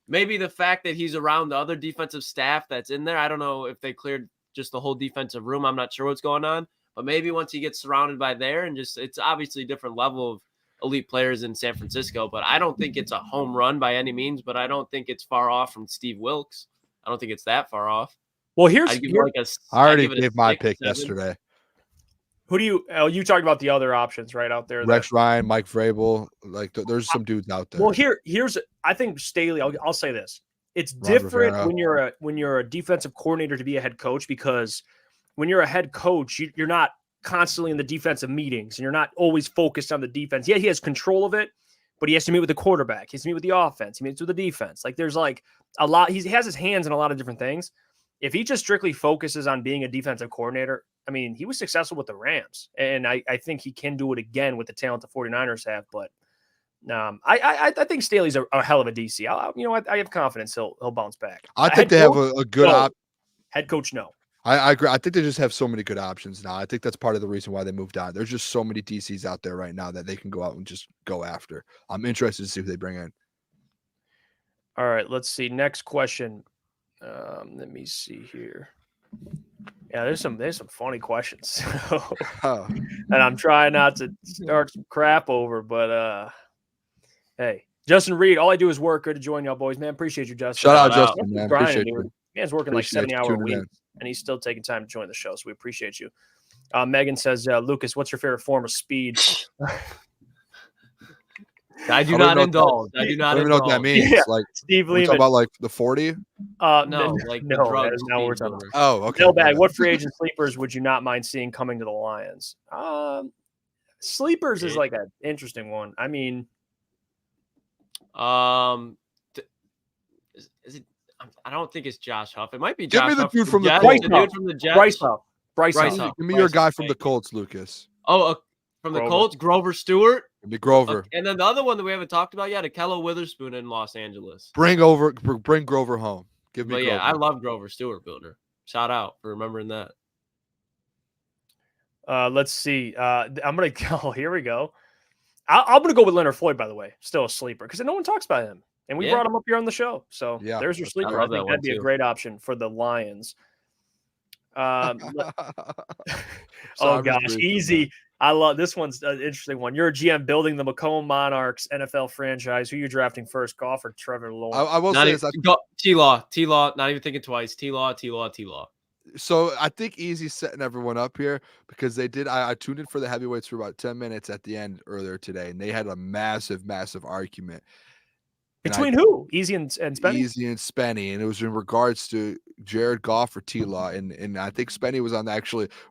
maybe the fact that he's around the other defensive staff that's in there. I don't know if they cleared just the whole defensive room. I'm not sure what's going on. But maybe once he gets surrounded by there and just it's obviously a different level of elite players in San Francisco. But I don't think it's a home run by any means. But I don't think it's far off from Steve Wilkes. I don't think it's that far off. Well, I already gave my pick yesterday. Who do you talked about the other options right out there? Rex Ryan, Mike Vrabel, like there's some dudes out there. Well, here's I think Staley. I'll say this: it's different when you're a defensive coordinator to be a head coach, because when you're a head coach, you're not constantly in the defensive meetings and you're not always focused on the defense. Yeah, he has control of it, but he has to meet with the quarterback. He has to meet with the offense. He meets with the defense. Like there's like a lot. He has his hands in a lot of different things. If he just strictly focuses on being a defensive coordinator, I mean, he was successful with the Rams, and I think he can do it again with the talent the 49ers have. But I think Staley's a hell of a DC. I have confidence he'll bounce back. I think they have a good head coach. No, I agree. I think they just have so many good options now. I think that's part of the reason why they moved on. There's just so many DCs out there right now that they can go out and just go after. I'm interested to see who they bring in. All right, let's see. Next question. Let me see here. Yeah, there's some funny questions. And I'm trying not to start some crap over, but hey, Justin Reed, all I do is work. Good to join y'all, boys, man. Appreciate you, Justin. Shout out, Justin, man. Appreciate you. Man's working like 70-hour weeks, and he's still taking time to join the show, so we appreciate you. Megan says, Lucas, what's your favorite form of speed? I do not indulge. I do not even know what that means. Yeah. Like Steve Lehman. Talking about like the 40? No, like the drug that is not what we're talking about. Oh, okay. Mailbag, what free agent sleepers would you not mind seeing coming to the Lions? Sleepers is like an interesting one. I mean, is it? I don't think it's Josh Huff. It might be Give Josh me the Huff dude from the Jets. Colts. The dude from the Jets. Bryce Huff. Give me your guy from the Colts, Lucas. Oh, from the Colts, Grover Stewart. It'd be Grover. Okay. And then the other one that we haven't talked about yet, Akello Witherspoon in Los Angeles. Bring Grover home. Give me Grover. Yeah, I love Grover Stewart, Booner. Shout out for remembering that. Let's see. I'm going to go. Here we go. I'm going to go with Leonard Floyd, by the way. Still a sleeper because no one talks about him. And we brought him up here on the show. So there's your sleeper. I think that'd be a great option for the Lions. Oh, gosh. Easy. I love this one's an interesting one. You're a GM building the Macomb Monarchs NFL franchise. Who are you drafting first, Goff or Trevor Lawrence? I will say this. T-Law. Not even thinking twice. T-Law. So I think Easy's setting everyone up here because they did. I tuned in for the heavyweights for about 10 minutes at the end earlier today, and they had a massive argument. Between who? Easy and Spenny? Easy and Spenny. And it was in regards to Jared Goff or T-Law. And I think Spenny was on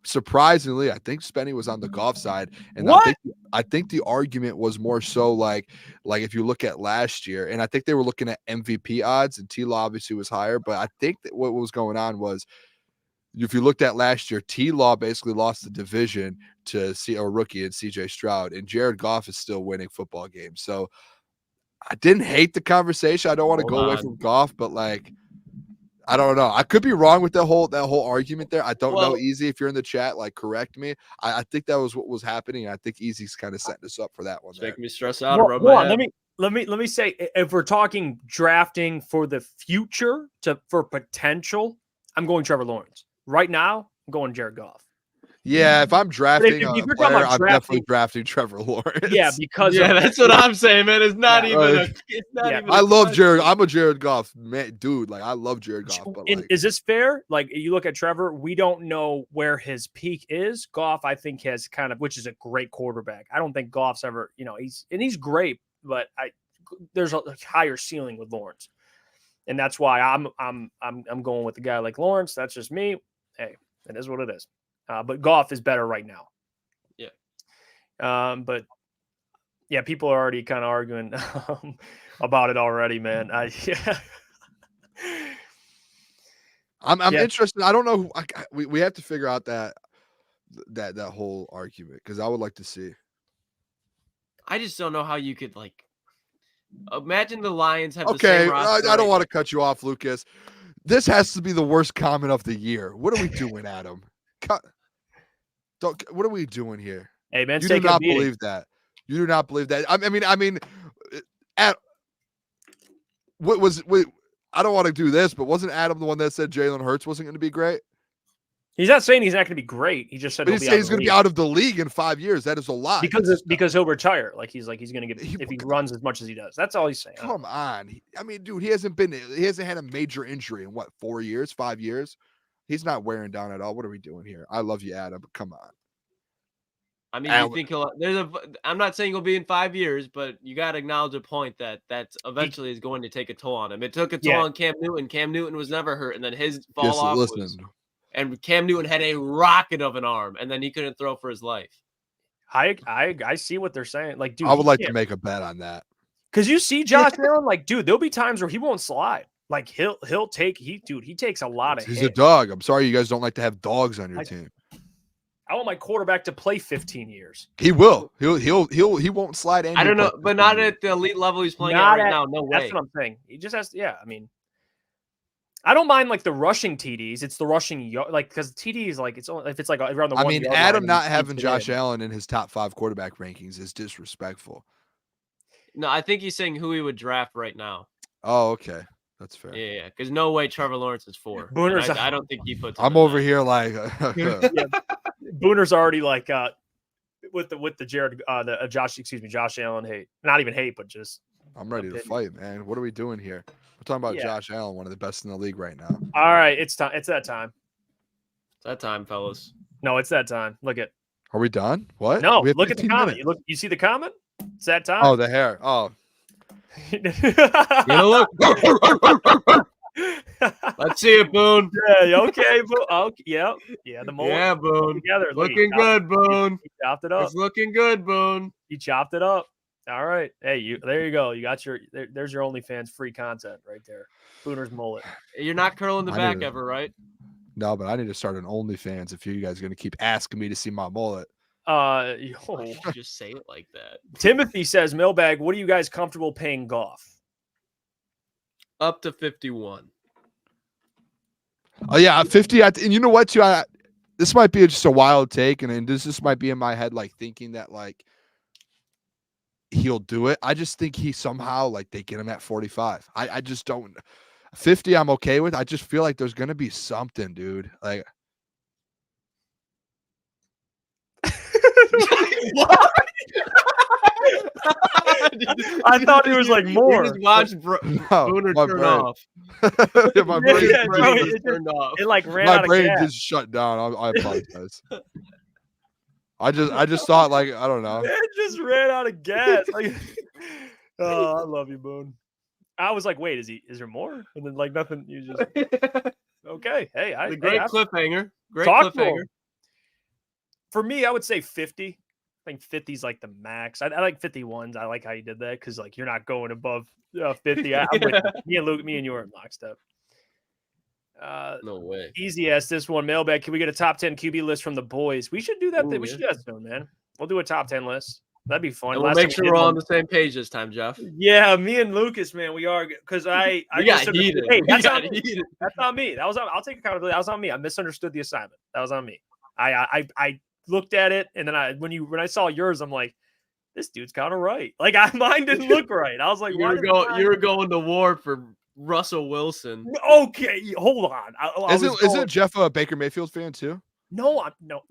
surprisingly, I think Spenny was on the Goff side. And what? I think the argument was more so like if you look at last year, and I think they were looking at MVP odds, and T-Law obviously was higher. But I think that what was going on was, if you looked at last year, T-Law basically lost the division to a rookie in CJ Stroud, and Jared Goff is still winning football games. So I didn't hate the conversation. I don't want to go away from Goff, but like, I don't know. I could be wrong with that whole argument there. I don't know. Easy, if you're in the chat, like correct me. I think that was what was happening. I think Easy's kind of setting us up for that one. Making me stress out. Let me say, if we're talking drafting for the future for potential, I'm going Trevor Lawrence. Right now, I'm going Jared Goff. Yeah, if I'm drafting a player, I'm definitely drafting Trevor Lawrence. Yeah, because that's what I'm saying, man. It's not even. I love Jared. I'm a Jared Goff man, dude. Like I love Jared Goff. But is this fair? Like you look at Trevor, we don't know where his peak is. Goff, I think, has which is a great quarterback. I don't think Goff's ever, he's great, but there's a higher ceiling with Lawrence, and that's why I'm going with the guy like Lawrence. That's just me. Hey, it is what it is. But Goff is better right now. Yeah. But yeah, people are already kind of arguing about it already, man. I'm interested. I don't know. We have to figure out that whole argument because I would like to see. I just don't know how you could imagine the Lions have. Okay, I don't want to cut you off, Lucas. This has to be the worst comment of the year. What are we doing, Adam? What are we doing here? Hey, man, you do not believe that. You do not believe that. I mean, I don't want to do this, but wasn't Adam the one that said Jalen Hurts wasn't going to be great? He's not saying he's not going to be great. He just said he's going to be out of the league in 5 years. That is a lot. Because he'll retire. Like he's going to get if he runs as much as he does. That's all he's saying. Come on. I mean, dude, he hasn't had a major injury in what, 4 years, 5 years? He's not wearing down at all. What are we doing here? I love you, Adam, but come on. I mean, you think I'm not saying he'll be in 5 years, but you got to acknowledge a point that eventually is going to take a toll on him. It took a toll on Cam Newton. Cam Newton was never hurt, and then his fall off was. And Cam Newton had a rocket of an arm, and then he couldn't throw for his life. I see what they're saying. Like, dude, I would like to make a bet on that. Because you see Josh Allen, like, dude, there'll be times where he won't slide. Like he takes a lot of hits. He's a dog. I'm sorry you guys don't like to have dogs on your team. I want my quarterback to play 15 years. He will. He won't slide any. I don't know, but not at the elite level he's playing at right now. No way. That's what I'm saying. He just has to, I mean, I don't mind like the rushing TDs. It's the rushing because TDs like it's only if it's like around the. I mean, Adam not having Josh Allen in his top 5 quarterback rankings is disrespectful. No, I think he's saying who he would draft right now. Oh, okay, that's fair. Yeah, because no way Trevor Lawrence is 4. I don't think he puts. I'm over here like. Booner's already like with the Josh Allen hate. Not even hate, but just. I'm ready to fight, man. What are we doing here? We're talking about Josh Allen, one of the best in the league right now. All right, it's time. It's that time. It's that time, fellas. No, it's that time. Look at. Are we done? What? No, look at the comment. You see the comment? It's that time. Oh, the hair. Oh. Look. Let's see it, Boone. Yeah, okay, Boone. Okay, yeah. The mole. Yeah, Boone. Together. Looking good, Boone. He chopped it up. It's looking good, Boone. He chopped it up. All right. Hey, there you go. You got there's your OnlyFans free content right there. Booner's mullet. You're not curling the back ever, right? No, but I need to start an OnlyFans if you guys are going to keep asking me to see my mullet. Just say it like that. Timothy says, Mailbag, what are you guys comfortable paying Goff? Up to 51. Oh, yeah, 50. And you know what, too? This might be just a wild take, and this might be in my head, like, thinking that, like, he'll do it. I just think he somehow, like, they get him at 45. I just don't. 50, I'm okay with. I just feel like there's going to be something, dude. Like, what? I thought it was like more. You just watched Booner turn off. Yeah, my brain turned off. It like ran out of gas. My brain just shut down. I apologize. I just thought, like, I don't know. It just ran out of gas. Like, oh, I love you, Boone. I was like, wait, is there more? And then like nothing. You just okay. Hey, great cliffhanger. Great cliffhanger. For me, I would say 50. I think 50 is like the max. I like 51s. I like how you did that because like you're not going above 50. I'm with me and Luke, me and you are in lockstep. No way. Easy as this one. Mailbag. Can we get a top 10 QB list from the boys? We should do that. We should do that soon, man. We'll do a top 10 list. That'd be fun. And we'll make sure we're all on the same page this time, Jeff. Yeah, me and Lucas, man, we are because I got heated. Hey, that's not me. I'll take accountability. That was on me. I misunderstood the assignment. That was on me. I looked at it, and then when I saw yours, I'm like, this dude's kind of right. Like mine didn't look right. I was like, you were going to war for Russell Wilson. Okay, hold on. Isn't Jeff a Baker Mayfield fan too? No.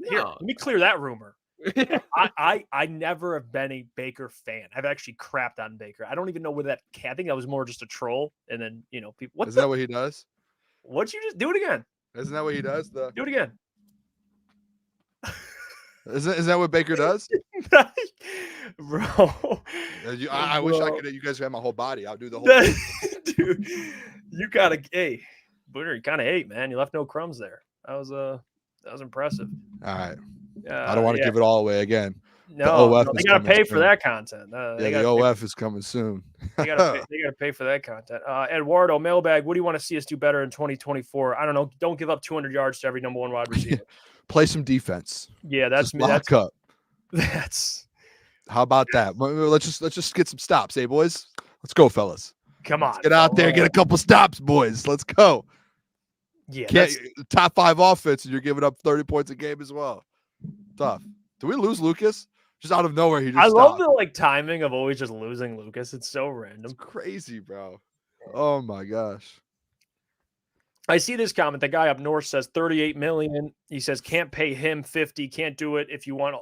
Here, let me clear that rumor. I never have been a Baker fan. I've actually crapped on Baker. I don't even know where that. I think that was more just a troll. And then people. Isn't that what he does? What'd you just do it again? Isn't that what he does? Do it again. Is that what Baker does? Bro. I wish I could. You guys have my whole body. I'll do the whole thing. Dude, you gotta. Hey, Booner, you kind of ate, man. You left no crumbs there. That was impressive. All right. I don't want to give it all away again. No, they gotta pay for that content. The OF is coming soon. They gotta pay for that content. Eduardo, Mailbag, what do you want to see us do better in 2024? I don't know. Don't give up 200 yards to every number one wide receiver. Play some defense. Yeah, that's me. Lock up. That's. How about that? Let's just get some stops, hey boys. Let's go, fellas. Come on, let's get out there, get a couple stops, boys. Let's go. Yeah, top 5 offense, and you're giving up 30 points a game as well. Tough. Do we lose Lucas? Just out of nowhere, he just. I love the timing of always just losing Lucas. It's so random. It's crazy, bro. Oh my gosh. I see this comment. The guy up north says 38 million. He says can't pay him 50. Can't do it if you want.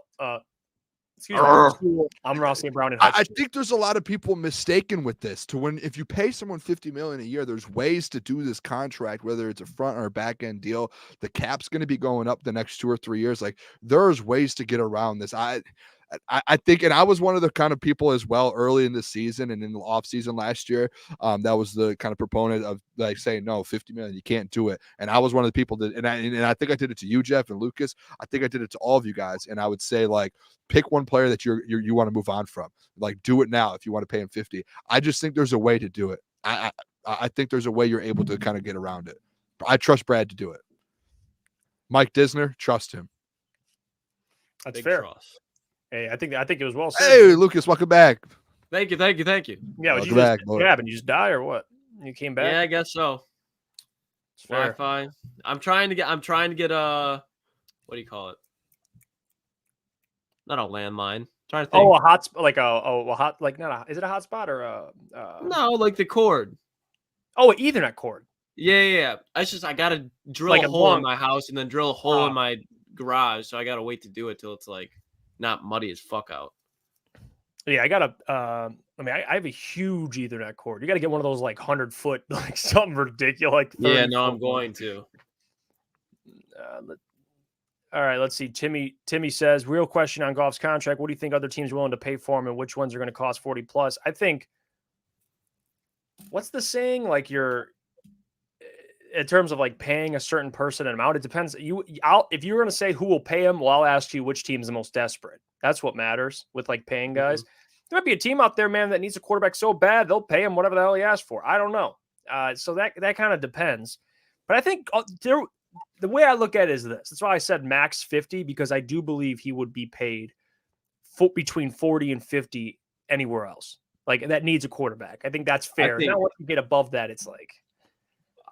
Excuse me. Amon-Ra St. Brown and I think there's a lot of people mistaken with this. If you pay someone $50 million a year, there's ways to do this contract, whether it's a front or a back end deal. The cap's going to be going up the next 2 or 3 years. Like there's ways to get around this. I think, and I was one of the kind of people as well early in the season and in the off season last year. That was the kind of proponent of like saying, no, 50 million, you can't do it. And I was one of the people that, and I think I did it to you, Jeff and Lucas. I think I did it to all of you guys. And I would say like, pick one player that you want to move on from. Like do it now if you want to pay him 50. I just think there's a way to do it. I think there's a way you're able to kind of get around it. I trust Brad to do it. Mike Disner, trust him. That's Big fair. Trust. Hey, I think it was well said. Hey, Lucas, welcome back. Thank you. Yeah, welcome back. And you just die or what? You came back? Yeah, I guess so. Wi-Fi. I'm trying to get a, what do you call it? Not a landline. I'm trying to think. Oh, a hotspot, like a hot, like not a. Is it a hotspot or a? No, like the cord. Oh, an Ethernet cord. Yeah. I gotta drill Like a hole in my house and then drill a hole in my garage. So I gotta wait to do it till it's like not muddy as fuck out. Yeah, I gotta. I have a huge Ethernet cord. You got to get one of those like 100-foot, like something ridiculous. Like yeah, no, I'm going to. All right, let's see. Timmy says, real question on Goff's contract. What do you think other teams are willing to pay for him and which ones are going to cost 40 plus? I think, what's the saying? Like in terms of like paying a certain person an amount, it depends. If you're going to say who will pay him, well, I'll ask you which team is the most desperate. That's what matters with like paying guys. There might be a team out there, man, that needs a quarterback so bad, they'll pay him whatever the hell he asks for. I don't know. So that kind of depends. But I think the way I look at it is this. That's why I said max 50, because I do believe he would be paid between 40 and 50 anywhere else. Like that needs a quarterback. I think that's fair. Now once you get above that, it's like.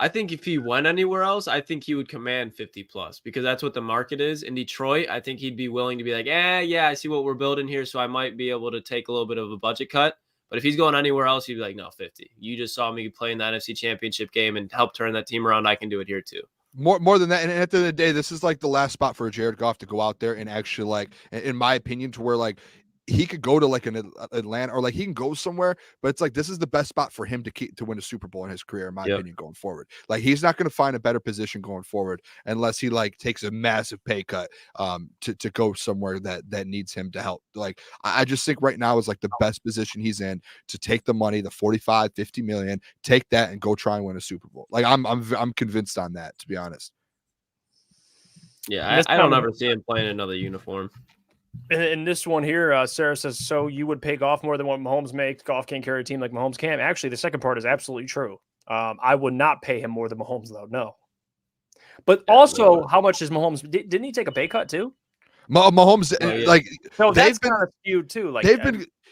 I think if he went anywhere else, I think he would command 50 plus because that's what the market is. In Detroit, I think he'd be willing to be like, yeah, I see what we're building here, so I might be able to take a little bit of a budget cut. But if he's going anywhere else, he'd be like, no, 50. You just saw me play in the NFC Championship game and help turn that team around. I can do it here too. More than that, and at the end of the day, this is like the last spot for Jared Goff to go out there and actually, like, in my opinion, to where like he could go to like an Atlanta or like he can go somewhere, but it's like this is the best spot for him to win a Super Bowl in his career, in my opinion, going forward. Like he's not going to find a better position going forward unless he like takes a massive pay cut to go somewhere that needs him to help. Like I just think right now is like the best position he's in to take the money, the 45, 50 million, take that and go try and win a Super Bowl. Like I'm convinced on that, to be honest. Yeah, I don't ever see him playing another uniform. In this one here, Sarah says, so you would pay Goff more than what Mahomes makes? Goff can't carry a team like Mahomes can. Actually, the second part is absolutely true. I would not pay him more than Mahomes, though. No. But also, how much is Mahomes? Didn't he take a pay cut, too? Mahomes, like, so that's kind of skewed, too. Like,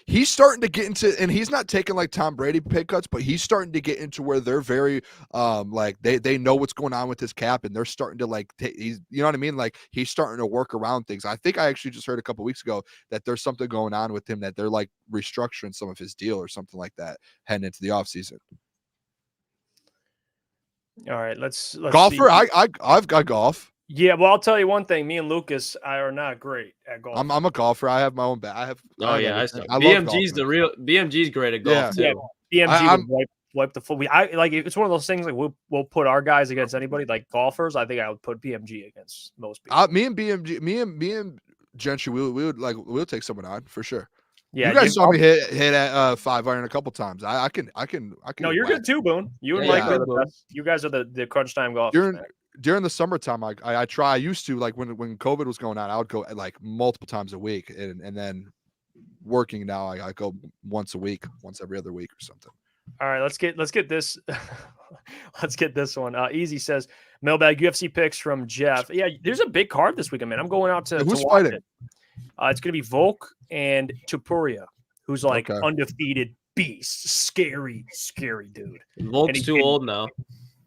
he's starting to get into, and he's not taking like Tom Brady pay cuts, but he's starting to get into where they're very, like they know what's going on with his cap, and they're starting to like, he's, you know what I mean? Like he's starting to work around things. I think I actually just heard a couple weeks ago that there's something going on with him that they're like restructuring some of his deal or something like that heading into the offseason. All right, let's golfer. See. I've got golf. Yeah, well, I'll tell you one thing. Me and Lucas are not great at golf. I'm a golfer. I have my own bat. BMG's great at golf too. Yeah, BMG would wipe the full. It's one of those things like we'll put our guys against anybody like golfers. I think I would put BMG against most people. Me and Gentry, we'll take someone on for sure. Yeah, you guys saw me hit at 5-iron a couple times. I can. No, you're good too, Boone. You and Mike are the best. You guys are the crunch time golfers. During the summertime, I used to, like when COVID was going on, I would go like multiple times a week, and then working now, I go once every other week or something. All right, let's get this. Let's get this one. Easy says mailbag UFC picks from Jeff. Yeah, there's a big card this weekend, man. I'm going out to who's fighting? It's going to be Volk and Topuria, who's like undefeated beast, scary dude. Volk's too old now.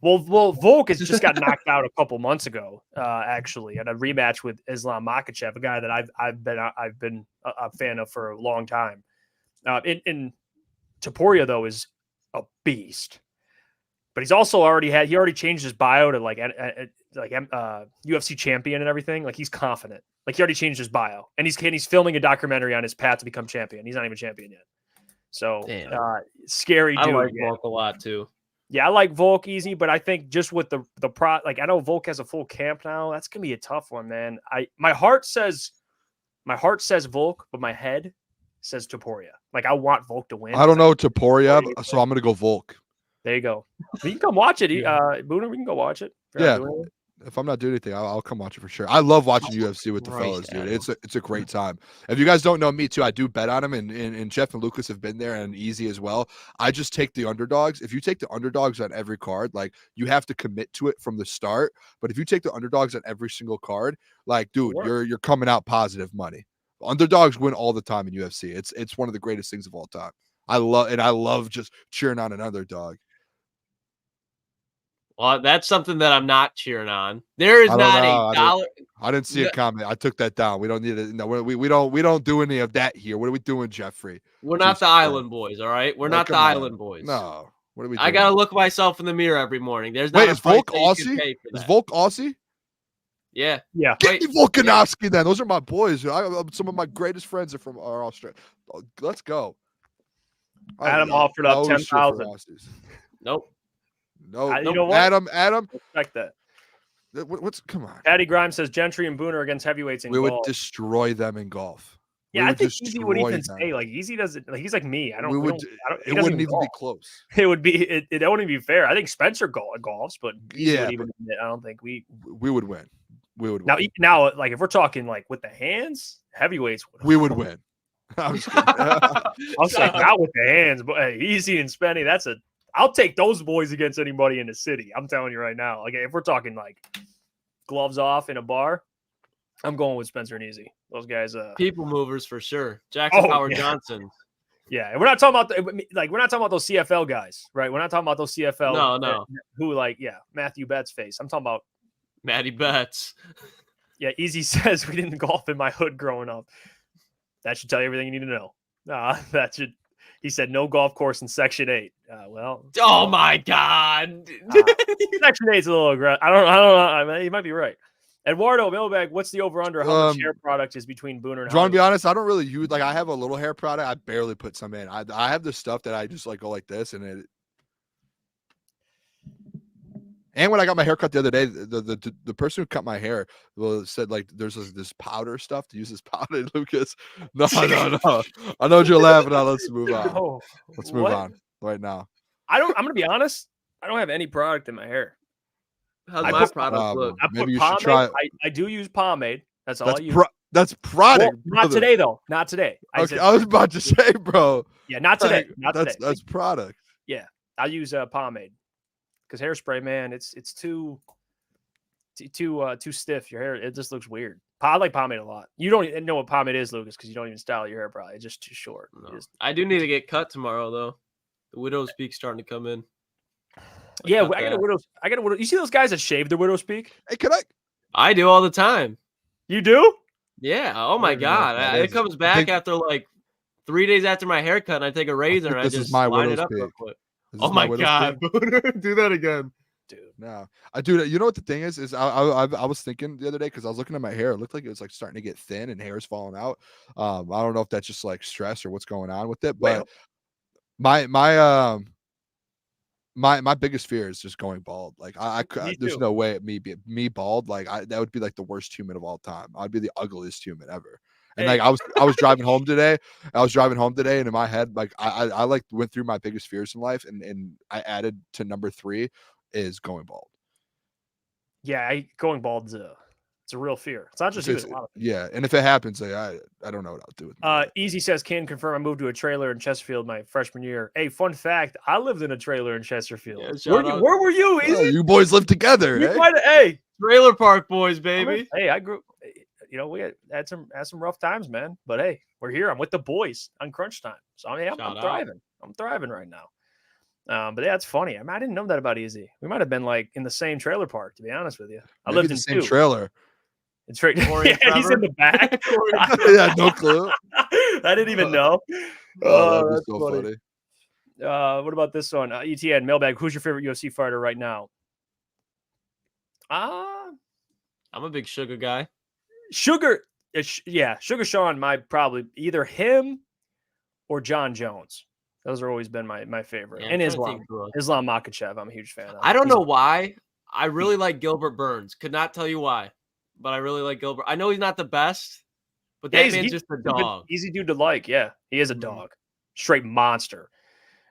Well, Volk has just got knocked out a couple months ago, actually, at a rematch with Islam Makhachev, a guy that I've been a fan of for a long time. In Topuria though is a beast. But he's also already changed his bio to like UFC champion and everything. Like he's confident. Like he already changed his bio, and he's filming a documentary on his path to become champion. He's not even champion yet. So scary dude. I like Volk a lot too. Yeah, I like Volk easy, but I think just with the like I know Volk has a full camp now. That's gonna be a tough one, man. My heart says Volk, but my head says Topuria. Like I want Volk to win. I don't know Topuria, so I'm gonna go Volk. There you go. You can come watch it, Booner. We can go watch it. If I'm not doing anything, I'll come watch it for sure. I love watching UFC with the fellas, dude. It's a great time. If you guys don't know me too, I do bet on them, and Jeff and Lucas have been there and easy as well. I just take the underdogs. If you take the underdogs on every card, like you have to commit to it from the start. But if you take the underdogs on every single card, like dude, you're coming out positive money. Underdogs win all the time in UFC. It's one of the greatest things of all time. I love just cheering on an underdog. Well, that's something that I'm not cheering on. There is not a dollar. I didn't see a comment. I took that down. We don't need it. No, we don't do any of that here. What are we doing, Jeffrey? We're not the Island Boys, all right? We're not the Island Boys. No. What are we doing? I gotta look myself in the mirror every morning. There's not. Wait, is Volk Aussie? Is Volk Aussie? Yeah. Get me Volkanovski then. Those are my boys. Some of my greatest friends are from Australia. Let's go. Adam offered up 10,000. Nope. No, you know what? Adam. Respect that. Come on. Patty Grimes says Gentry and Booner against heavyweights in golf. We would destroy them in golf. Yeah, I think Easy would even say like Easy doesn't. Like, he's like me. It wouldn't even be close. It would be. It wouldn't be fair. I think Spencer golfs, but Easy would even admit, I don't think we would win. We would win. Now, like if we're talking like with the hands, heavyweights, we would win. I was like not with the hands, but hey, Easy and Spenny. I'll take those boys against anybody in the city. I'm telling you right now. Like if we're talking like gloves off in a bar, I'm going with Spencer and Easy. Those guys, people movers for sure. Jackson Howard Johnson. Yeah, and we're not talking about those CFL guys, right? We're not talking about those CFL. No. Who Matthew Betts face. I'm talking about Matty Betts. Yeah, Easy says we didn't golf in my hood growing up. That should tell you everything you need to know. That should. He said no golf course in Section 8. Oh my God. Section 8 is a little aggressive. I don't know. I mean, he might be right. Eduardo Mailbag, what's the over/under? How much hair product is between Booner and John? To be honest, I don't really use I have a little hair product. I barely put some in. I have the stuff that I just like go like this, and when I got my hair cut the other day, the person who cut my hair said like there's this powder stuff to use this powder, Lucas. No. I know what you're laughing at. Let's move on. Let's move on right now. I'm gonna be honest. I don't have any product in my hair. How's my product look? I put pomade. I do use pomade. That's all I use. That's product. Well, not today though. Not today. I was about to say, bro. Yeah, not today. Not today. That's product. Yeah, I use pomade because hairspray, man, it's too stiff. Your hair, it just looks weird. I like pomade a lot. You don't even know what pomade is, Lucas, because you don't even style your hair. Probably it's just too short. No. I do need to get cut tomorrow though. The widow's peak's starting to come in. Yeah, I got a widow. You see those guys that shave their widow's peak? Hey, I do all the time. You do? Yeah. Oh my God. It comes back after like 3 days after my haircut, and I take a razor and I just line it up real quick. Oh my God, Booner, do that again, dude. No, I do. You know what the thing is I was thinking the other day because I was looking at my hair. It looked like it was like starting to get thin and hair's falling out. I don't know if that's just like stress or what's going on with it, but my biggest fear is just going bald. Like there's no way me bald. Like that would be like the worst human of all time. I'd be the ugliest human ever. And like I was driving home today. And in my head, like I like went through my biggest fears in life, and I added to number 3 is going bald. Yeah, going bald is it's a real fear. It's not just you. Yeah, and if it happens, like, I don't know what I'll do with it. Easy says, can confirm I moved to a trailer in Chesterfield my freshman year. Hey, fun fact, I lived in a trailer in Chesterfield. Yeah, where were you, Easy? You boys lived together. Hey, trailer park boys, baby. Hey, I grew. We had some rough times, man. But hey, we're here. I'm with the boys on crunch time. So I'm thriving. I'm thriving right now. But yeah, it's funny. I didn't know that about Easy. We might have been like in the same trailer park, to be honest with you. I lived in the same trailer. It's right. Yeah, he's in the back. Yeah, no clue. I didn't even know. Oh, that's so funny. What about this one? ETN mailbag. Who's your favorite UFC fighter right now? I'm a big Sugar guy. Sugar Sean. Probably either him or John Jones. Those have always been my favorite. And Islam Makhachev. I'm a huge fan of. I don't know why. I really like Gilbert Burns. Could not tell you why, but I really like Gilbert. I know he's not the best, but that man's just a dog. Easy dude to like. Yeah, he is a dog. Straight monster.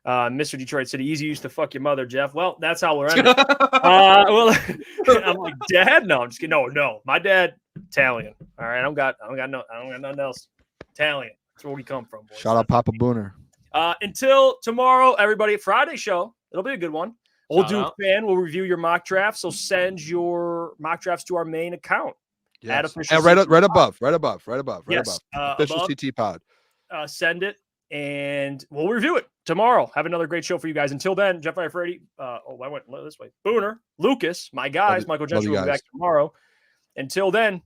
Mr. Detroit City, easy used to fuck your mother, Jeff. Well, that's how we're ending. I'm like, Dad? No, I'm just kidding. No. My dad, Italian. All right, I don't got nothing else. Italian. That's where we come from, boys. Shout out Papa Booner. Until tomorrow, everybody, Friday show. It'll be a good one. We'll do a fan. We'll review your mock drafts. So send your mock drafts to our main account. Yes. And right above. Official CT pod. Send it. And we'll review it tomorrow. Have another great show for you guys. Until then, Jeff Iafrate. I went this way. Booner, Lucas, my guys, Michael Gentry will be back tomorrow. Until then,